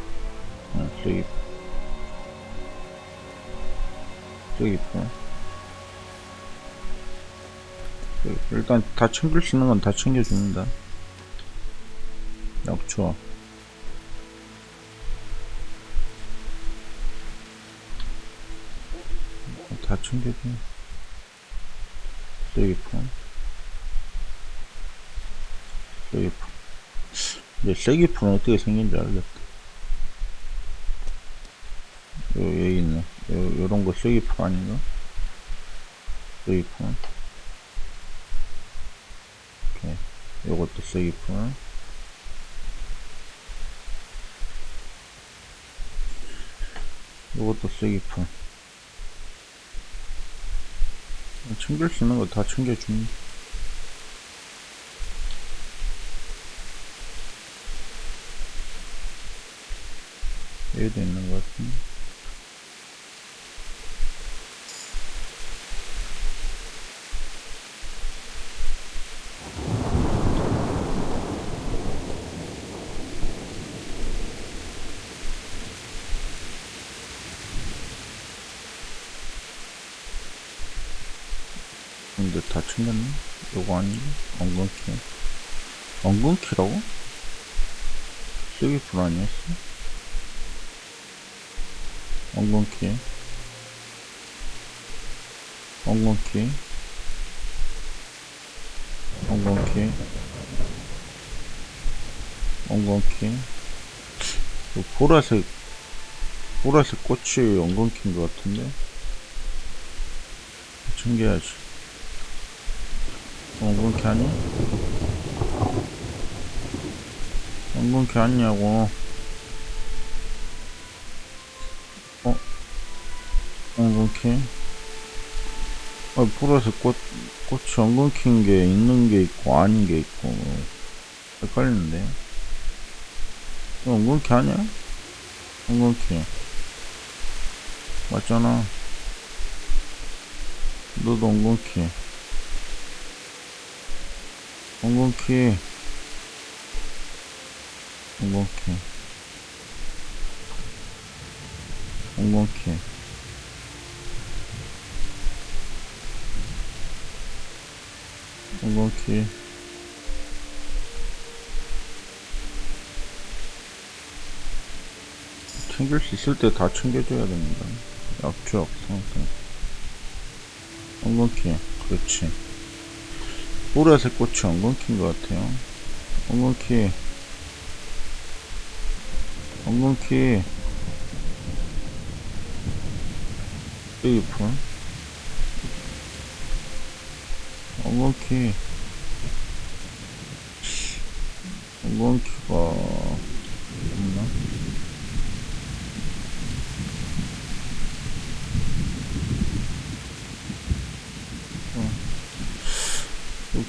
세이프. 세이프. 일단 다 챙길 수 있는 건 다 챙겨줍니다. 약초. 다 챙겨. 챙겨줘. 세기폰. 세기폰. 이제 세기폰은 어떻게 생긴지 알겠다. 여기 있네. 요런 거 세기폰 아닌가? 세기폰. 오케이. 요것도 세기폰. 요것도 세기폰. 챙길 수 있는 거 다 챙겨줍니다. 여기도 있는 것 같은데. 근데 다 챙겼네? 요거 아니지? 엉겅키. 엉겅키라고? 세기폰 아니었어? 엉겅키. 엉겅키. 엉겅키. 엉겅키. 보라색 꽃이 엉겅키인 것 같은데? 챙겨야지. 엉겅키 아니야? 엉겅키 아니냐고. 엉겅키? 보라색 꽃이 엉겅키인 게 있는 게 있고 아닌 게 있고 헷갈리는데. 엉겅키 아니야? 엉겅키 맞잖아. 너도 엉겅키. 엉겅키. 엉겅키. 엉겅키. 엉겅키. 챙길 수 있을 때 다 챙겨줘야 됩니다. 약주약 상태. 엉겅키. 그렇지. 보라색 꽃이 엉겅키인 것 같아요. 엉겅키. 엉겅키. 세기폰. 엉겅키. 엉겅키가 없나?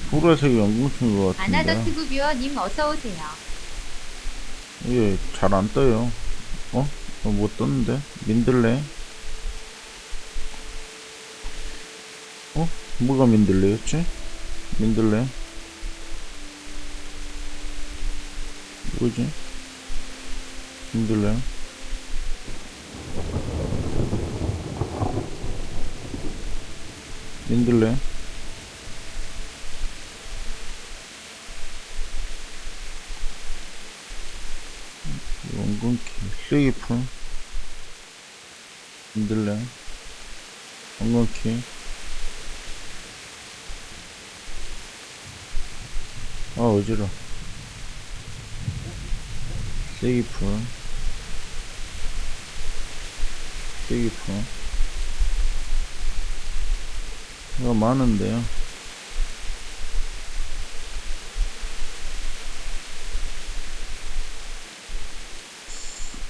보라색이 엉겅키인 것 같은데. 아나더트 구뷰어님 어서오세요. 예, 잘 안 떠요. 뭐 떴는데? 민들레? 뭐가 민들레였지? 민들레? 뭐지? 민들레? 민들레? 엉겅키. 세기폰. 민들레. 엉겅키. 어지러. 세기폰. 세기폰. 이거 많은데요.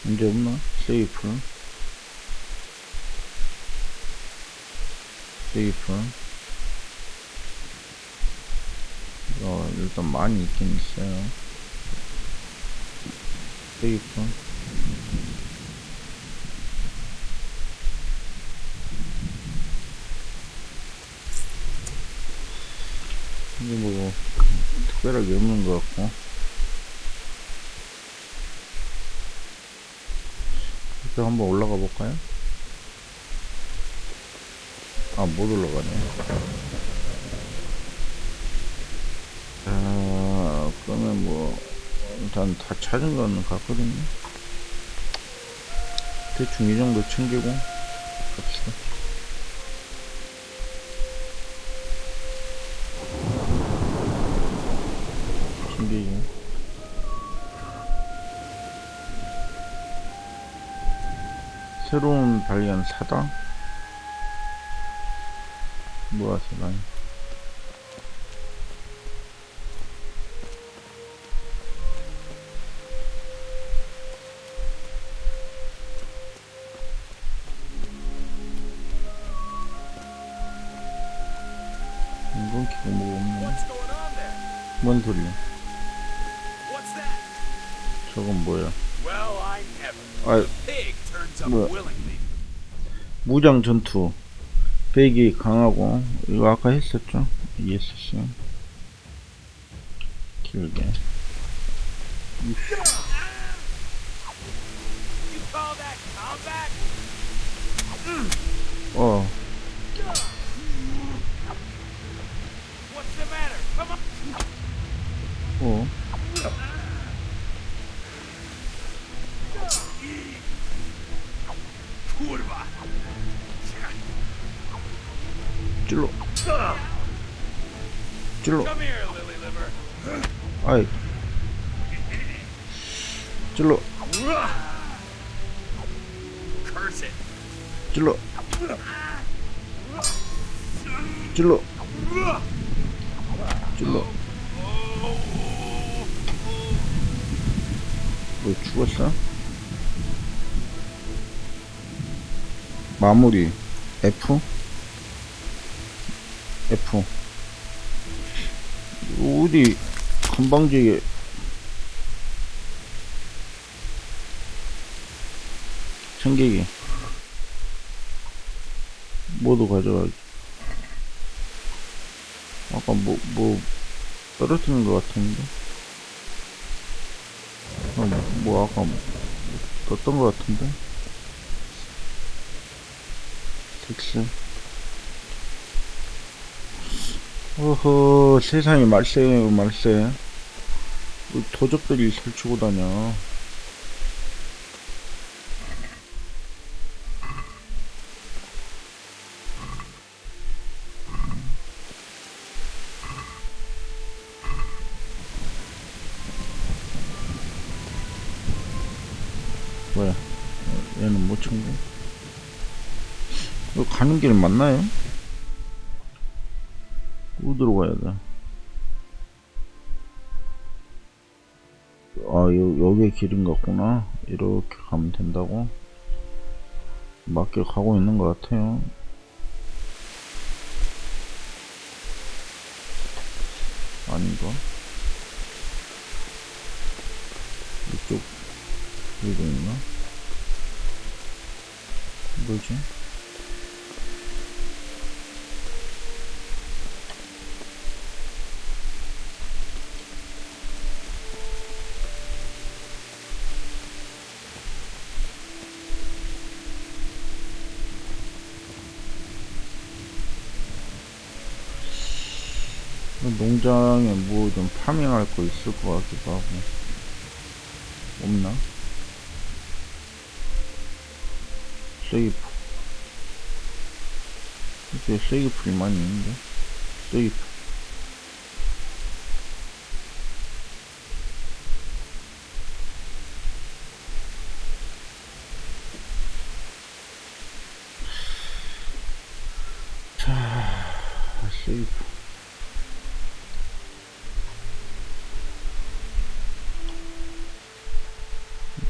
이제 없나? 세기폰. 세기폰. 일단 많이 있긴 있어요. 세기폰. 이게 뭐 특별하게 없는 것 같고. 이렇게 한번 올라가 볼까요? 못 올라가네. 그러면 뭐 일단 다 찾은 거는 같거든요. 대충 이 정도 챙기고 갑시다. 새로운 발견 사당? 뭐야 사당? 이건 기고 뭐가 없네. 뭔 소리야? 저건 뭐야? 아, 뭐야? 무장 전투. 배기 강하고 이거 아까 했었죠? ESC 길게. 어. 어. 찔러. 찔러. 아이. 찔러. 찔러. 찔러. 찔러. 뭐 죽었어? 마무리 F F 어디 건방지게 챙기기 모두 가져가기. 아까 뭐 떨어뜨린 것 같은데. 뭐 아까 떴던 것 같은데. 섹스. 어허, 세상에 말세요, 말세. 도적들이 설치고 다녀. 뭐야, 얘는 못 챙겨? 이거 가는 길 맞나요? 어디로 가야 돼? 아, 여기 길인 것 같구나. 이렇게 가면 된다고? 맞게 가고 있는 것 같아요. 아닌가? 이쪽 여기도 있나? 뭐지? 농장에 뭐 좀 파밍할 거 있을 것 같기도 하고. 없나? 쐐기풀. 이게 쐐기풀이 많이 있는데? 쐐기풀. 자, 쐐기풀.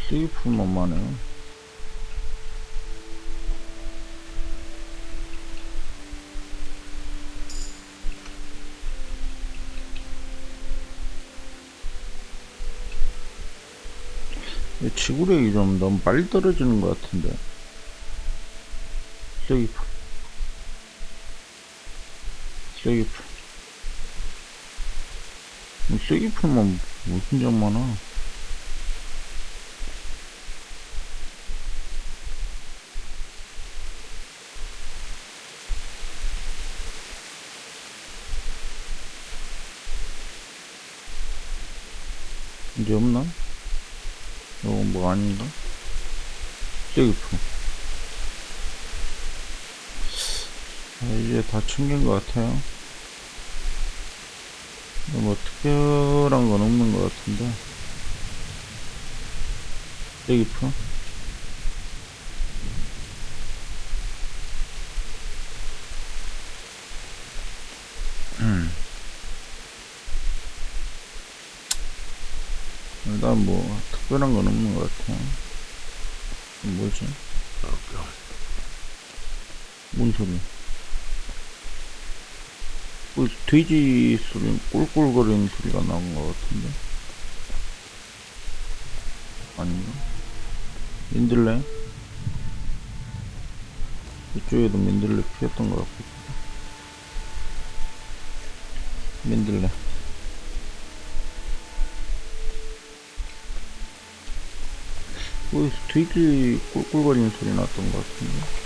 쐐기풀만 많아요. 지구력이 좀 너무 빨리 떨어지는 것 같은데. 쐐기풀. 쐐기풀. 쐐기풀만 무슨 점 많아. 이제 없나? 이건 뭐 아닌가? 쐐기풀. 이제 다 챙긴 것 같아요. 뭐 특별한 건 없는 것 같은데. 쐐기풀. 일단 뭐 특별한 건 없는 것 같아요. 뭐지? 뭔 소리? 뭐 돼지 소리, 꿀꿀거리는 소리가 나온 것 같은데? 아닌가? 민들레? 이쪽에도 민들레 피었던 것 같고. 민들레. 어디서 돼지 꿀꿀거리는 소리 났던 것 같은데?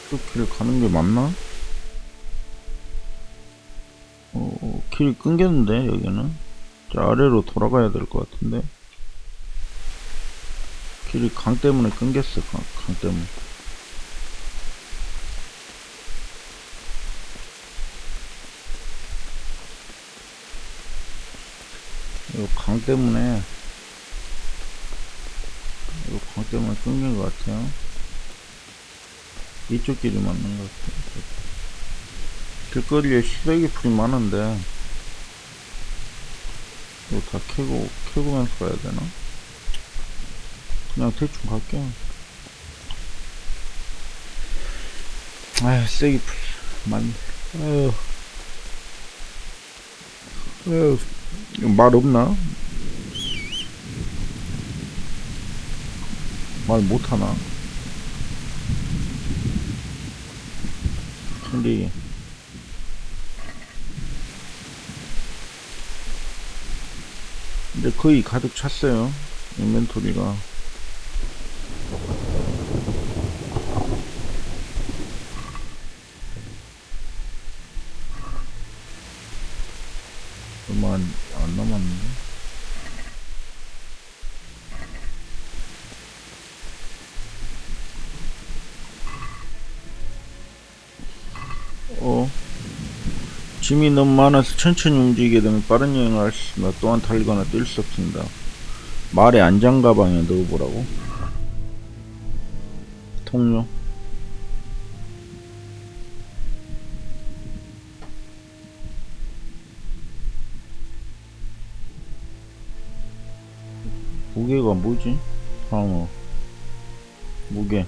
그 길 가는 게 맞나? 길 끊겼는데, 여기는? 저 아래로 돌아가야 될 것 같은데? 길이 강 때문에 끊겼어, 강 때문에. 이거 강 때문에 끊긴 것 같아요. 이쪽 길이 맞는 것 같아요. 길거리에 시래기 풀이 많은데 이거 다 캐고면서 가야 되나? 그냥 대충 갈게요. 아휴, 쓰레기 풀 많네. 아휴, 말 없나? 말 못하나? 근데 거의 가득 찼어요, 인벤토리가. 얼마 안 남았는데. 짐이 너무 많아서 천천히 움직이게 되면 빠른 여행을 할 수 있습니다. 또한 달리거나 뛸 수 없습니다. 말의 안장 가방에 넣어보라고. 통료. 무게가 뭐지? 방어. 무게.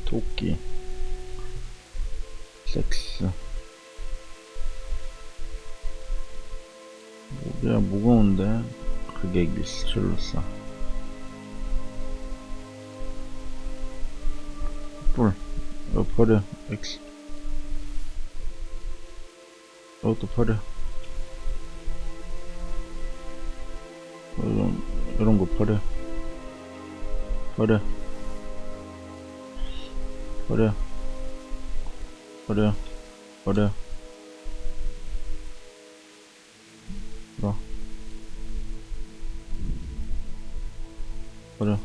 토끼. 섹스. 무게가 무거운데 가격이 절로 싸. 뿔. 이거 버려. X. 이것도 버려. 이런 거 버려. 버려. 버려. 버려. 버려. 버려. 버려.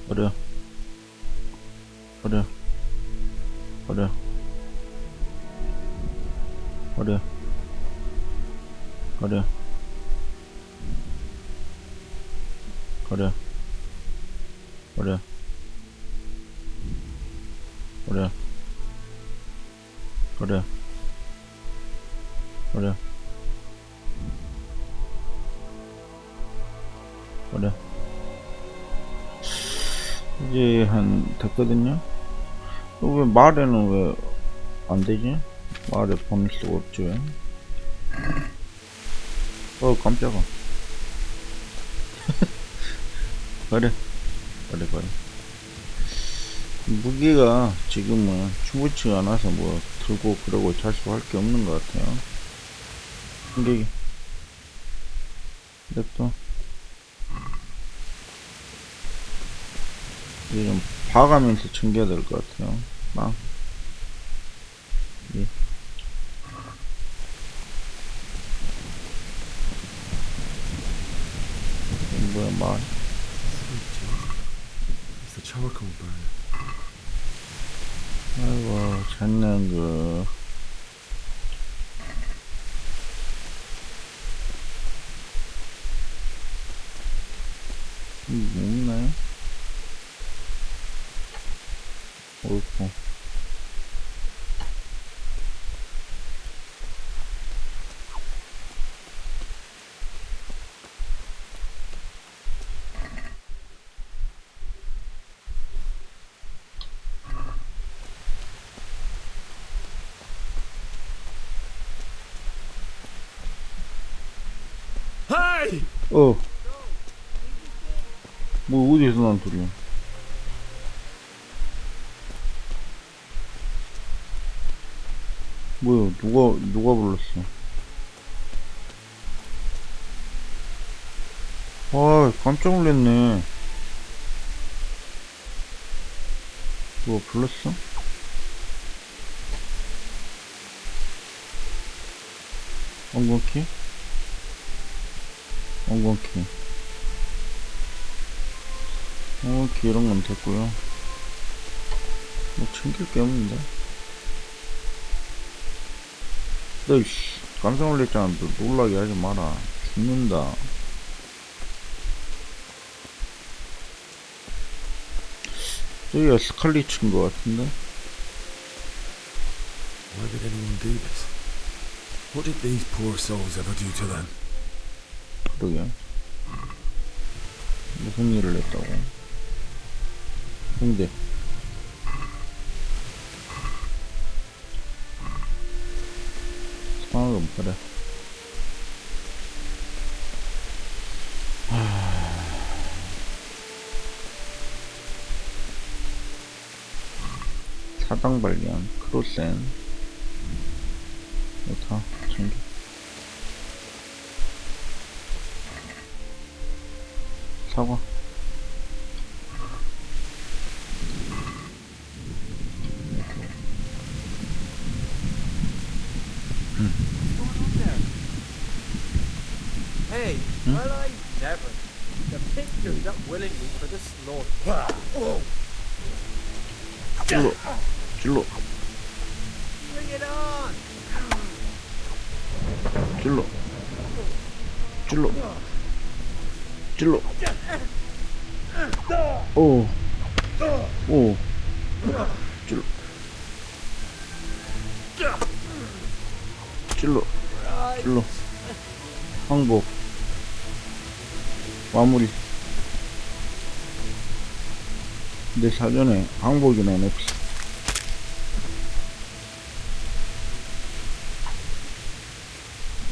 버려. 버려. 버려. 버려. 버려. 버려. 버려. 버려. 버려. 버려. 버려. 이제 한 됐거든요. 왜 말에는 왜 안 되지? 말에 보낼 수가 없지 왜? 깜짝아. 버려. 버려. 버려. 무게가 지금은 충분치가 않아서 뭐 들고 그러고 자시고 할 게 없는 것 같아요. 충격이. 냅둬. 이제 좀 봐가면서 챙겨야 될 것 같아요. 막. 예. 뭐야, 말. It's the charcoal burner. 아이고, 잤네, 그. 뭐 없나요? 옳고. Hey! 뭐 어디서 난 소리야? 뭐야? 누가 불렀어? 아, 깜짝 놀랐네. 누가 불렀어? 엉겅키? 엉겅키. 엉겅키 이런 건 됐고요. 뭐 챙길 게 없는데. 너 씨, 깜짝 놀랐잖아. 너 놀라게 하지 마라. 죽는다. 저기가 스칼리츠인 것 같은데? Why did anyone do this? What did these poor souls ever do to them? 그러게. 무슨 일을 했다고? 홍대. 상황은 그래. 사당 발견, 크로센. 이거 다 챙겨. 사과. Hey, well I never. The pig goes up willingly for the slaughter. 찔러. 찔러. Bring it on! 찔러. 찔러. 찔러. 오. 오. 찔러. 찔러. 찔러. 항복. 마무리. 내 사전에 항복이는 없어.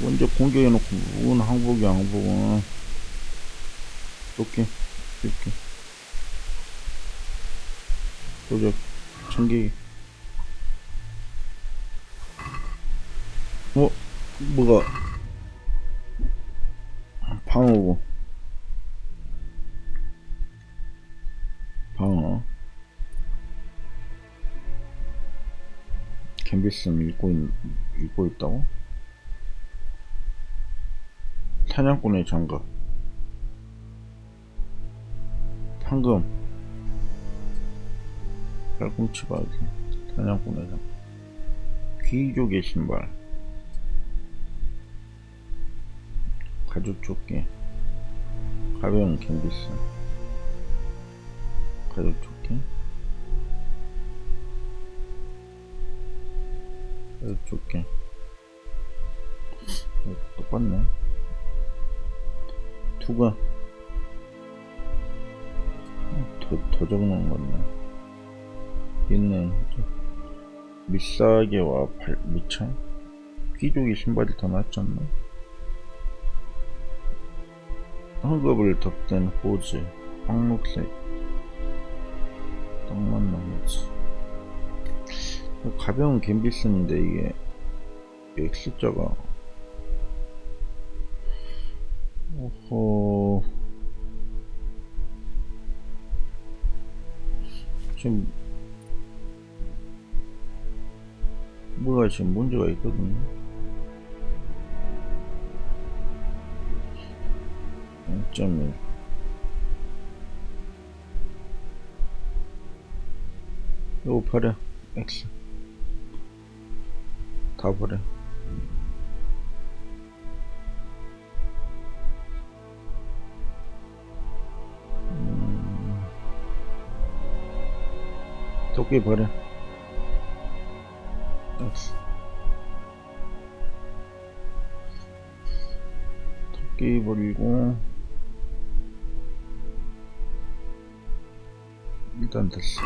먼저 공격해놓고 무슨 항복이야. 항복은 쏠게. 이렇게 도적 전기. 뭐가 방어고. 방어. 갬비스는 읽고 있다고? 사냥꾼의 장갑. 황금. 팔꿈치 바지. 사냥꾼의 장갑. 귀족의 신발. 가죽 조끼. 가벼운 갬비스. 가죽 조끼. 가죽 조끼. 똑같네. 투가 더 적는 건데. 있는 밑사계와 밑창. 귀족의 신발이 더 낫지 않나? 헝겊을 덮된 호즈. 황록색. 딱 맞는 호즈. 가벼운 갬비스인데 이게 X자가 오호. 지금 뭐가 지금 문제가 있거든요. 0.1. 이거 버려. X 다 버려. 도끼 버려. X. 도끼 버리고 일단 됐어.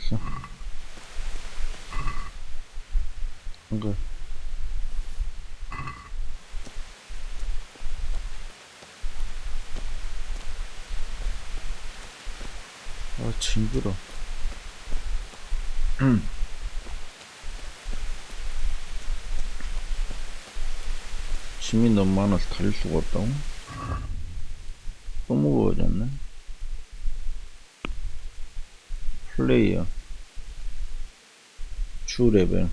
됐어. 한글. 아, 징그러. 짐이 너무 많아서 달릴 수가 없다고? 또 무거워졌네. 플레이어 주 레벨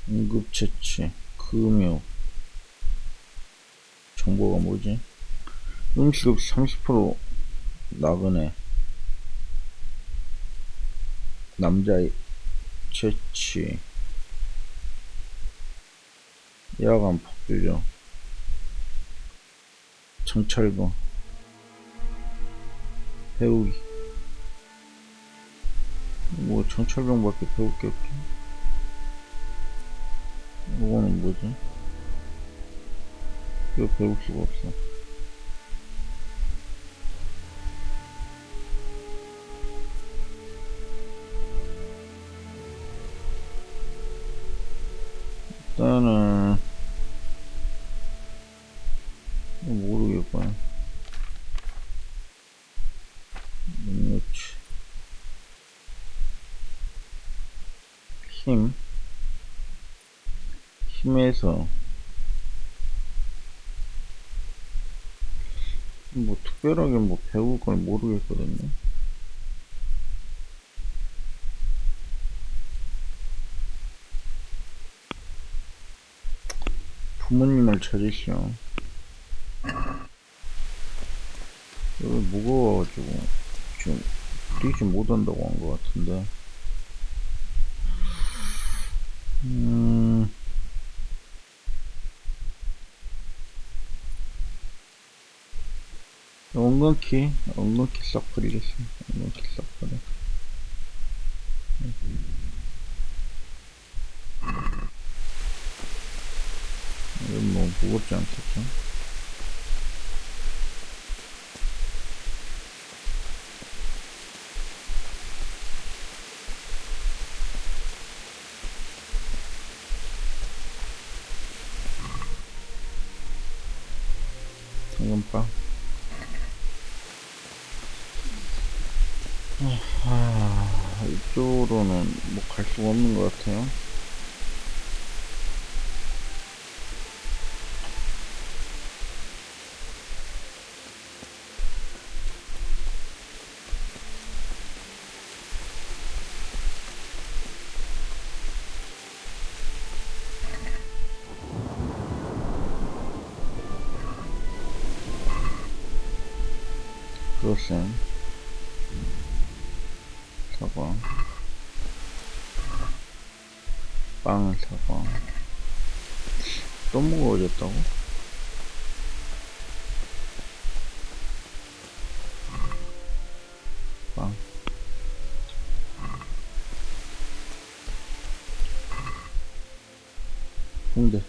응급처치 금욕 정보가 뭐지? 음식업 30% 나그네 남자의 채취 야간 폭주죠 정찰거 배우기 뭐 정찰병밖에 배울 게 없죠. 이거는 뭐지? 이거 배울 수가 없어. 일단은 모르겠고요. 능력치 힘에서 뭐 특별하게 뭐 배울 걸 모르겠거든요. 부모님을 찾으시오. 여기 무거워가지고 지금 뛰지 못한다고 한 것 같은데. 엉겅키 싹 버리겠습니다. 엉겅키 싹 버려. 이건 뭐 무겁지 않겠죠? 당근빵. 이쪽으로는 뭐 갈 수가 없는 것 같아요. 그것은 사과 빵 사과 또 무거워졌다고? 빵 홍대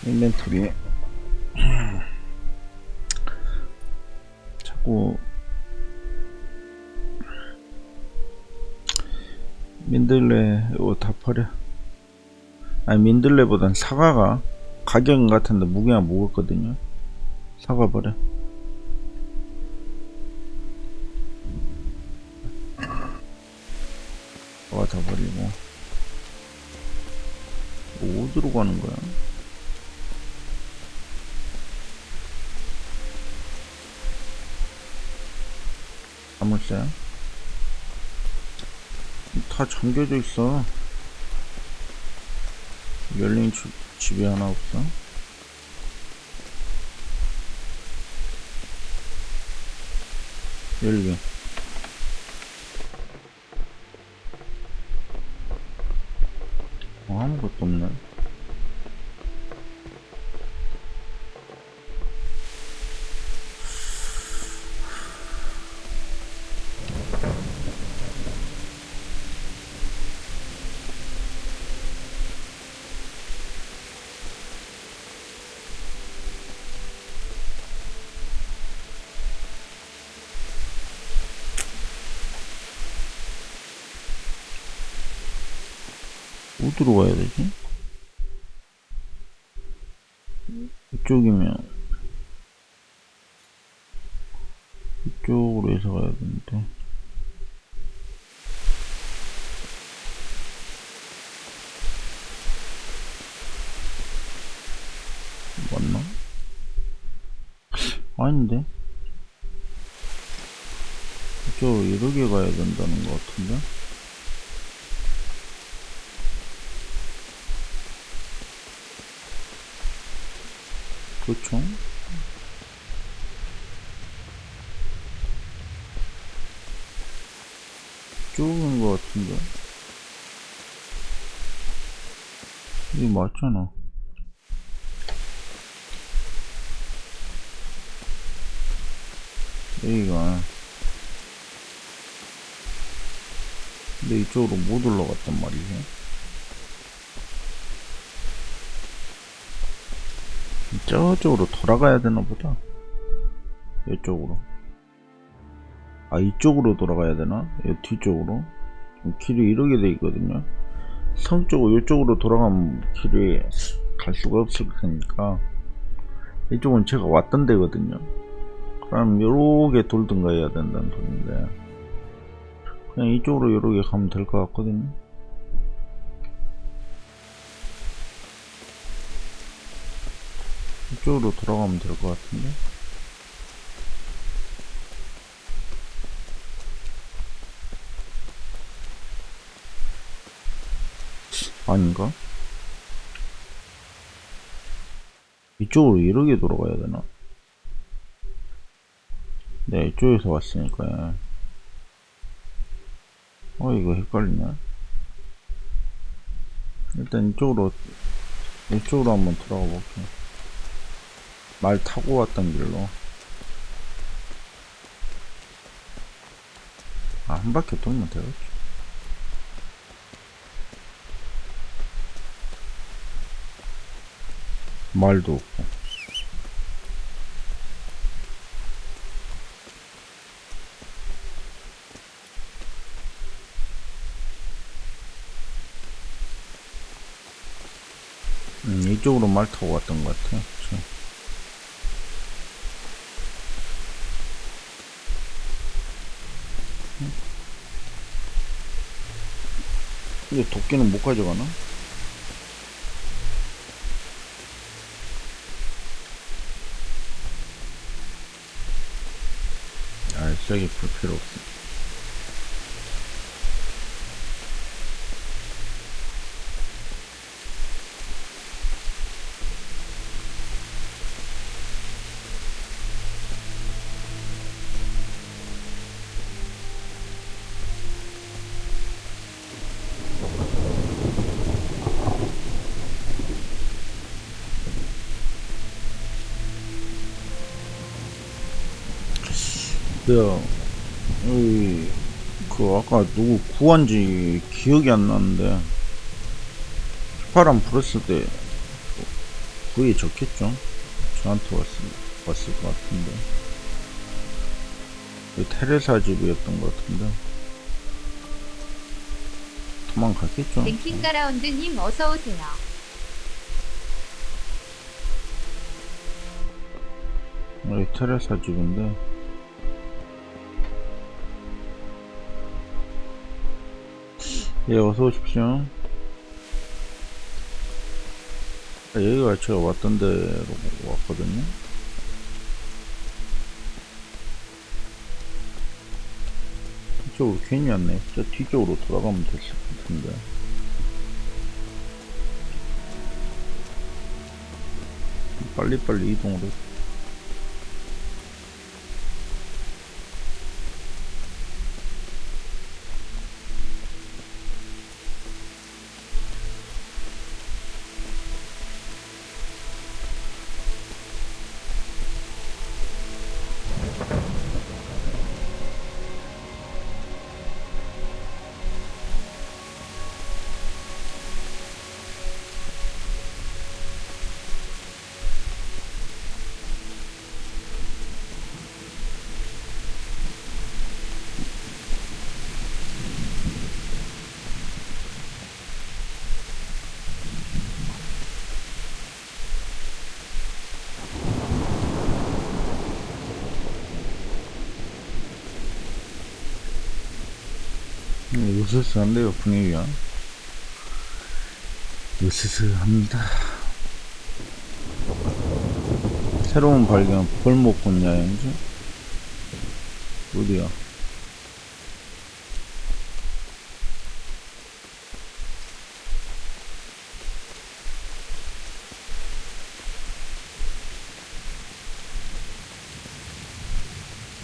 인벤토리 자꾸 민들레 이거 다 버려. 아니 민들레보단 사과가 가격은 같은데 무게가 무겁거든요. 사과 버려. 사과 다 버리고. 어디로 가는 거야? 자물쇠 다 잠겨져 있어. 열린 집이 하나 없어. 열기 아무것도 없네. 어디로 가야 되지? 이쪽이면 이쪽으로 해서 가야 되는데. 맞나? 아닌데? 이쪽으로 이렇게 가야 된다는 것 같은데? 그렇죠? 이쪽인 것 같은데? 이게 맞잖아. 여기가. 근데 이쪽으로 못 올라갔단 말이지. 저쪽으로 돌아가야 되나 보다. 이쪽으로. 아, 이쪽으로 돌아가야 되나? 이 뒤쪽으로. 길이 이렇게 돼 있거든요. 성 쪽으로 이쪽으로 돌아가면 길이 갈 수가 없을 테니까 이쪽은 제가 왔던 데거든요. 그럼 요렇게 돌든가 해야 된다는 소리인데 그냥 이쪽으로 요렇게 가면 될 것 같거든요. 이쪽으로 돌아가면 될 것 같은데. 아닌가? 이쪽으로 이렇게 돌아가야 되나? 네, 이쪽에서 왔으니까. 이거 헷갈리네. 일단 이쪽으로 한번 들어가 볼게요. 말 타고 왔던 길로. 아, 한 바퀴 돌면 되겠지. 말도 없고. 이쪽으로 말 타고 왔던 것 같아요. 그쵸? 근데 도끼는 못 가져가나? 아, 저기 볼 필요 없어. 그 아까 누구 구한지 기억이 안 나는데 휘파람 불었을 때 그게 적겠죠? 저한테 왔을 것 같은데 테레사 집이었던 것 같은데 도망갔겠죠? 랭킹가라운드님 어서오세요. 테레사 집인데 예, 어서 오십시오. 여기가 제가 왔던 데로 왔거든요. 이쪽으로 괜히 왔네. 저 뒤쪽으로 돌아가면 됐을 것 같은데. 빨리빨리 이동을 해. 으스스한데요, 분위기가. 으스스합니다. 새로운 발견, 벌목군 여행지? 어디야?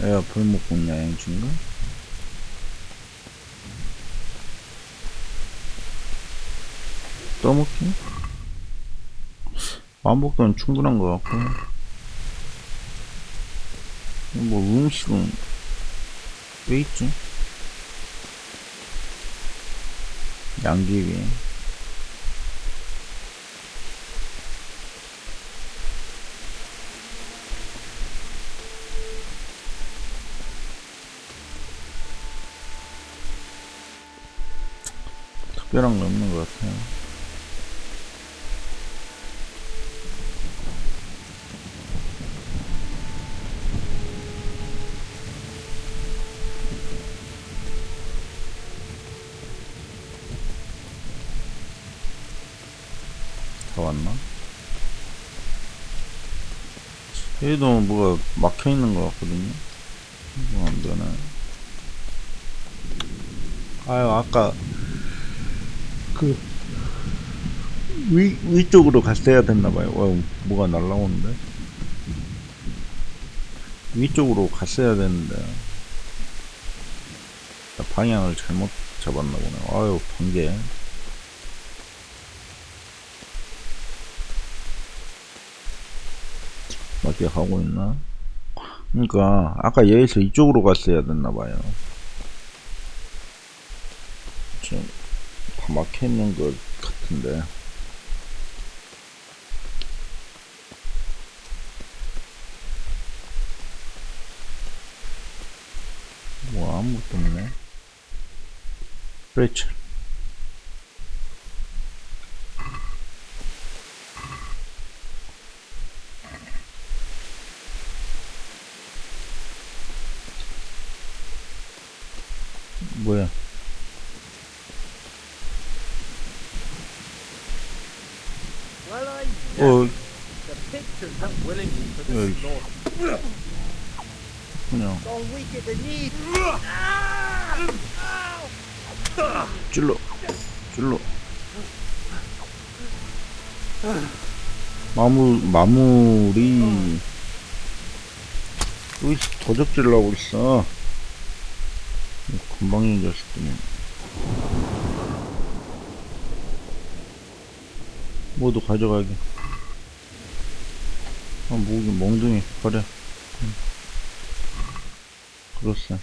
애가 벌목군 여행지인가? 떠먹기? 왕복도는 충분한 것 같고, 뭐 음식은 왜 있지? 양귀비. 특별한 거 없는 것 같아요. 다 왔나? 얘도 뭐가 막혀 있는 것 같거든요. 뭐 안 되네. 아유, 아까 그 위쪽으로 갔어야 됐나봐요. 와, 뭐가 날라오는데? 위쪽으로 갔어야 되는데 방향을 잘못 잡았나 보네. 아유, 번개. 맞게 가고 있나? 그러니까 아까 여기서 이쪽으로 갔어야 됐나봐요. 지금 다 막혀있는 것 같은데. 뭐 아무것도 없네. 그렇죠. 뭐야? Well, I never. The picture's not willing me for this Hey. slaughter. 그냥 All weak at the knee. 찔러 마무리. 또 도적질라고 있어. 건방진 자식들이. 모두 가져가게. 아, 모기 멍둥이 버려. 그렇어.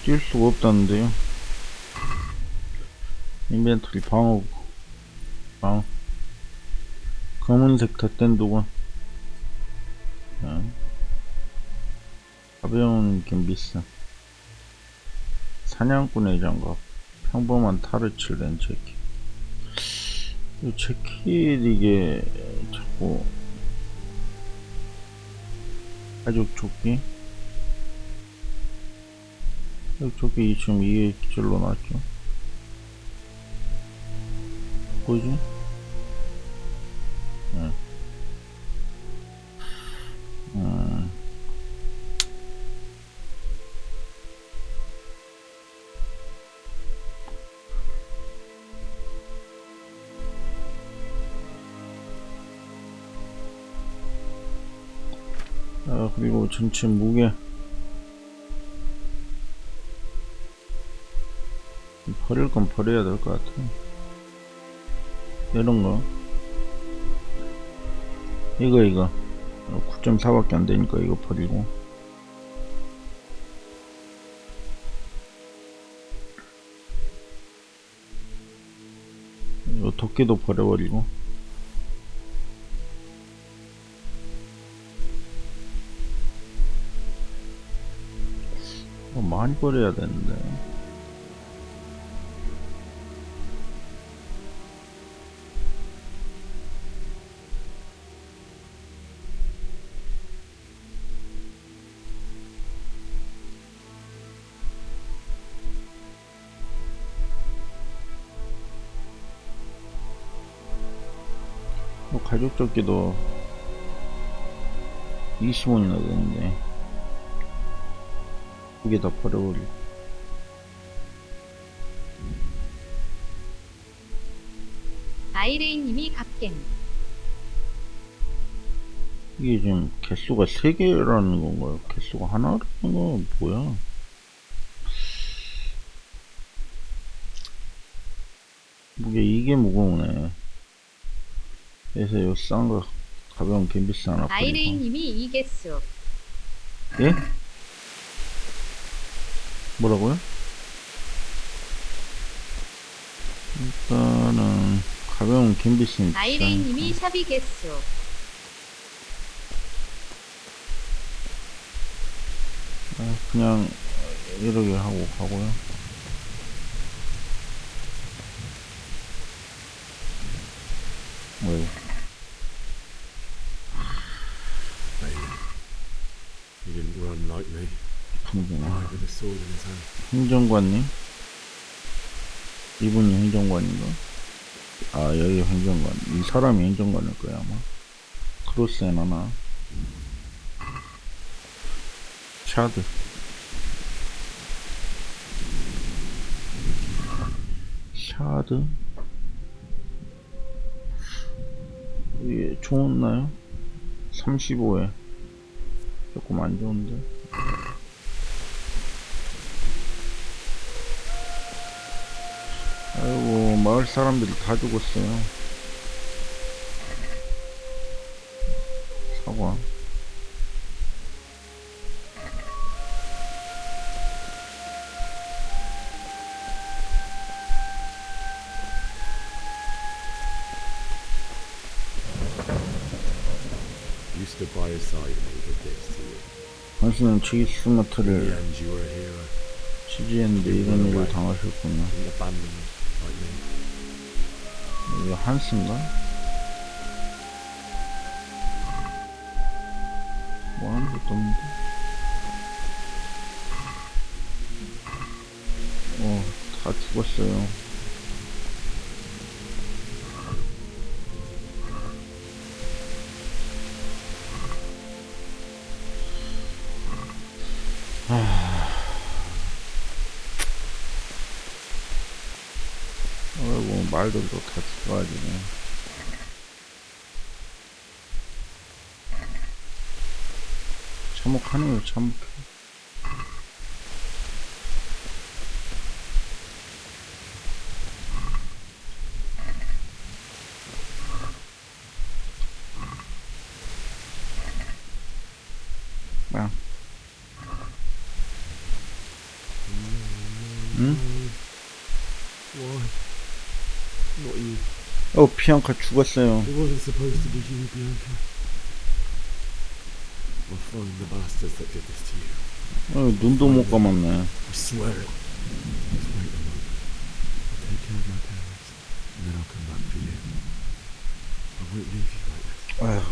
뛸 수가 없다는데요. 인벤토리 방어. 검은색 덧된 두건. 가벼운 김비스. 사냥꾼의 장갑. 평범한 타르칠 낸 재킷. 이 재킷 이게 자꾸 가죽 조끼. 가죽 조끼 지금 이게 기절로 나왔죠. 뭐지? 네. 그리고 전체 무게 버릴 건 버려야 될 것 같아. 이런 거 이거 9.4밖에 안 되니까 이거 버리고, 이 도끼도 버려버리고. 많이 버려야 되는데. 가죽조끼도 20원이나 되는데 두 개 다 버려버려. 아이레인님이 갑갱. 이게 지금 개수가 3개라는 건가요? 개수가 하나라는 건 뭐야? 이게 무거우네. 그래서 요 싼 거 가벼운 갬비스 하나 버리고. 아이레인님이 이개수. 예? 뭐라고요? 일단은 가벼운 갬비스는 아이레인님이 샤비 개수. 그냥 이렇게 하고 가고요. 왜? He didn't run like me. 행정관. With a sword in his hand. 행정관님? 이분이 행정관인가? 아, 여기 행정관. 이 사람이 행정관일 거야, 아마. 크로스엔 하나. 샤드. 샤드? 이게 좋나요? 35에 조금 안 좋은데. 아이고, 마을 사람들이 다 죽었어요. 사과. Used to by his side and he did this to you. 당신은 치기스마트를 In the end, you were a hero. 지지했는데 이런 일을 당하셨군요. Didn't abandon me like me. 이게 한스인가? 뭐 하는 것도 없는데. 다 죽었어요. 아이고, 말들도 다 죽어가지고. 참혹하네요, 참혹해. 야. 응? Not you. 비앙카 죽었어요. It wasn't supposed to be you, Bianca. I'll find the bastards that did this to you. 눈도 못 감았네. I swear it. Just wait a moment. I'll take care of my parents, and then I'll come back for you. I won't leave you like this. 아휴.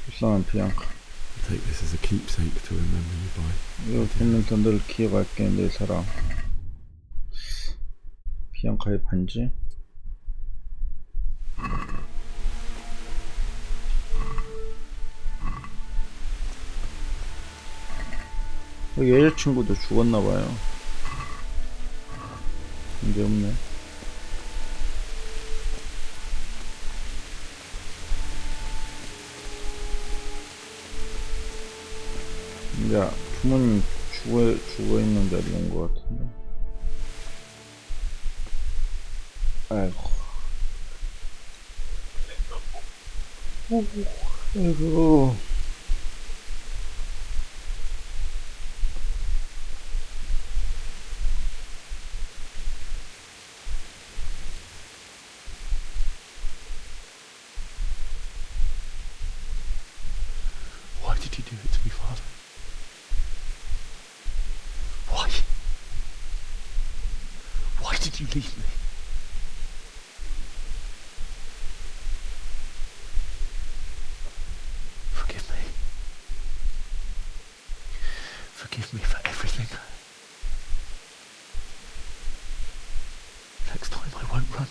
불쌍한 비앙카. I'll take this as a keepsake to remember you by. 이렇게 있는 늘 기억할게, 내 사랑. 비앙카의 반지. 여자친구도 죽었나봐요. 문제 없네. 이제 부모님 죽어있는 자리 온 것 같은데. 아이고. 아이고. Why did you do it to me, Father? Why? Why did you leave me? Forgive me. Forgive me for everything. Next time I won't run.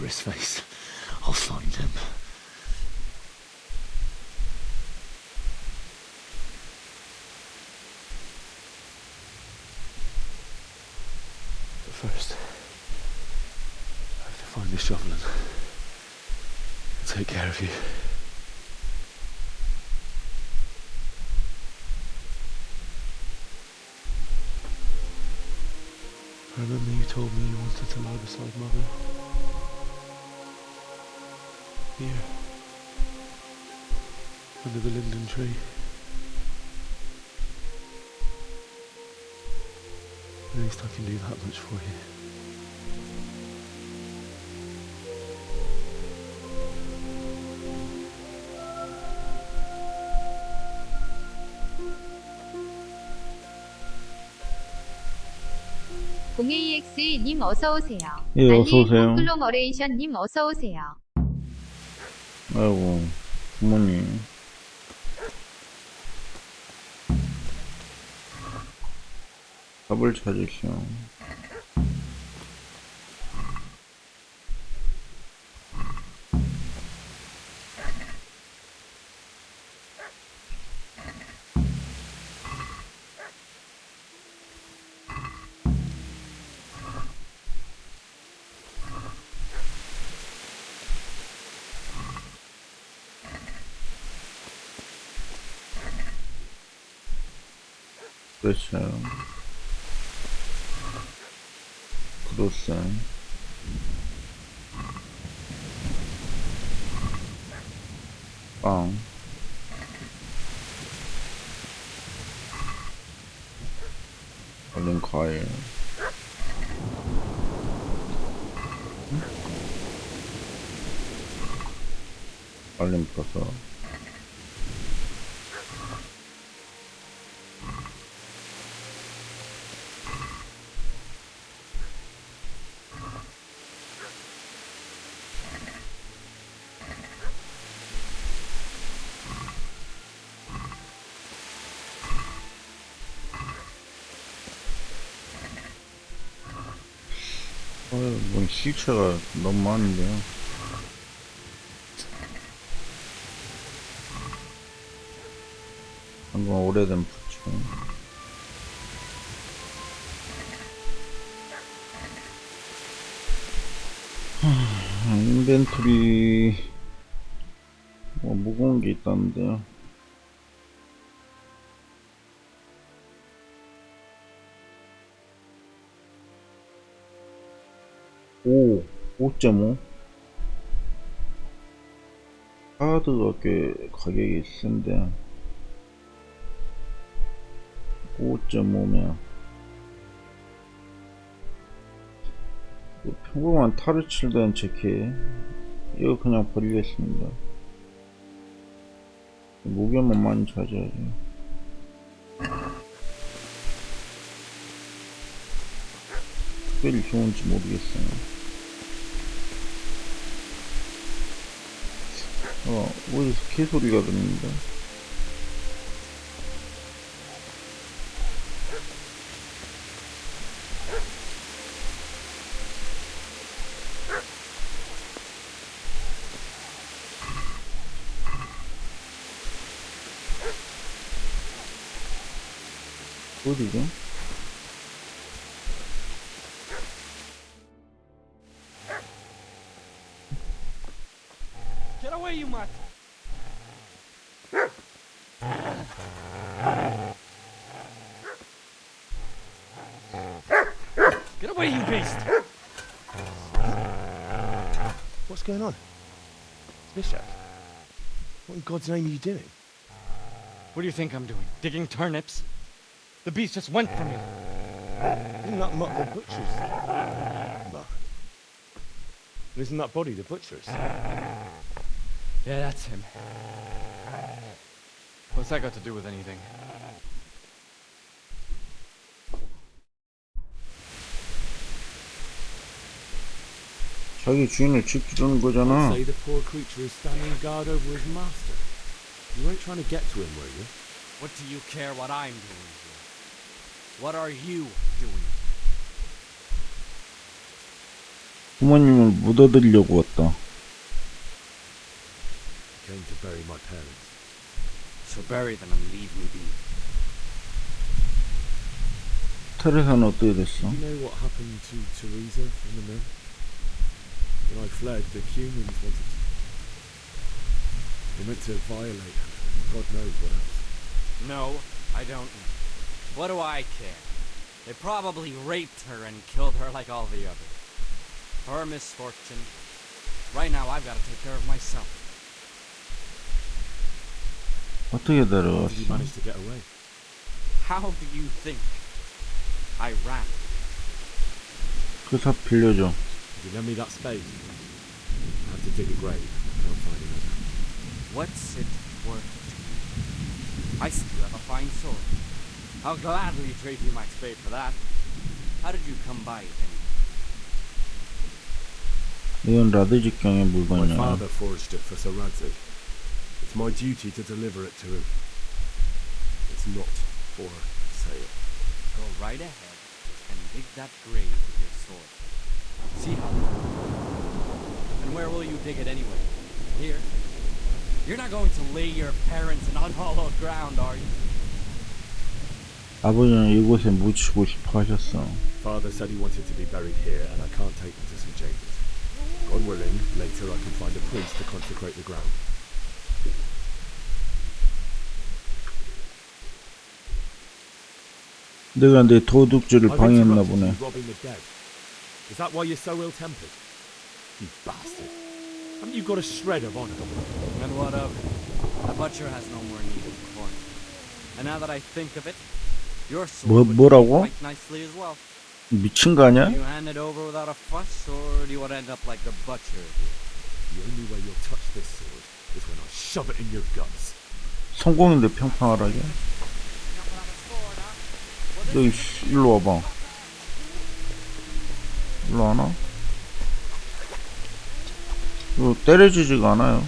his face. I'll find him. But first, I have to find the shovel and take care of you. I remember you told me you wanted to lie beside Mother. Here. Under the linden tree. At least I can do that much for you. AX님 어서오세요. 예, 어서오세요. 콘글로머레이션님 어서오세요. 아이고, 부모님. 밥을 찾으시오. 그렇죠. 크로스. 빵. 얼른 과일. 얼른 버섯. 뭔 시체가 너무 많은데요. 방금 오래된 부츠. 인벤토리 뭐 무거운 게 있다는데요. 오, 5.5 카드가 꽤 가격이 센데 5.5면 평범한 타르 칠된 재킷 이거 그냥 버리겠습니다. 무게만 많이 찾아야지. 특별히 좋은지 모르겠어요. 어디서 개소리가 들립니다. 어디죠? Get away, you mutt! Get away, you beast! What's going on? Bishop? What in God's name are you doing? What do you think I'm doing? Digging turnips? The beast just went from me. Isn't that mutt the butcher's? But isn't that body the butcher's? Yeah, that's him. What's that got to do with anything? 자기 주인을 지키려는 거잖아. Say the poor creature is standing guard over his master. You weren't trying to get to him, were you? What do you care what I'm doing here? What are you doing? 부모님을 묻어드리려고 왔다. Came to bury my parents. So bury them and leave me be. 테레사는 어떻게 됐어? Do you know what happened to Teresa from the mill? When I fled, the humans wanted to... They meant to violate her. God knows what else. No, I don't know. What do I care? They probably raped her and killed her like all the others. Her misfortune. Right now, I've got to take care of myself. 어떻게 How did you 데려갔어? manage to get away? How do you think? I ran. 그 삽 빌려줘. Could you lend me that spade? I have to dig a grave. I can't find another. What's it worth to you? I see you have a fine sword. I'll gladly trade you my spade for that. How did you come by it anyway? 이건 라드 직경의 My 물건이야. father forged it for Sir Radzik. It's my duty to deliver it to him. It's not for sale. Go right ahead and dig that grave with your sword. See how? And where will you dig it anyway? Here? You're not going to lay your parents in unhallowed ground, are you? 아버지는 이곳에 묻히고 싶어 하셨어. Father said he wanted to be buried here, and I can't take him to St. James's. God willing, later I can find a priest to consecrate the ground. 내가 내 도둑질을 I've 방해했나 interrupted 보네. you robbing the dead. Is that why you're so ill-tempered? You bastard. Haven't you got a shred of honor? And what of it? The butcher has no more need of corn. And now that I think of it, your sword would 뭐라고? fit quite nicely as well. 미친 거 아니야? Do you hand it over without a fuss, or do you want to end up like the butcher did? The only way you'll touch this sword is when I shove it in your guts. 성공인데 평평하게. 여기 일로 와봐. 일로 와나? 이거 때려지지가 않아요.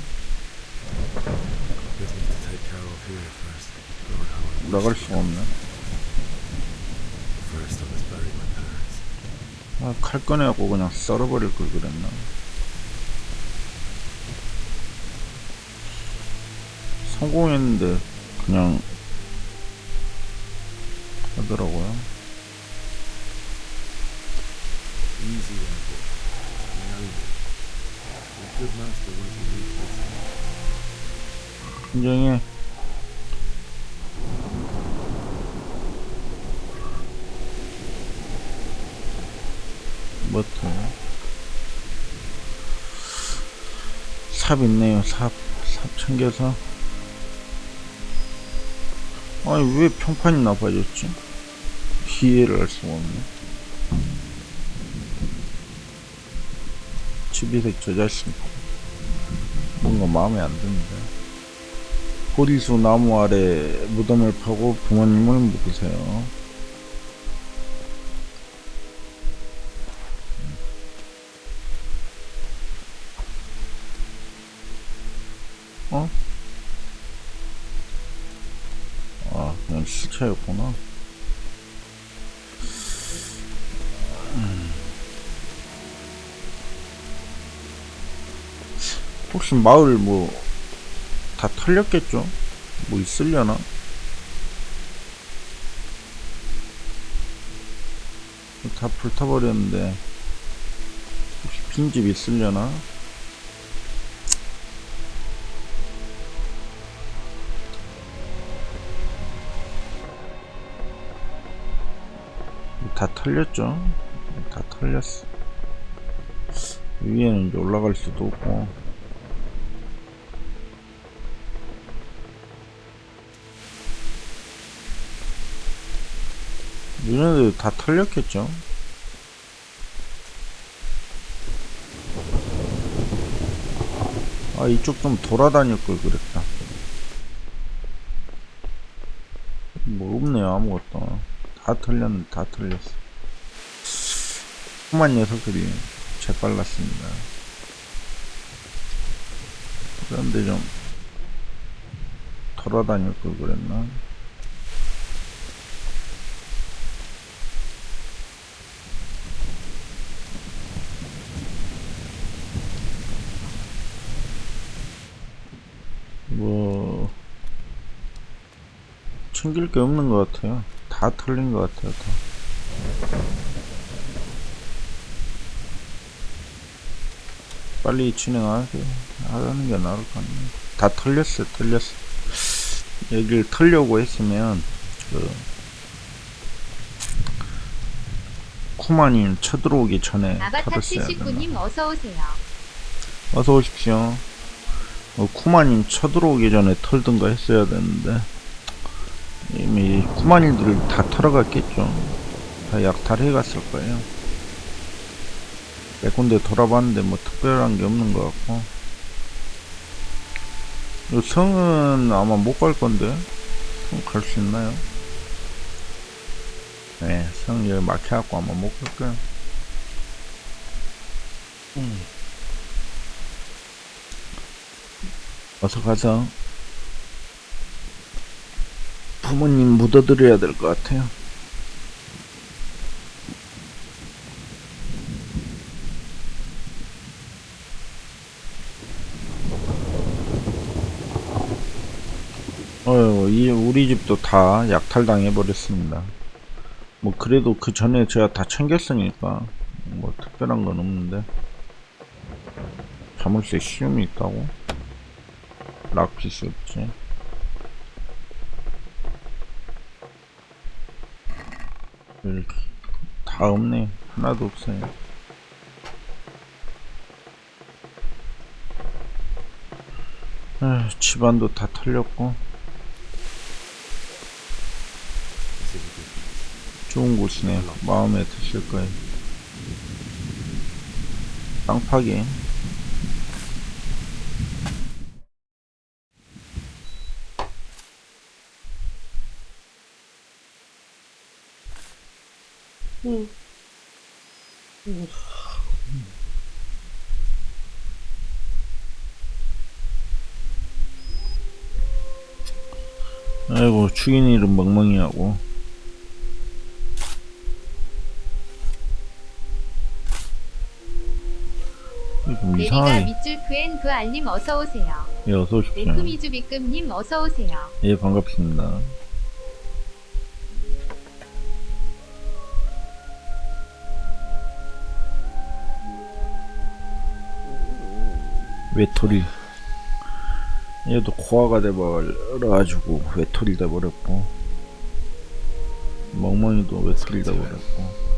Business to take care of here first. God, how I wish 나갈 I 수가 없네. First I must bury my parents. 아, 칼 꺼내갖고 그냥 썰어버릴 걸 그랬나. 성공했는데 그냥 하더라고요. Easy there, boy. You know me. A good master won't be weak this. 진정해. 뭐또 삽 있네요. 삽 챙겨서. 아니 왜 평판이 나빠졌지? 이해를 할 수가 없네. 치비색 저 자식 뭔가 마음에 안 드는데. 보리수 나무 아래 무덤을 파고 부모님을 묻으세요. 어? 아, 그냥 시체였구나. 혹시 마을 뭐 다 털렸겠죠? 뭐 있으려나? 다 불타버렸는데 혹시 빈집 있으려나? 다 털렸죠? 다 털렸어. 위에는 이제 올라갈 수도 없고. 얘네들 다 털렸겠죠? 아, 이쪽 좀 돌아다닐 걸 그랬다. 뭐 없네요, 아무것도. 다 털렸는데 다 털렸어. 험한 녀석들이 재빨랐습니다. 그런데 좀 돌아다닐 걸 그랬나? 챙길 게 없는 것 같아요. 다 털린 것 같아요. 다. 빨리 진행하는 게 나을 것 같네요. 다 털렸어. 여기를 털려고 했으면 쿠마님 쳐들어오기 전에 아바타 털었어야 79님 어서오세요. 어서 오십시오. 쿠마님 쳐들어오기 전에 털든가 했어야 되는데 이미 쿠마님들을 다 털어갔겠죠. 다 약탈해 갔을 거예요. 몇 군데 돌아봤는데 뭐 특별한 게 없는 것 같고. 이 성은 아마 못 갈 건데 성 갈 수 있나요? 네, 성 여기 막혀갖고 아마 못 갈 거예요. 어서 가서 부모님 묻어드려야 될 것 같아요. 우리 집도 다 약탈당해 버렸습니다. 뭐 그래도 그 전에 제가 다 챙겼으니까 뭐 특별한 건 없는데. 자물쇠 시험이 있다고? 락피스 없지. 이렇게 다 없네. 하나도 없어요. 집안도 다 털렸고. 좋은 곳이네. 마음에 드실 거예요. 땅 파기. 아이고, 죽인 일은 멍멍이 하고. 내리가 밑줄 푸엔 그 알림 어서오세요. 예, 어서오십시오. 오크미주 비급님 어서오세요. 예, 반갑습니다. 외톨이. 얘도 고아가 돼버려가지고 외톨이 돼버렸고, 멍멍이도 외톨이 돼버렸고.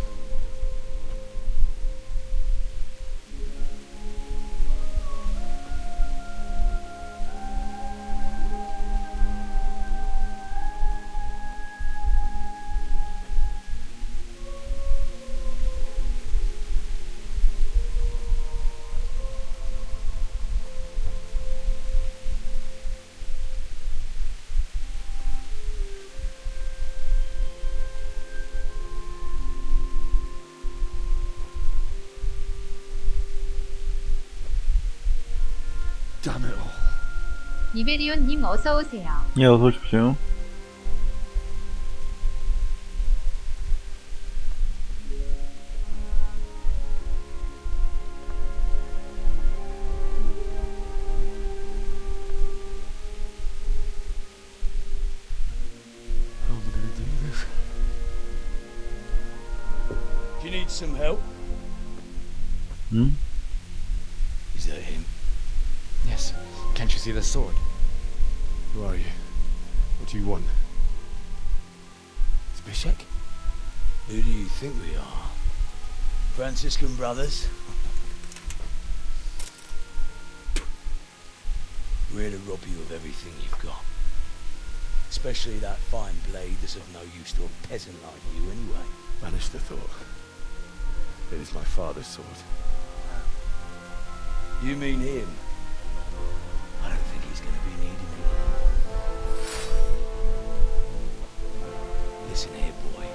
이베리온님 어서오세요. 예, 어서오십시오. Do you need some help? Is that him? Yes. Can't you see the sword? Who are you? What do you want? Zbyszek? Who do you think we are? Franciscan brothers? We're here to rob you of everything you've got. Especially that fine blade that's of no use to a peasant like you anyway. Banish the thought. It is my father's sword. You mean him? I don't think he's going to be needing it. Listen here, boy.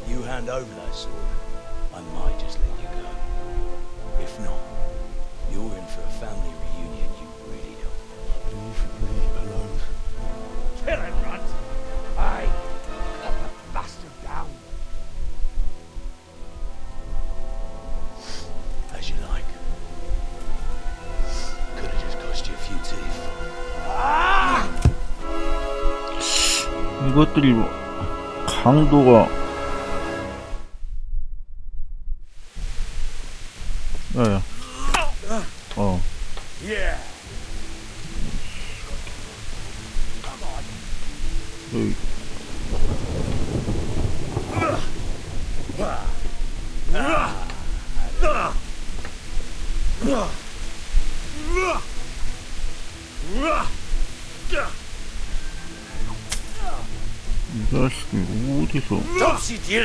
You hand over that sword, I might just let you go. If not, you're in for a family reunion you really don't. Leave me alone. Kill him, Runt! Aye! Cut the bastard down! As you like. Could have just cost you a few teeth. 이것들이 강도가 야야 여기. 이 자식이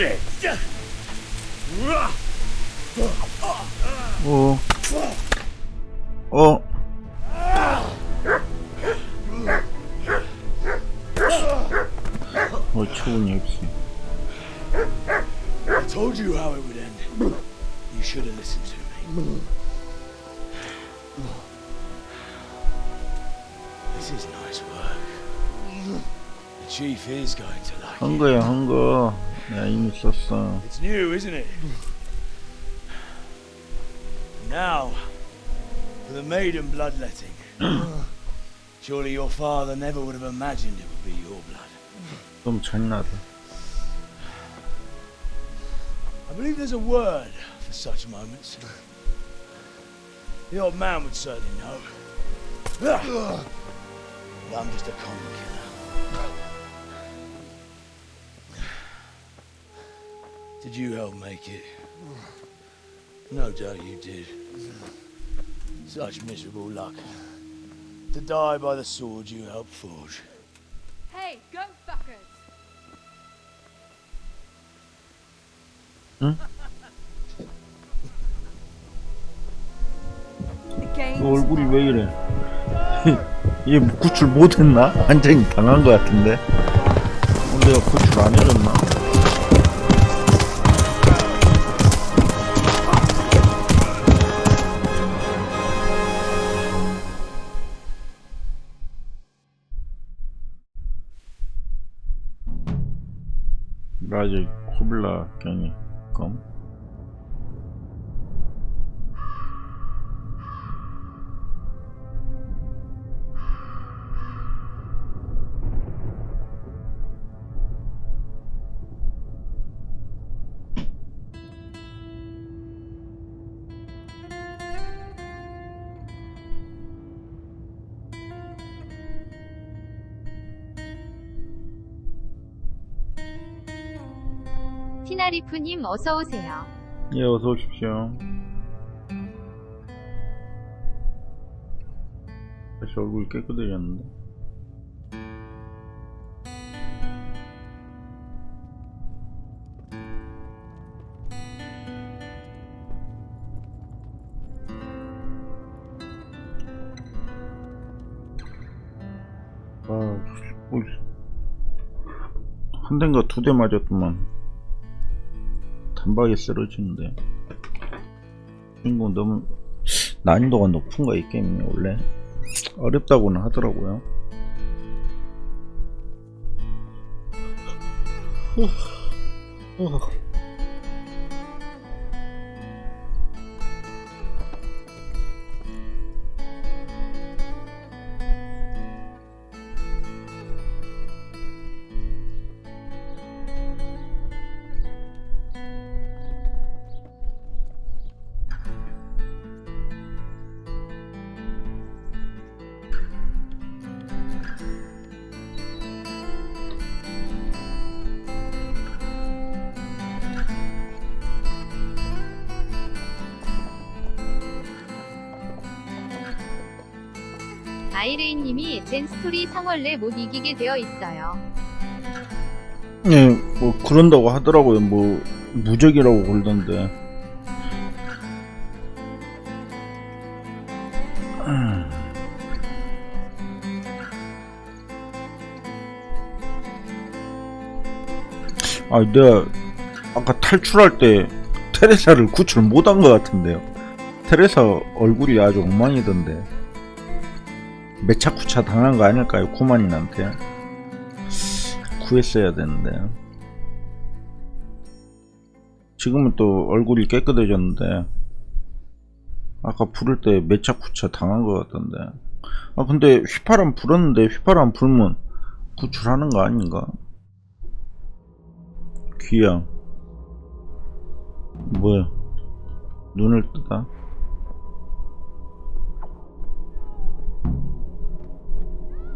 어디서 어처구니 없이. I told you how it would end. You should have listened to me. This is nice work. The chief is going to like 한 거야, 한 거. 내가 이미 썼어. It's new, isn't it? Now, for the maiden bloodletting. Surely your father never would have imagined it would be your blood. 좀 잔인하다. I believe there's a word for such moments. The old man would certainly know. But I'm just a common killer. Did you help make it? No doubt you did. Such miserable luck. To die by the sword you helped forge. Hey, go fuckers! 응? 너 얼굴이 왜 이래? 얘 구출 못했나? 완전히 당한 것 같은데. 내가 구출 안 해줬나? 라지 코블라 경이 검. 티나리프님 어서오세요. 예, 어서오십시오. 다시 얼굴이 깨끗해졌는데. 한 대인가 두 대 맞았더만 단박에 쓰러지는데. 이거 너무 난이도가 높은가 이 게임이. 원래 어렵다고는 하더라고요. 아이레인님이 젠 스토리 상원래 못 이기게 되어 있어요. 예, 뭐 그런다고 하더라고요. 뭐 무적이라고 그러던데. 아, 내가 아까 탈출할 때 테레사를 구출 못한 것 같은데요. 테레사 얼굴이 아주 엉망이던데. 매차쿠차 당한 거 아닐까요? 쿠마닌한테 구했어야 되는데. 지금은 또 얼굴이 깨끗해졌는데 아까 부를 때 매차쿠차 당한 거 같던데. 아 근데 휘파람 불었는데 휘파람 불면 구출하는 거 아닌가? 귀야. 뭐야? 눈을 뜨다.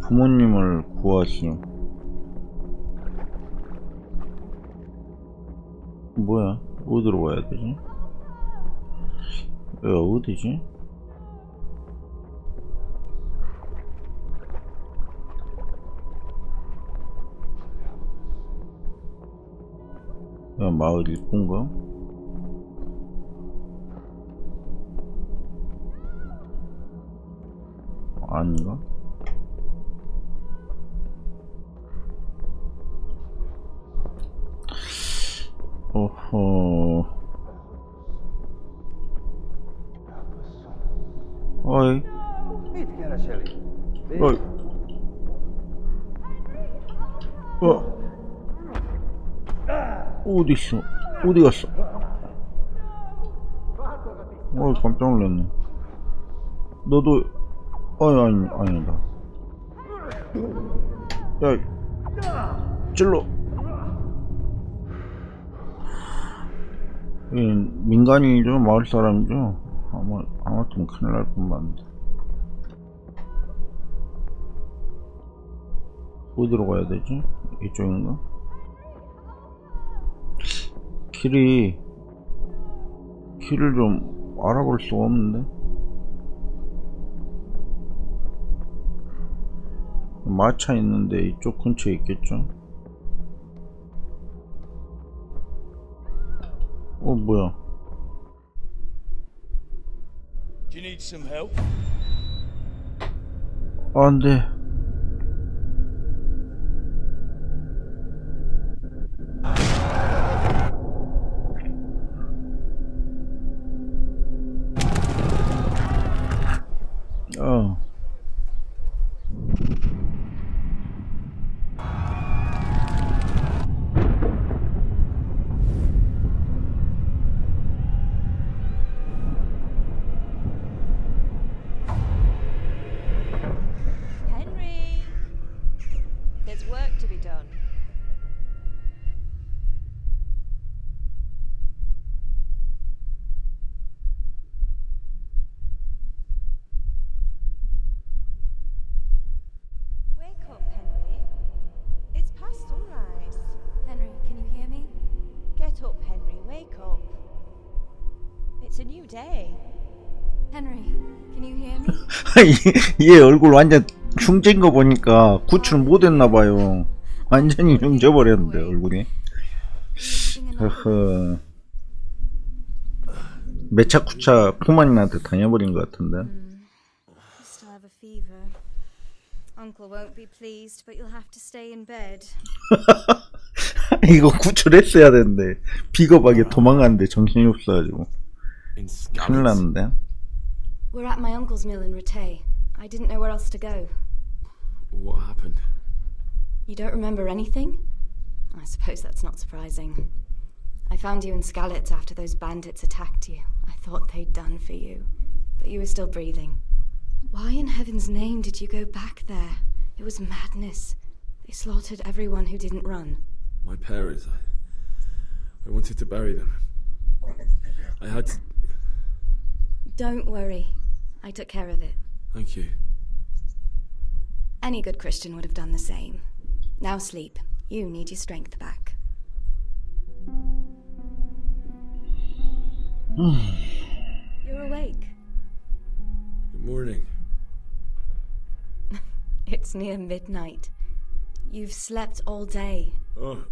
부모님을 구하시오. 뭐야? 어디로 가야 되지? 여기가 어디지? 야, 마을 일꾼가? 아닌가? 어허. 어이. 어이. 어디 있어? 어디 갔어? 깜짝 놀랐네. 너도 아니다. 야, 찔러. 민간인이죠, 마을 사람이죠. 아무튼 큰일 날 뻔한데. 어디로 가야 되지? 이쪽인가? 길을 좀 알아볼 수가 없는데. 마차 있는데 이쪽 근처에 있겠죠? 뭐야? Do you need some help? 안 돼. There's work to be done. Wake up, Henry. It's past sunrise. Henry, can you hear me? Get up, Henry. Wake up. It's a new day. Henry, can you hear me? 얘 얼굴 완전 흉진 거 보니까 구출 못했나봐요. 완전히 흉져버렸는데 얼굴이. 허허. 매차쿠차 쿠마님한테 당해버린 것 같은데. Still have a fever. Uncle won't be pleased, but you'll have to stay in bed. 이거 구출했어야 되는데 비겁하게 도망갔는데 정신이 없어가지고 큰일 났는데. We're at my uncle's mill in Rattay. I didn't know where else to go. What happened? You don't remember anything? I suppose that's not surprising. I found you in Skalitz after those bandits attacked you. I thought they'd done for you, but you were still breathing. Why in heaven's name did you go back there? It was madness. They slaughtered everyone who didn't run. My parents, I wanted to bury them. I had to... Don't worry. I took care of it. Thank you. Any good Christian would have done the same. Now sleep. You need your strength back. You're awake. Good morning. It's near midnight. You've slept all day. Oh,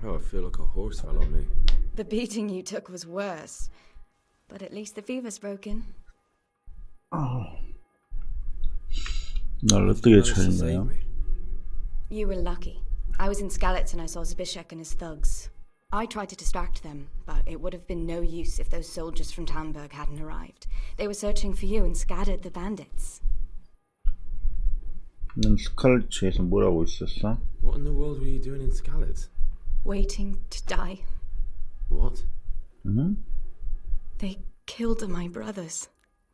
I feel like a horse fell on me. The beating you took was worse. But at least the fever's broken. 날 어떻게 찾은 거야? You were lucky. I was in Skalitz and I saw Zbyszek and his thugs. I tried to distract them, but it would have been no use if those soldiers from Tamburg hadn't arrived. They were searching for you and scattered the bandits. 넌 스칼츠에서 뭐라고 있었어? What in the world were you doing in Skalitz? Waiting to die. What? They killed my brothers,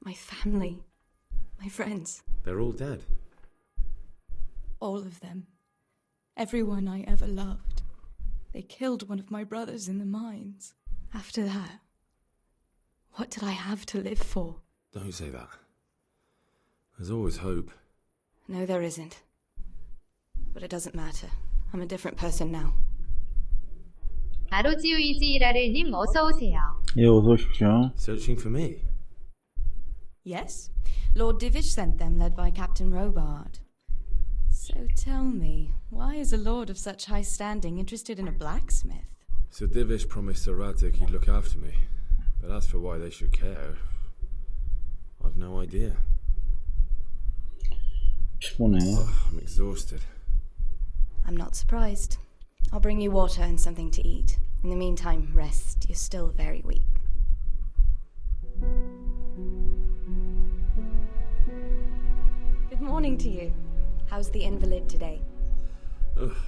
my family, my friends. They're all dead. All of them. Everyone I ever loved. They killed one of my brothers in the mines. After that, what did I have to live for? Don't say that. There's always hope. No, there isn't. But it doesn't matter. I'm a different person now. 아로지우이지이라를님 어서 오세요. 예, 어서 오십시오. Searching for me? Yes. Lord Divish sent them, led by Captain Robard. So tell me, why is a lord of such high standing interested in a blacksmith? Sir Divish promised Sir Radzik he'd look after me. But as for why they should care, I've no idea. 피곤해. I'm exhausted. I'm not surprised. I'll bring you water and something to eat. In the meantime, rest. You're still very weak. Good morning to you. How's the invalid today?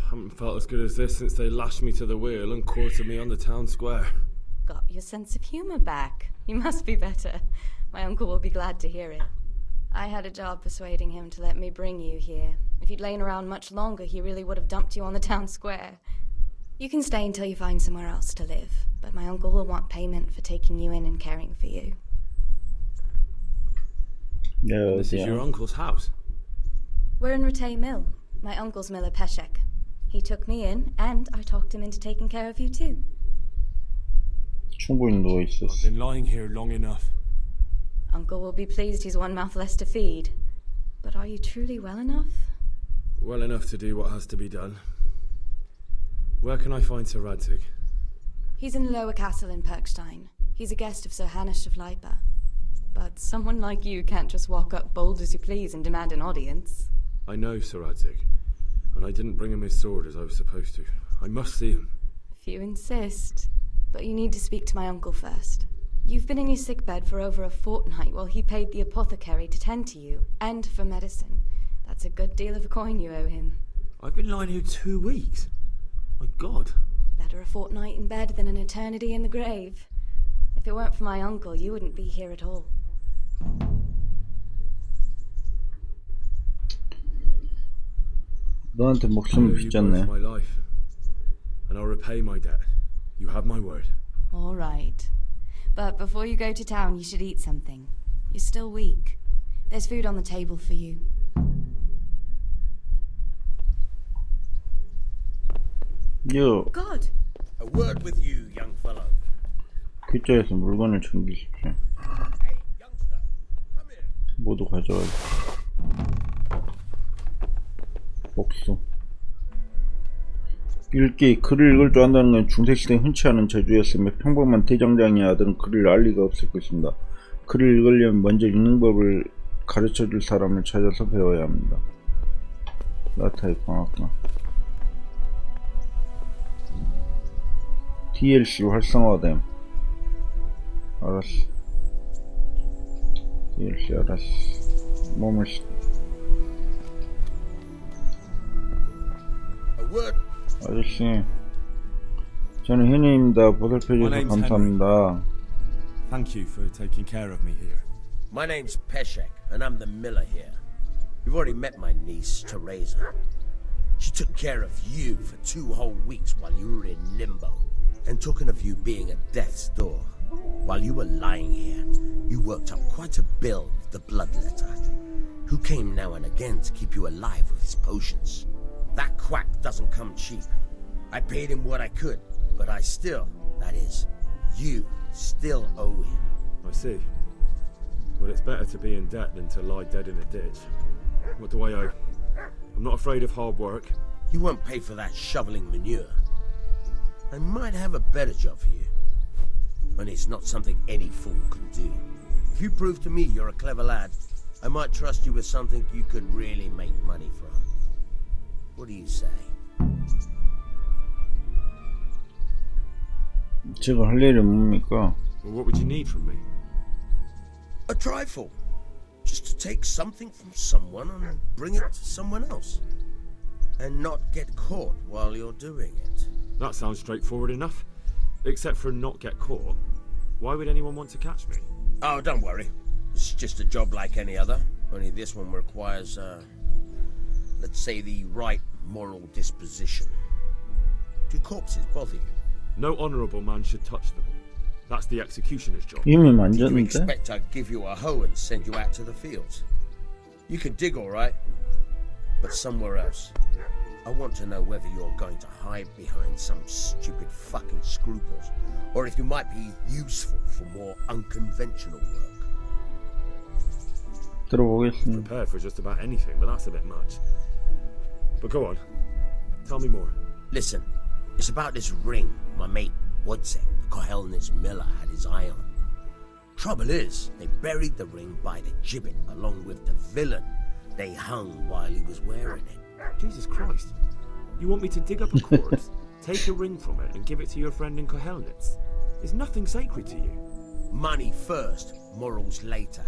Haven't felt as good as this since they lashed me to the wheel and quartered me on the town square. Got your sense of humor back. You must be better. My uncle will be glad to hear it. I had a job persuading him to let me bring you here. If you'd lain around much longer, he really would have dumped you on the town square. You can stay until you find somewhere else to live, but my uncle will want payment for taking you in and caring for you. Yeah, this is your uncle's house? We're in Ratay Mill. My uncle's miller Peshek. He took me in, and I talked him into taking care of you too. 충분히 누워 있었어. I've been lying here long enough. Uncle will be pleased he's one mouth less to feed. But are you truly well enough? Well enough to do what has to be done. Where can I find Sir Radzik? He's in the lower castle in Perkstein. He's a guest of Sir Hanush of Leipa. But someone like you can't just walk up bold as you please and demand an audience. I know Sir Radzik, and I didn't bring him his sword as I was supposed to. I must see him. If you insist. But you need to speak to my uncle first. You've been in your sickbed for over a fortnight while he paid the apothecary to tend to you, and for medicine. That's a good deal of coin you owe him. I've been lying here 2 weeks. My God. Better a fortnight in bed than an eternity in the grave. If it weren't for my uncle, you wouldn't be here at all. 너한테 목숨을 빚졌네. my life, and I'll repay my debt. You have my word. All right. But before you go to town, you should eat something. You're still weak. There's food on the table for you. Yo. God. A word with you, young fellow. 귓자에서 물건을 챙기십시오. 모두 가져가요. 복수. 읽기, 글을 읽을 줄 안다는 건 중세시대에 흔치 않은 재주였으며 평범한 대장장의 아들은 글을 알 리가 없을 것입니다. 글을 읽으려면 먼저 읽는 법을 가르쳐줄 사람을 찾아서 배워야 합니다. 라타의 방학관. DLC 활성화됨. 알았어. DLC 알았어. 몸을 아저씨, 저는 현이입니다. 보살펴줘서 감사합니다. Thank you for taking care of me here. My name's Peshek, and I'm the miller here. You've already met my niece, Teresa. She took care of you for 2 whole weeks while you were in limbo. And talking of you being at death's door, while you were lying here, you worked up quite a bill with the bloodletter, who came now and again to keep you alive with his potions. That quack doesn't come cheap. I paid him what I could, but I still, that is, you still owe him. I see. Well, it's better to be in debt than to lie dead in a ditch. What do I owe? I'm not afraid of hard work. You won't pay for that shoveling manure. I might have a better job for you. And it's not something any fool can do. If you prove to me you're a clever lad, I might trust you with something you could really make money from. What do you say? 제가 할 일이 뭡니까? Well, what would you need from me? A trifle. Just to take something from someone and bring it to someone else. And not get caught while you're doing it. That sounds straightforward enough. Except for not get caught. Why would anyone want to catch me? Oh, don't worry. It's just a job like any other. Only this one requires, let's say, the right moral disposition. Do corpses bother you? No honourable man should touch them. That's the executioner's job. 이미 Do you 만졌는데? expect I'd give you a hoe and send you out to the fields? You can dig all right, but somewhere else. I want to know whether you're going to hide behind some stupid fucking scruples, or if you might be useful for more unconventional work. 들어보겠습니다. Prepare for just about anything, but that's a bit much. But go on. Tell me more. Listen, it's about this ring my mate Wojciech, the Kohelnitz miller, had his eye on. Trouble is, they buried the ring by the gibbet along with the villain they hung while he was wearing it. Jesus Christ. You want me to dig up a corpse, take a ring from it, and give it to your friend in Kohelnitz? Is nothing sacred to you? Money first, morals later.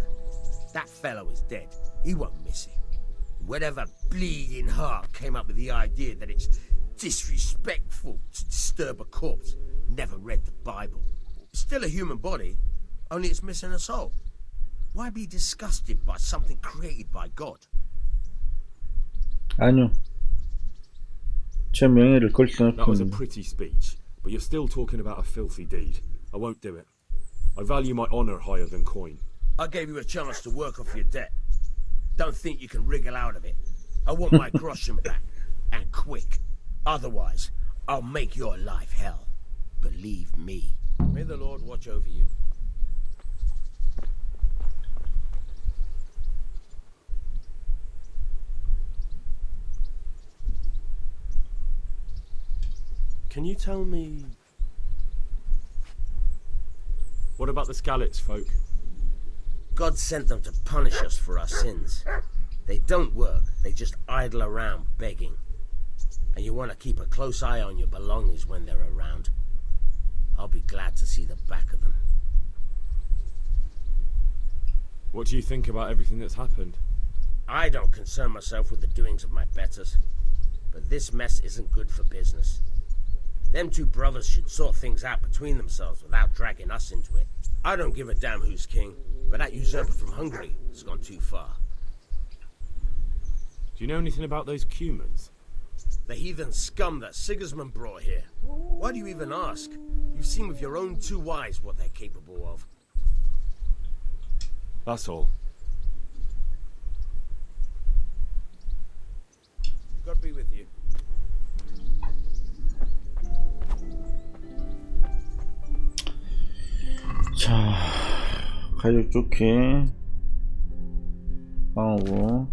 That fellow is dead. He won't miss it. Whatever bleeding heart came up with the idea that it's disrespectful to disturb a corpse never read the Bible. It's still a human body, only it's missing a soul. Why be disgusted by something created by God? 아니요. 제 명예를 걸 수는 That was a 없습니다. pretty speech, but you're still talking about a filthy deed. I won't do it. I value my honour higher than coin. I gave you a chance to work off your debt. Don't think you can wriggle out of it. I want my groschen back, and quick. Otherwise, I'll make your life hell. Believe me. May the Lord watch over you. Can you tell me... What about the Skalitz folk? God sent them to punish us for our sins. They don't work, they just idle around begging. And you want to keep a close eye on your belongings when they're around. I'll be glad to see the back of them. What do you think about everything that's happened? I don't concern myself with the doings of my betters. But this mess isn't good for business. Them two brothers should sort things out between themselves without dragging us into it. I don't give a damn who's king, but that usurper from Hungary has gone too far. Do you know anything about those Cumans? The heathen scum that Sigismund brought here. Why do you even ask? You've seen with your own two eyes what they're capable of. That's all. God be with you. 자, 가족 좋게 방어구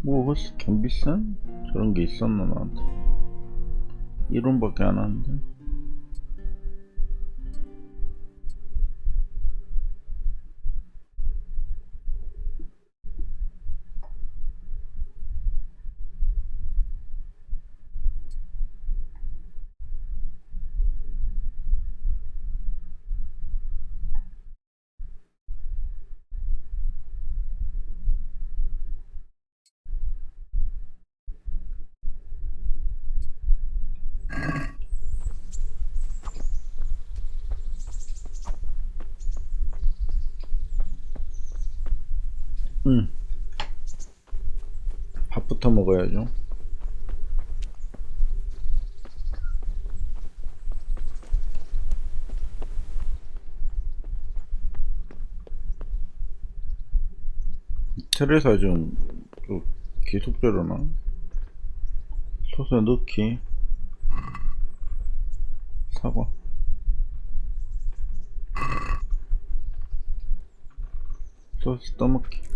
뭐 벌써 겸비싼? 저런 게 있었나 나한테 1원밖에 안 하는데 밥부터 먹어야죠. 테레사 좀 계속 저러나? 소스 넣기 사과 소스 떠먹기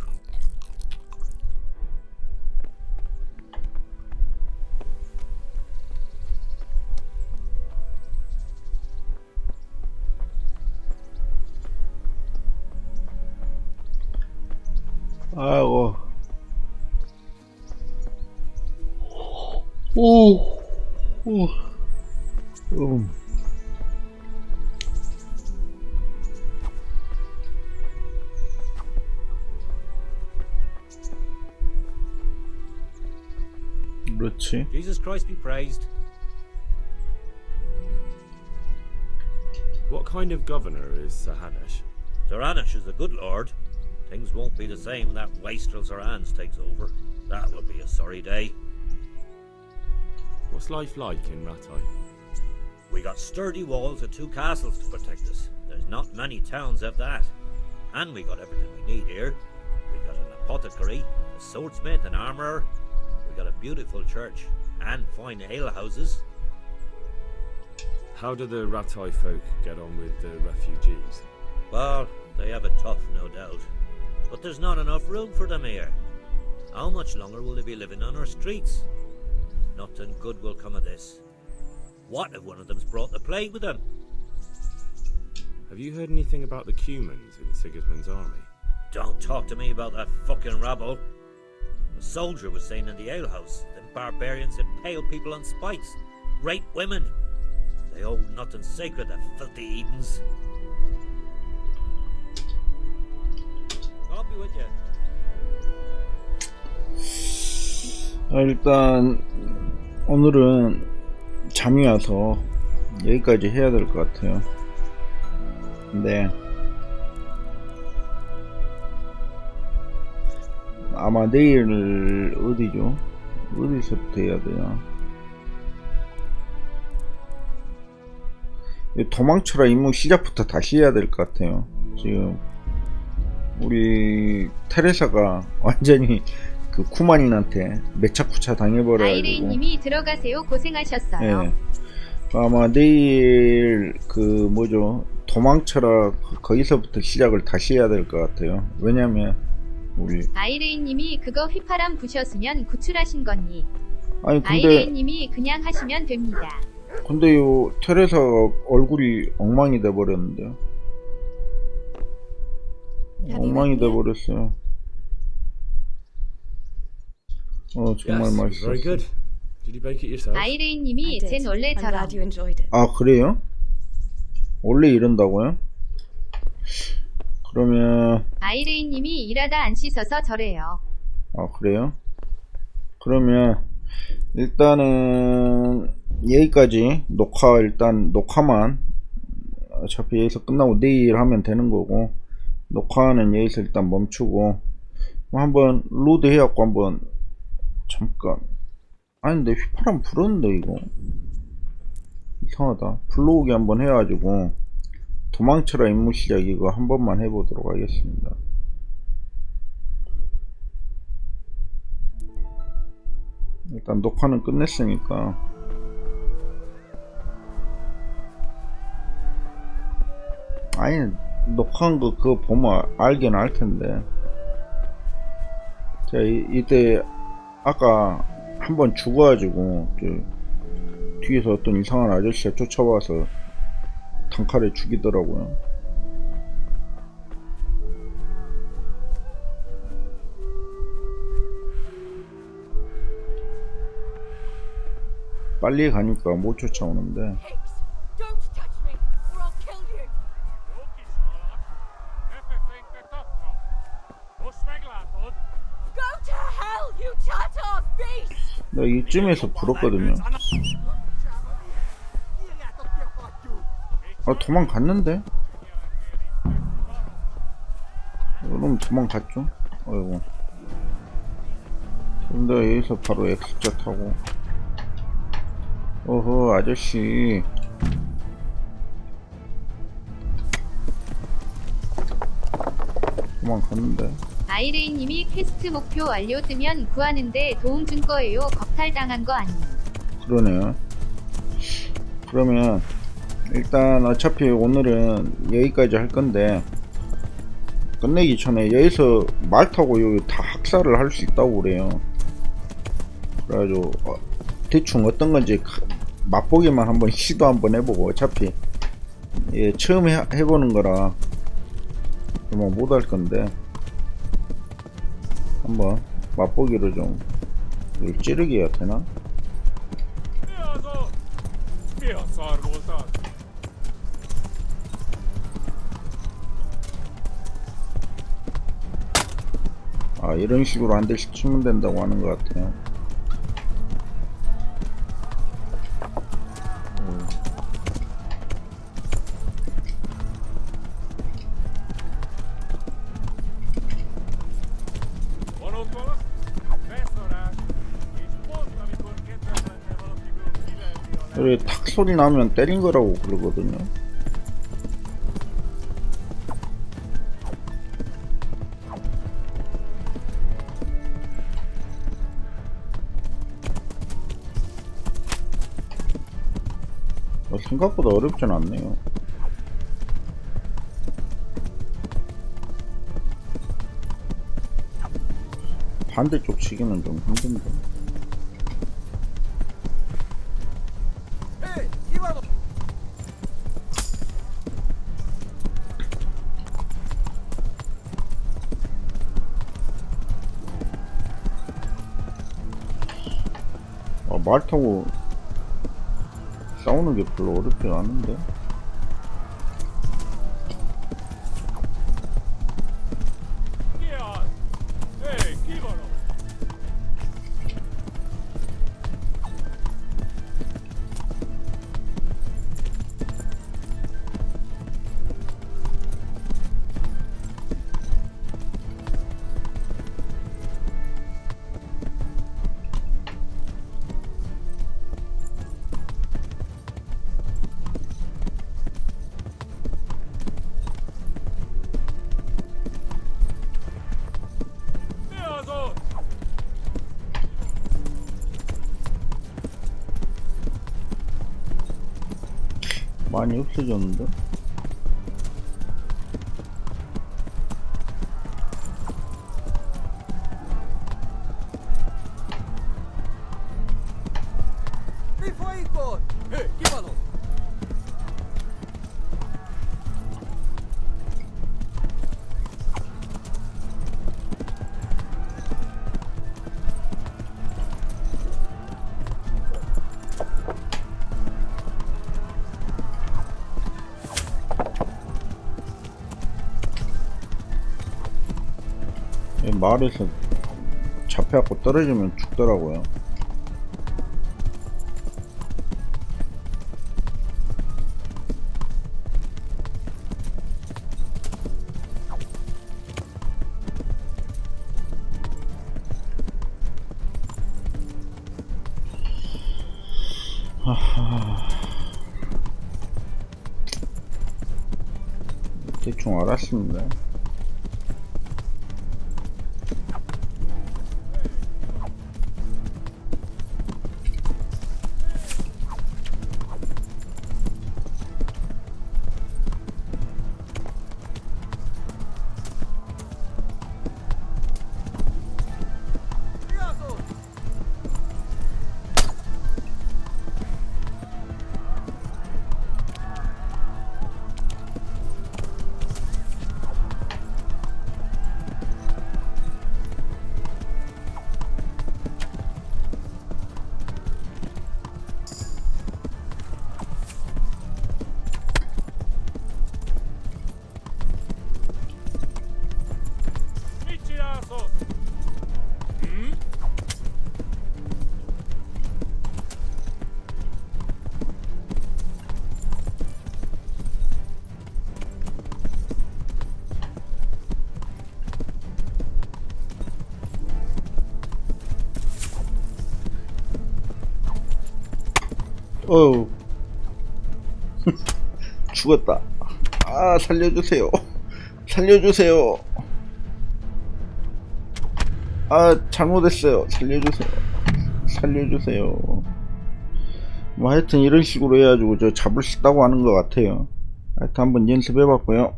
아이고 그렇지. Jesus Christ be praised. What kind of governor is Sir Hanush? Sir Hanush is a good lord. Things won't be the same when that wastrel Sir Hans takes over. That will be a sorry day. What's life like in Rattay? We got sturdy walls and 2 castles to protect us. There's not many towns have that. And we got everything we need here. We got an apothecary, a swordsmith, an armourer. We got a beautiful church and fine alehouses. How do the Rattay folk get on with the refugees? Well, they have it tough, no doubt. But there's not enough room for them here. How much longer will they be living on our streets? Nothing good will come of this. What if one of them's brought the plague with them? Have you heard anything about the Cumans in Sigismund's army? Don't talk to me about that fucking rabble. A soldier was saying in the alehouse, them barbarians impale people on spikes, rape women. They hold nothing sacred, the filthy heathens. God be with you. 일단 오늘은 잠이 와서 여기까지 해야 될 것 같아요. 근데 아마 내일 어디죠? 어디서부터 해야 되나? 도망쳐라 임무 시작부터 다시 해야 될 것 같아요. 지금 우리 테레사가 완전히 그 쿠만인한테 매차쿠차 당해버려가지고. 아이레이님이 들어가세요. 고생하셨어요. 네. 아마 내일 그 뭐죠, 도망쳐라 거기서부터 시작을 다시 해야 될 것 같아요. 왜냐면 우리 아이레이님이 그거 휘파람 부셨으면 구출하신 거니. 아니 근데 아이레이님이 그냥 하시면 됩니다. 근데요 테레사 얼굴이 엉망이 돼버렸는데요. 엉망이 돼버렸어요. 정말 맛있었어요. 아이레이님이 쟨 원래처럼. 아 그래요? 원래 이런다고요? 그러면 아이레이님이 일하다 안 씻어서 저래요. 아 그래요? 그러면 일단은 여기까지 일단 녹화만 어차피 여기서 끝나고 내일 하면 되는 거고, 녹화는 여기서 일단 멈추고 한번 로드 해갖고 한번 잠깐, 아니 근데 휘파람 불었는데 이거 이상하다. 불러오기 한번 해가지고 도망쳐라 임무 시작 이거 한 번만 해보도록 하겠습니다. 일단 녹화는 끝냈으니까 아니 녹화한 거 그거 보면 알긴 알 텐데. 자 이때 아까 한번 죽어가지고 뒤에서 어떤 이상한 아저씨가 쫓아와서 단칼에 죽이더라고요. 빨리 가니까 못 쫓아오는데. 나 이쯤에서 불었거든요. 아 도망갔는데? 그럼 도망갔죠? 어이구. 근데 여기서 바로 X자 타고. 어허 아저씨. 도망갔는데. 아이레이님이 퀘스트 목표 완료 뜨면 구하는데 도움 준 거예요. 겁탈당한 거 아니에요. 그러네요. 그러면 일단 어차피 오늘은 여기까지 할 건데, 끝내기 전에 여기서 말 타고 여기 다 학살을 할 수 있다고 그래요. 그래가지고 대충 어떤 건지 맛보기만 한번 시도 한번 해보고, 어차피 처음 해보는 거라 뭐 못할 건데 한번 맛보기로 좀 찌르기 해야 되나? 아 이런 식으로 한 대씩 치면 된다고 하는 것 같아요. 그래, 탁 소리 나면 때린 거라고 그러거든요. 생각보다 어렵진 않네요. 반대쪽 치기는 좀 힘든데. 말 타고 싸우는 게 별로 어렵지 않은데. 많이 없어졌는데? 마을에서 잡혀갖고 떨어지면 죽더라고요. 하하. 대충 알았습니다. 어우. 죽었다. 아, 살려주세요. 살려주세요. 아, 잘못했어요. 살려주세요. 살려주세요. 뭐 하여튼 이런 식으로 해가지고 저 잡을 수 있다고 하는 것 같아요. 하여튼 한번 연습해봤고요.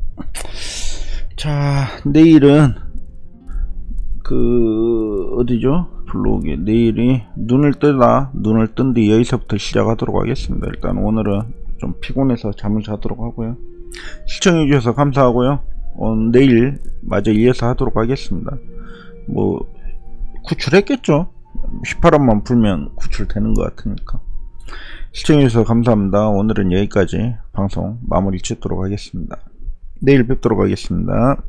자, 내일은 어디죠? 블로그에 내일이 눈을 뜬 뒤 여기서부터 시작하도록 하겠습니다. 일단 오늘은 좀 피곤해서 잠을 자도록 하고요. 시청해주셔서 감사하고요. 내일 마저 이어서 하도록 하겠습니다. 뭐 구출했겠죠? 18원만 풀면 구출되는 것 같으니까. 시청해주셔서 감사합니다. 오늘은 여기까지 방송 마무리 짓도록 하겠습니다. 내일 뵙도록 하겠습니다.